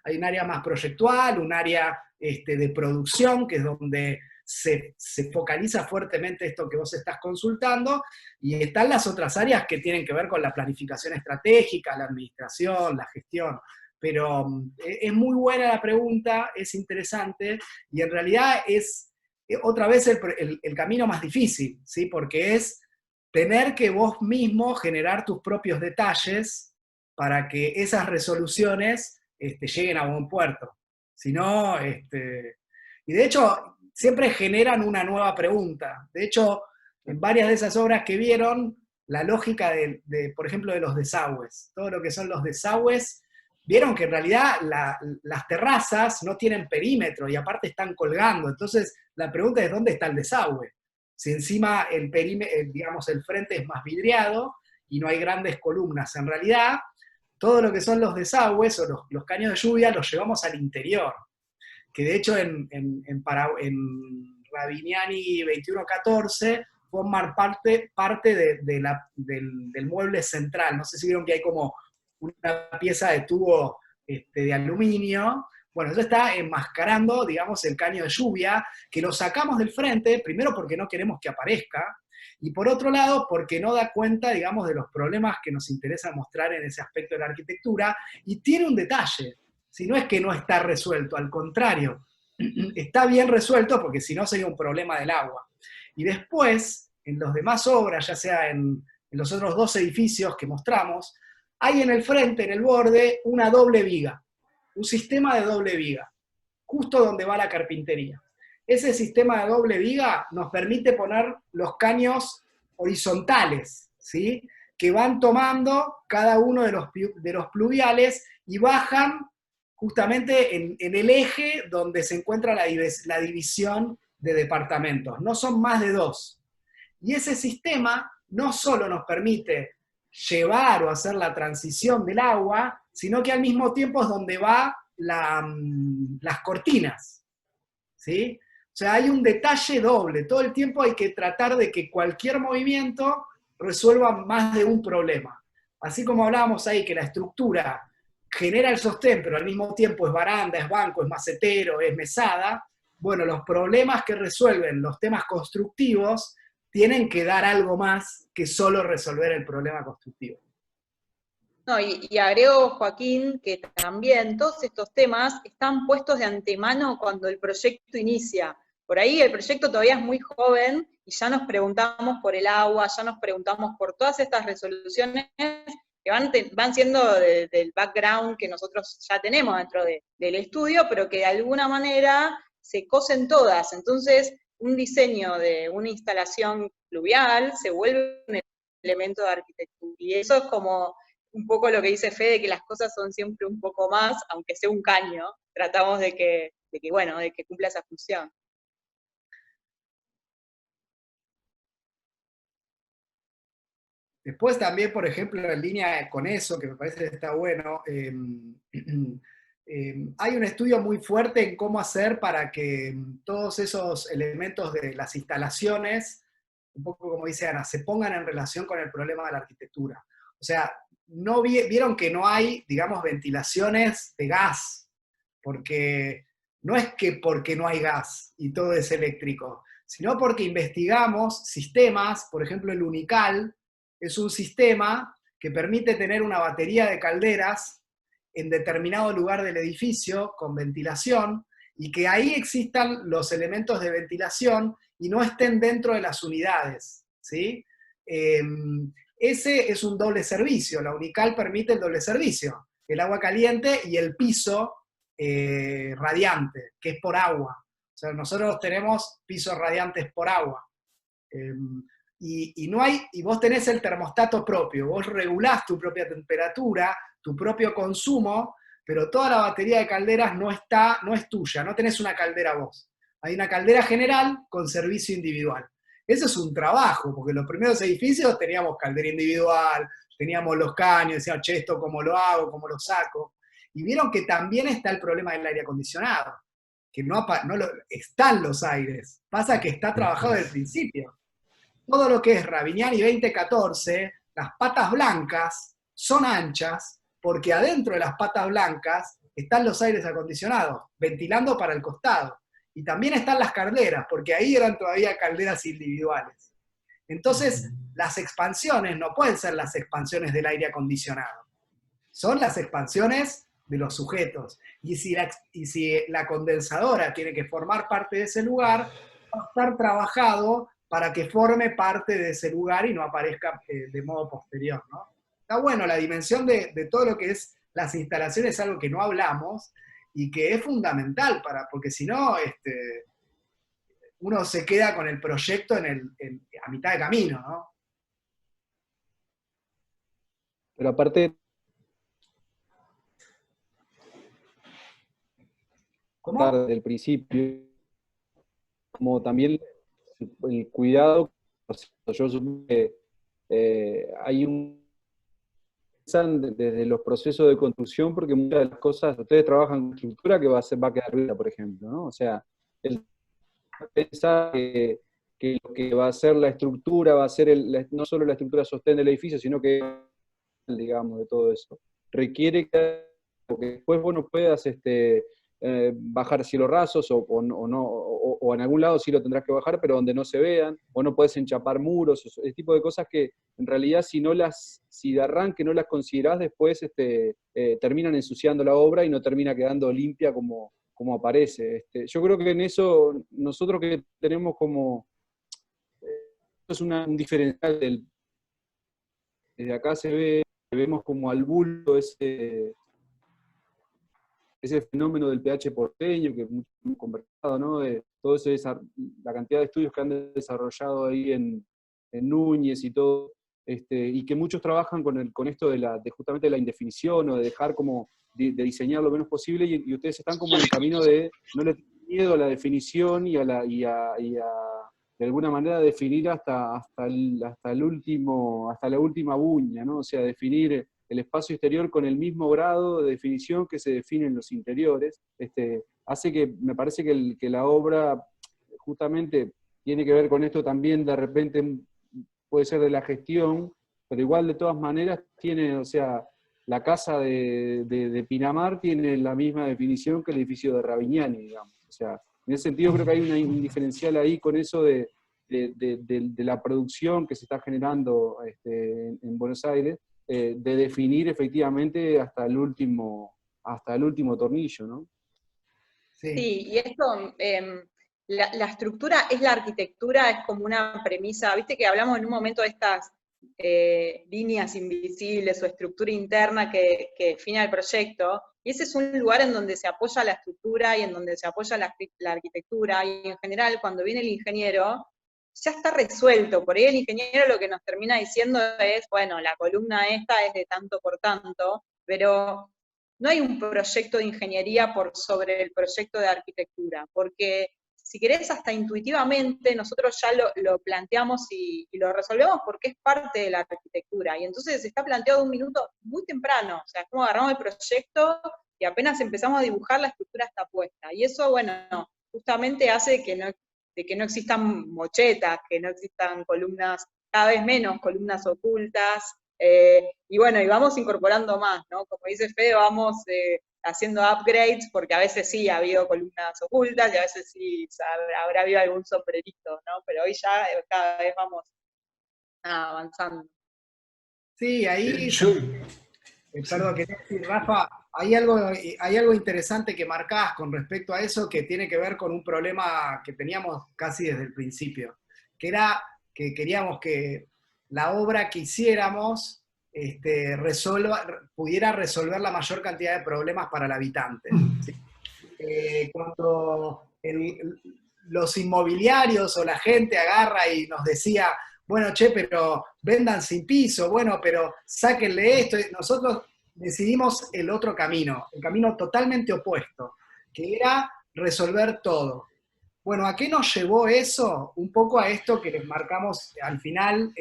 Hay un área más proyectual, un área de producción, que es donde se focaliza fuertemente esto que vos estás consultando, y están las otras áreas que tienen que ver con la planificación estratégica, la administración, la gestión. Pero es muy buena la pregunta, es interesante, y en realidad es otra vez el camino más difícil, ¿sí? Porque es tener que vos mismo generar tus propios detalles para que esas resoluciones lleguen a buen puerto. Si no, y de hecho, siempre generan una nueva pregunta. De hecho, en varias de esas obras que vieron, la lógica por ejemplo, de los desagües, todo lo que son los desagües, vieron que en realidad las terrazas no tienen perímetro y aparte están colgando. Entonces, la pregunta es, ¿dónde está el desagüe? Si encima el frente es más vidriado y no hay grandes columnas. En realidad, todo lo que son los desagües o los caños de lluvia los llevamos al interior, que de hecho en Rabiniani 2114 forman parte del mueble central. No sé si vieron que hay como una pieza de tubo de aluminio. Bueno, eso está enmascarando, digamos, el caño de lluvia, que lo sacamos del frente, primero porque no queremos que aparezca, y por otro lado, porque no da cuenta, digamos, de los problemas que nos interesa mostrar en ese aspecto de la arquitectura, y tiene un detalle, si no es que no está resuelto, al contrario, está bien resuelto porque si no sería un problema del agua. Y después, en las demás obras, ya sea en los otros dos edificios que mostramos, hay en el frente, en el borde, una doble viga, un sistema de doble viga, justo donde va la carpintería. Ese sistema de doble viga nos permite poner los caños horizontales, ¿sí? Que van tomando cada uno de los pluviales y bajan justamente en el eje donde se encuentra la división de departamentos. No son más de dos. Y ese sistema no solo nos permite llevar o hacer la transición del agua, sino que al mismo tiempo es donde va las cortinas, ¿sí? O sea, hay un detalle doble. Todo el tiempo hay que tratar de que cualquier movimiento resuelva más de un problema. Así como hablábamos ahí que la estructura genera el sostén, pero al mismo tiempo es baranda, es banco, es macetero, es mesada, bueno, los problemas que resuelven los temas constructivos tienen que dar algo más que solo resolver el problema constructivo. No, y agrego, Joaquín, que también todos estos temas están puestos de antemano cuando el proyecto inicia. Por ahí el proyecto todavía es muy joven y ya nos preguntamos por el agua, ya nos preguntamos por todas estas resoluciones que van siendo del background que nosotros ya tenemos dentro del estudio, pero que de alguna manera se cosen todas. Entonces, un diseño de una instalación fluvial se vuelve un elemento de arquitectura. Y eso es como un poco lo que dice Fede, que las cosas son siempre un poco más, aunque sea un caño, tratamos de que bueno, de que cumpla esa función. Después también, por ejemplo, en línea con eso, que me parece que está bueno, hay un estudio muy fuerte en cómo hacer para que todos esos elementos de las instalaciones, un poco como dice Ana, se pongan en relación con el problema de la arquitectura. O sea, no vieron que no hay, digamos, ventilaciones de gas, porque no es que porque no hay gas y todo es eléctrico, sino porque investigamos sistemas, por ejemplo el Unical, es un sistema que permite tener una batería de calderas en determinado lugar del edificio con ventilación y que ahí existan los elementos de ventilación y no estén dentro de las unidades, ¿sí? Ese es un doble servicio, la Unical permite el doble servicio, el agua caliente y el piso radiante, que es por agua. O sea, nosotros tenemos pisos radiantes por agua. Y no hay, y vos tenés el termostato propio, vos regulás tu propia temperatura, tu propio consumo, pero toda la batería de calderas no es tuya, no tenés una caldera vos. Hay una caldera general con servicio individual. Eso es un trabajo, porque en los primeros edificios teníamos caldera individual, teníamos los caños, decíamos, che, esto cómo lo hago, cómo lo saco. Y vieron que también está el problema del aire acondicionado, que están los aires, pasa que está trabajado desde el principio. Todo lo que es Ravignani 2014, las patas blancas son anchas, porque adentro de las patas blancas están los aires acondicionados, ventilando para el costado. Y también están las calderas, porque ahí eran todavía calderas individuales. Entonces, las expansiones no pueden ser las expansiones del aire acondicionado, son las expansiones de los sujetos. Y si la condensadora tiene que formar parte de ese lugar, va a estar trabajado para que forme parte de ese lugar y no aparezca de modo posterior, ¿no? Está bueno, la dimensión de todo lo que es las instalaciones es algo que no hablamos y que es fundamental, porque si no, uno se queda con el proyecto a mitad de camino, ¿no? Pero aparte, ¿Cómo? desde el principio, como también el cuidado, yo supongo que hay desde los procesos de construcción, porque muchas de las cosas, ustedes trabajan con estructura que va a quedar viva, por ejemplo, ¿no? O sea, el pensar que lo que va a ser la estructura va a ser no solo la estructura sostén del edificio, sino que, digamos, de todo eso, requiere que después vos no puedas bajar cielos rasos o en algún lado sí lo tendrás que bajar, pero donde no se vean, o no puedes enchapar muros, ese tipo de cosas que en realidad si de arranque no las considerás, después terminan ensuciando la obra y no termina quedando limpia como aparece. Yo creo que en eso nosotros que tenemos como, es un diferencial desde acá vemos como al bulto ese fenómeno del pH porteño, que hemos conversado, ¿no? De todo la cantidad de estudios que han desarrollado ahí en Núñez y todo, y que muchos trabajan con esto de justamente la indefinición, o de dejar como, de diseñar lo menos posible, y ustedes están como en el camino de no le tener miedo a la definición y de alguna manera definir hasta la última uña, ¿no? O sea, definir el espacio exterior con el mismo grado de definición que se define en los interiores, hace que, me parece que la obra justamente tiene que ver con esto también, de repente puede ser de la gestión, pero igual de todas maneras tiene, o sea, la casa de Pinamar tiene la misma definición que el edificio de Ravignani, digamos. O sea, en ese sentido creo que hay un diferencial ahí con eso de la producción que se está generando en Buenos Aires, de definir efectivamente hasta el último tornillo, ¿no? Sí, y esto, la estructura es la arquitectura, es como una premisa, viste que hablamos en un momento de estas líneas invisibles o estructura interna que define el proyecto, y ese es un lugar en donde se apoya la estructura y en donde se apoya la arquitectura, y en general cuando viene el ingeniero, ya está resuelto. Por ahí el ingeniero lo que nos termina diciendo es, bueno, la columna esta es de tanto por tanto, pero no hay un proyecto de ingeniería por sobre el proyecto de arquitectura, porque si querés hasta intuitivamente nosotros ya lo planteamos y lo resolvemos porque es parte de la arquitectura, y entonces está planteado de un minuto muy temprano, o sea, es como agarramos el proyecto y apenas empezamos a dibujar la estructura está puesta, y eso, bueno, justamente hace de que no existan mochetas, que no existan columnas, cada vez menos columnas ocultas, y bueno, y vamos incorporando más, ¿no? Como dice Fede, vamos haciendo upgrades, porque a veces sí ha habido columnas ocultas, y a veces sí habrá habido algún sombrerito, ¿no? Pero hoy ya cada vez vamos avanzando. Sí, ahí, Yo, perdón, quería decir, Rafa, hay algo interesante que marcás con respecto a eso que tiene que ver con un problema que teníamos casi desde el principio, que era que queríamos que la obra que hiciéramos pudiera resolver la mayor cantidad de problemas para el habitante. ¿Sí? Cuando los inmobiliarios o la gente agarra y nos decía, bueno, che, pero vendan sin piso, bueno, pero sáquenle esto, nosotros decidimos el otro camino, el camino totalmente opuesto, que era resolver todo. Bueno, ¿a qué nos llevó eso? Un poco a esto que les marcamos al final,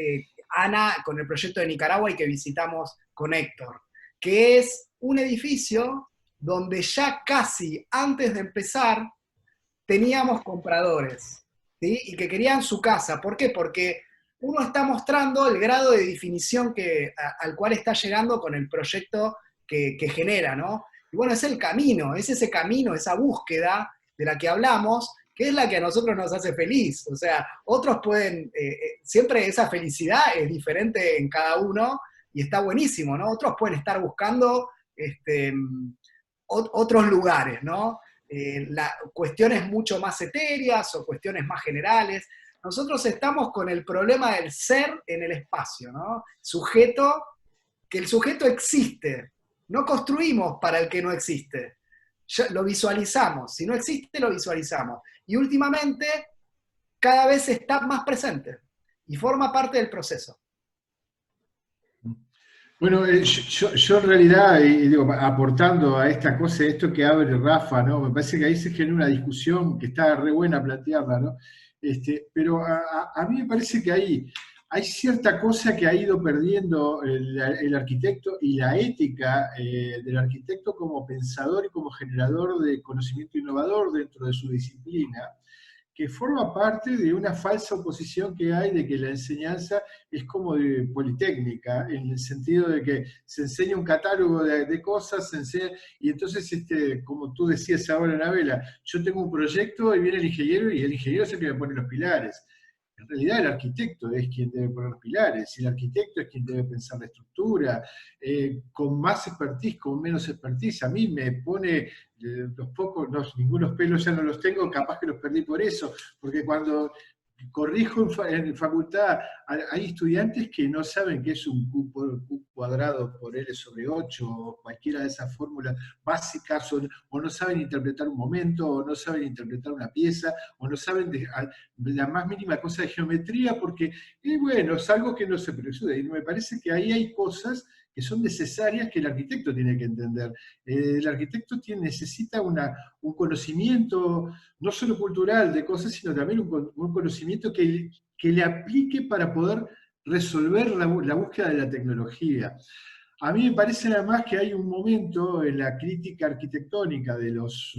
Ana, con el proyecto de Nicaragua y que visitamos con Héctor, que es un edificio donde ya casi antes de empezar teníamos compradores, ¿sí? Y que querían su casa. ¿Por qué? Porque uno está mostrando el grado de definición al cual está llegando con el proyecto que genera, ¿no? Y bueno, es el camino, es ese camino, esa búsqueda de la que hablamos, que es la que a nosotros nos hace feliz. O sea, otros pueden, siempre esa felicidad es diferente en cada uno y está buenísimo, ¿no? Otros pueden estar buscando otros lugares, ¿no? Cuestiones mucho más etéreas o cuestiones más generales. Nosotros estamos con el problema del ser en el espacio, ¿no? Que el sujeto existe. No construimos para el que no existe. Ya lo visualizamos. Si no existe, lo visualizamos. Y últimamente, cada vez está más presente y forma parte del proceso. bueno, yo en realidad, digo, aportando a esta cosa, esto que abre Rafa, ¿no? Me parece que ahí se genera una discusión que está re buena plantearla, ¿no? Pero a mí me parece que hay cierta cosa que ha ido perdiendo el arquitecto y la ética del arquitecto como pensador y como generador de conocimiento innovador dentro de su disciplina, que forma parte de una falsa oposición que hay de que la enseñanza es como de politécnica, en el sentido de que se enseña un catálogo de cosas, se enseña, y entonces, como tú decías ahora, Anabela, yo tengo un proyecto y viene el ingeniero y el ingeniero es el que me pone los pilares. En realidad el arquitecto es quien debe poner los pilares, y el arquitecto es quien debe pensar la estructura, con más expertise, con menos expertise. A mí me pone los pocos, ningunos pelos ya no los tengo, capaz que los perdí por eso, porque cuando corrijo en facultad, hay estudiantes que no saben qué es un Q cuadrado por L sobre 8, o cualquiera de esas fórmulas básicas, o no saben interpretar un momento, o no saben interpretar una pieza, o no saben la más mínima cosa de geometría, porque, bueno, es algo que no se presume. Y me parece que ahí hay cosas que son necesarias que el arquitecto tiene que entender. El arquitecto necesita un conocimiento, no solo cultural de cosas, sino también un conocimiento que le aplique para poder resolver la búsqueda de la tecnología. A mí me parece además que hay un momento en la crítica arquitectónica de los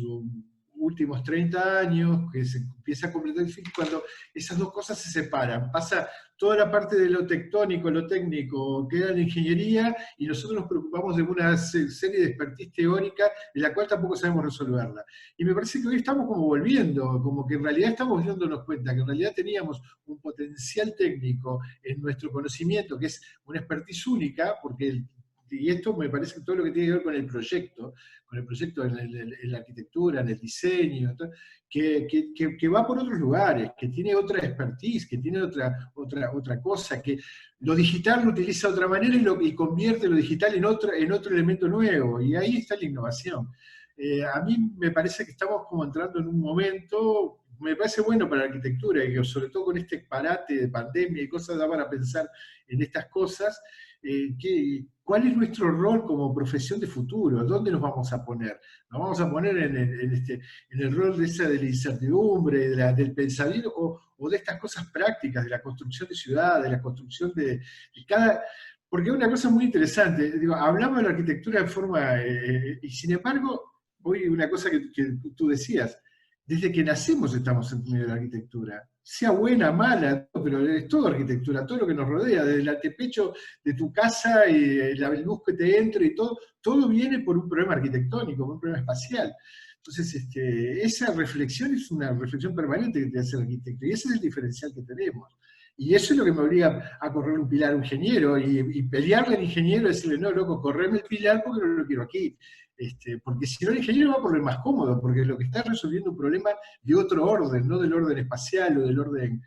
últimos 30 años que se empieza a completar cuando esas dos cosas se separan. Pasa toda la parte de lo tectónico, lo técnico, queda en ingeniería, y nosotros nos preocupamos de una serie de expertise teórica de la cual tampoco sabemos resolverla. Y me parece que hoy estamos como volviendo, como que en realidad estamos dándonos cuenta que en realidad teníamos un potencial técnico en nuestro conocimiento, que es una expertise única, porque y esto me parece que todo lo que tiene que ver con el proyecto en la arquitectura, en el diseño, que va por otros lugares, que tiene otra expertise, que tiene otra cosa, que lo digital lo utiliza de otra manera y convierte lo digital en otro elemento nuevo, y ahí está la innovación. A mí me parece que estamos como entrando en un momento me parece bueno para la arquitectura, y que sobre todo con este parate de pandemia y cosas, da para pensar en estas cosas, ¿cuál es nuestro rol como profesión de futuro? ¿Dónde nos vamos a poner? ¿Nos vamos a poner en el rol de esa de la incertidumbre, del pensamiento, o de estas cosas prácticas, de la construcción de ciudades, de la construcción de cada... Porque es una cosa muy interesante, digo, hablamos de la arquitectura de forma, y sin embargo, hoy una cosa que tú decías, desde que nacemos estamos en medio de la arquitectura, sea buena, mala, pero es todo arquitectura, todo lo que nos rodea, desde el antepecho de tu casa y la luz que te entra y todo viene por un problema arquitectónico, por un problema espacial. Entonces, esa reflexión es una reflexión permanente que te hace el arquitecto, y ese es el diferencial que tenemos. Y eso es lo que me obliga a correr un pilar a un ingeniero, y pelearle al ingeniero y decirle, no, loco, correme el pilar porque no lo quiero aquí. Porque si no, el ingeniero va por lo más cómodo, porque lo que está resolviendo un problema de otro orden, no del orden espacial o del orden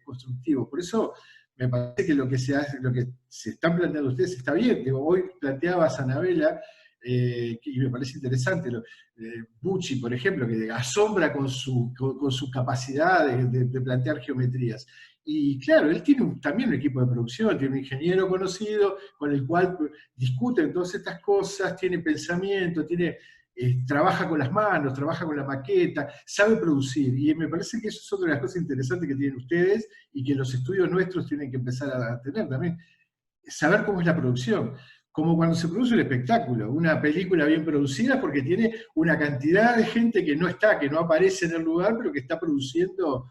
constructivo. Por eso me parece que lo que se están planteando ustedes está bien. Digo, hoy planteabas a Anabela, y me parece interesante, Bucci, por ejemplo, que asombra con su capacidad de plantear geometrías. Y claro, él tiene también un equipo de producción, tiene un ingeniero conocido con el cual discuten todas estas cosas, tiene pensamiento, trabaja con las manos, trabaja con la maqueta, sabe producir. Y me parece que eso es otra de las cosas interesantes que tienen ustedes y que los estudios nuestros tienen que empezar a tener también. Saber cómo es la producción. Como cuando se produce un espectáculo, una película bien producida, porque tiene una cantidad de gente que no aparece en el lugar, pero que está produciendo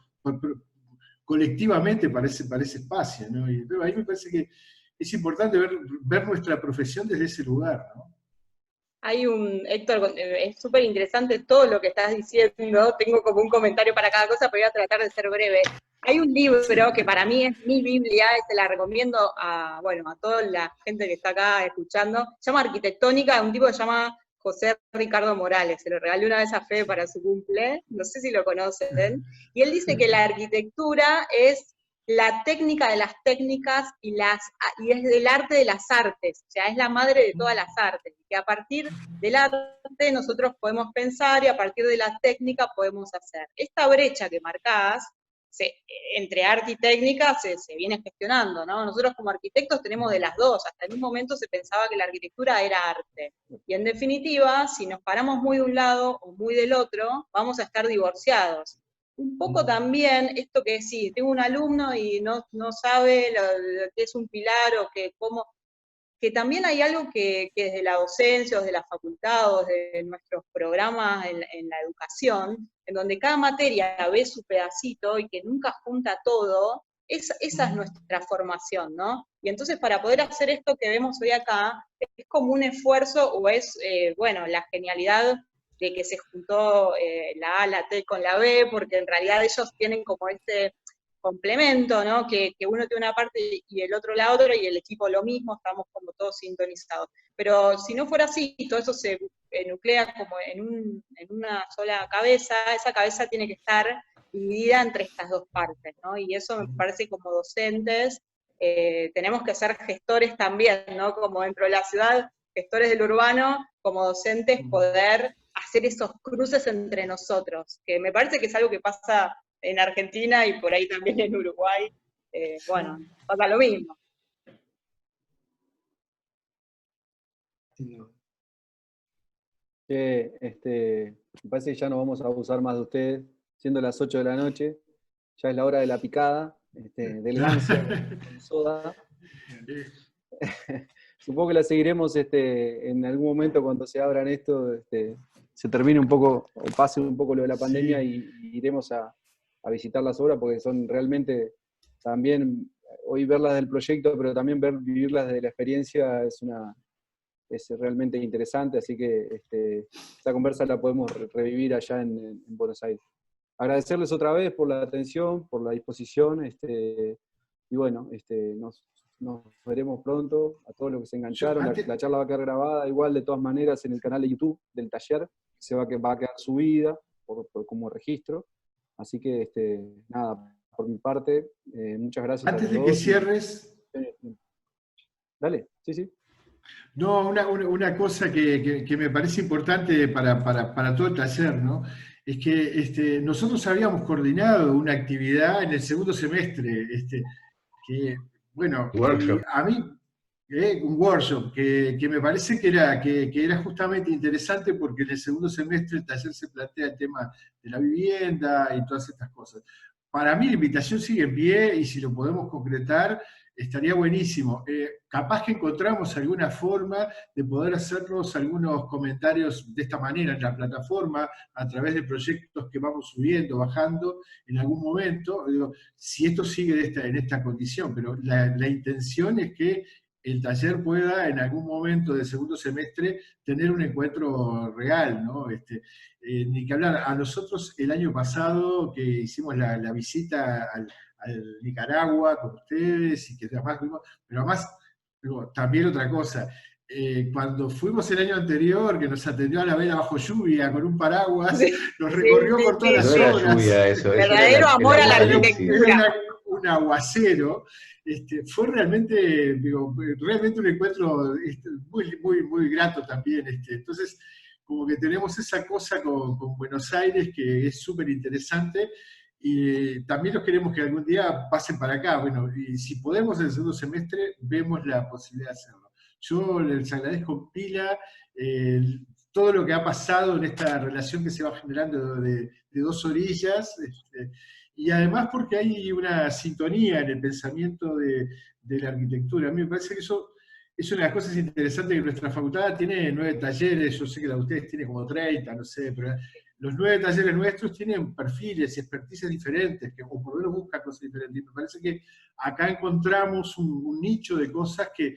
colectivamente para ese espacio, ¿no? Pero ahí me parece que es importante ver nuestra profesión desde ese lugar, ¿no? Héctor, es súper interesante todo lo que estás diciendo, tengo como un comentario para cada cosa, pero voy a tratar de ser breve. Hay un libro que para mí es mi Biblia, y se la recomiendo a toda la gente que está acá escuchando, se llama Arquitectónica, un tipo que se llama José Ricardo Morales, se lo regalé una vez a Fede para su cumple, no sé si lo conocen, y él dice que la arquitectura es la técnica de las técnicas y es del arte de las artes, o sea, es la madre de todas las artes, y que a partir del arte nosotros podemos pensar y a partir de la técnica podemos hacer. Esta brecha que marcás, entre arte y técnica se viene gestionando, ¿no? Nosotros como arquitectos tenemos de las dos, hasta en un momento se pensaba que la arquitectura era arte, y en definitiva, si nos paramos muy de un lado o muy del otro, vamos a estar divorciados. Un poco también, esto que sí, tengo un alumno y no sabe lo que es un pilar o que también hay algo que desde la docencia o desde la facultad o desde nuestros programas en la educación, en donde cada materia ve su pedacito y que nunca junta todo, esa es nuestra formación, ¿no? Y entonces para poder hacer esto que vemos hoy acá, es como un esfuerzo o es, la genialidad de que se juntó la A, la T con la B, porque en realidad ellos tienen como este complemento, ¿no? Que uno tiene una parte y el otro la otra, y el equipo lo mismo, estamos como todos sintonizados. Pero si no fuera así, todo eso se nuclea como en una sola cabeza, esa cabeza tiene que estar dividida entre estas dos partes, ¿no? Y eso me parece como docentes, tenemos que ser gestores también, ¿no? Como dentro de la ciudad, gestores del urbano, como docentes poder hacer esos cruces entre nosotros, que me parece que es algo que pasa en Argentina y por ahí también en Uruguay, pasa lo mismo. Me parece que ya no vamos a abusar más de ustedes, siendo las 8 de la noche, ya es la hora de la picada, del ganso, con soda. Supongo que la seguiremos en algún momento cuando se abran esto, se termine un poco, o pase un poco lo de la pandemia, y iremos a visitar las obras, porque son realmente también, hoy verlas del proyecto, pero también vivirlas desde la experiencia es realmente interesante, así que esta conversa la podemos revivir allá en Buenos Aires. Agradecerles otra vez por la atención, por la disposición, y bueno, nos veremos pronto a todos los que se engancharon. La charla va a quedar grabada igual de todas maneras en el canal de YouTube del taller, va a quedar subida como registro. Así que, nada, por mi parte, muchas gracias. Antes de que cierres... Dale, sí. No, una cosa que me parece importante para todo el taller, ¿no? es que nosotros habíamos coordinado una actividad en el segundo semestre, que, bueno, Workshop. a mí, un workshop que me parece que era justamente interesante porque en el segundo semestre el taller se plantea el tema de la vivienda y todas estas cosas. Para mí la invitación sigue en pie y si lo podemos concretar, estaría buenísimo. Capaz que encontramos alguna forma de poder hacernos algunos comentarios de esta manera en la plataforma, a través de proyectos que vamos subiendo, bajando en algún momento. Digo, si esto sigue en esta condición, pero la intención es que el taller pueda en algún momento del segundo semestre tener un encuentro real, ¿no? Ni que hablar, a nosotros el año pasado que hicimos la visita al Nicaragua con ustedes y que además vimos, pero además, digo, también otra cosa, cuando fuimos el año anterior, que nos atendió a la vela bajo lluvia con un paraguas, Sí, nos recorrió sí, por todas No las era obras. lluvia eso Verdadero era amor a la apocalipsis. arquitectura. Era un aguacero. Fue realmente, digo, realmente un encuentro muy, muy, muy grato también. Entonces, como que tenemos esa cosa con Buenos Aires que es súper interesante y también los queremos que algún día pasen para acá. Bueno, y si podemos en el segundo semestre, vemos la posibilidad de hacerlo. Yo les agradezco pila todo lo que ha pasado en esta relación que se va generando de dos orillas, y además porque hay una sintonía en el pensamiento de la arquitectura. A mí me parece que eso es una de las cosas interesantes que nuestra facultad tiene 9 talleres, yo sé que la de ustedes tiene como 30, no sé, pero los 9 talleres nuestros tienen perfiles y experticias diferentes, o por lo menos buscan cosas diferentes. Y me parece que acá encontramos un nicho de cosas que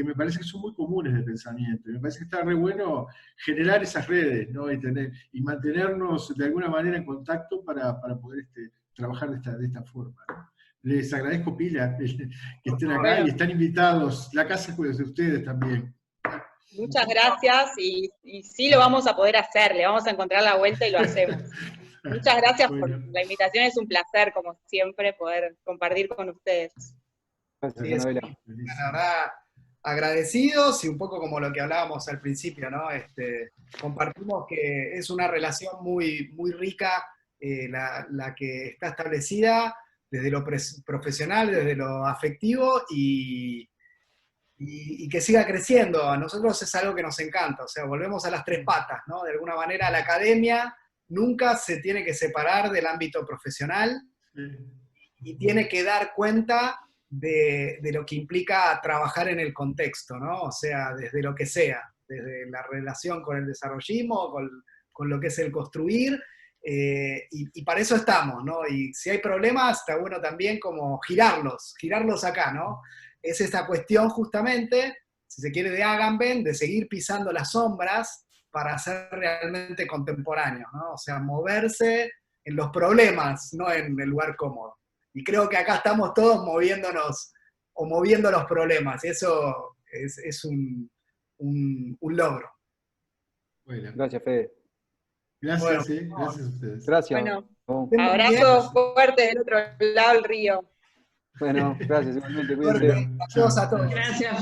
me parece que son muy comunes de pensamiento. Y me parece que está re bueno generar esas redes, ¿no? Y mantenernos de alguna manera en contacto para poder trabajar de esta forma, ¿no? Les agradezco pila que estén acá Bueno. y están invitados. La casa es de ustedes también. Muchas gracias y sí lo vamos a poder hacer, le vamos a encontrar la vuelta y lo hacemos. Muchas gracias por la invitación, es un placer, como siempre, poder compartir con ustedes. Gracias, Sí, Anabela. la verdad, agradecidos y un poco como lo que hablábamos al principio, ¿no? Compartimos que es una relación muy, muy rica la que está establecida desde lo profesional, desde lo afectivo y que siga creciendo. A nosotros es algo que nos encanta, o sea, volvemos a las 3 patas, ¿no? De alguna manera la academia nunca se tiene que separar del ámbito profesional y tiene que dar cuenta de lo que implica trabajar en el contexto, ¿no? O sea, desde lo que sea, desde la relación con el desarrollismo, con lo que es el construir, y para eso estamos, ¿no? Y si hay problemas, está bueno también como girarlos acá, ¿no? Es esta cuestión justamente, si se quiere, de Agamben, de seguir pisando las sombras para ser realmente contemporáneos, ¿no? O sea, moverse en los problemas, no en el lugar cómodo. Y creo que acá estamos todos moviéndonos o moviendo los problemas, y eso es un logro. Bueno. Gracias, Fede. Gracias, Bueno, gracias a ustedes. Gracias. Bueno, No. abrazos fuertes del otro lado del río. Bueno, gracias, igualmente, Suerte. cuídense. Bueno, Saludos chao. a todos. Gracias.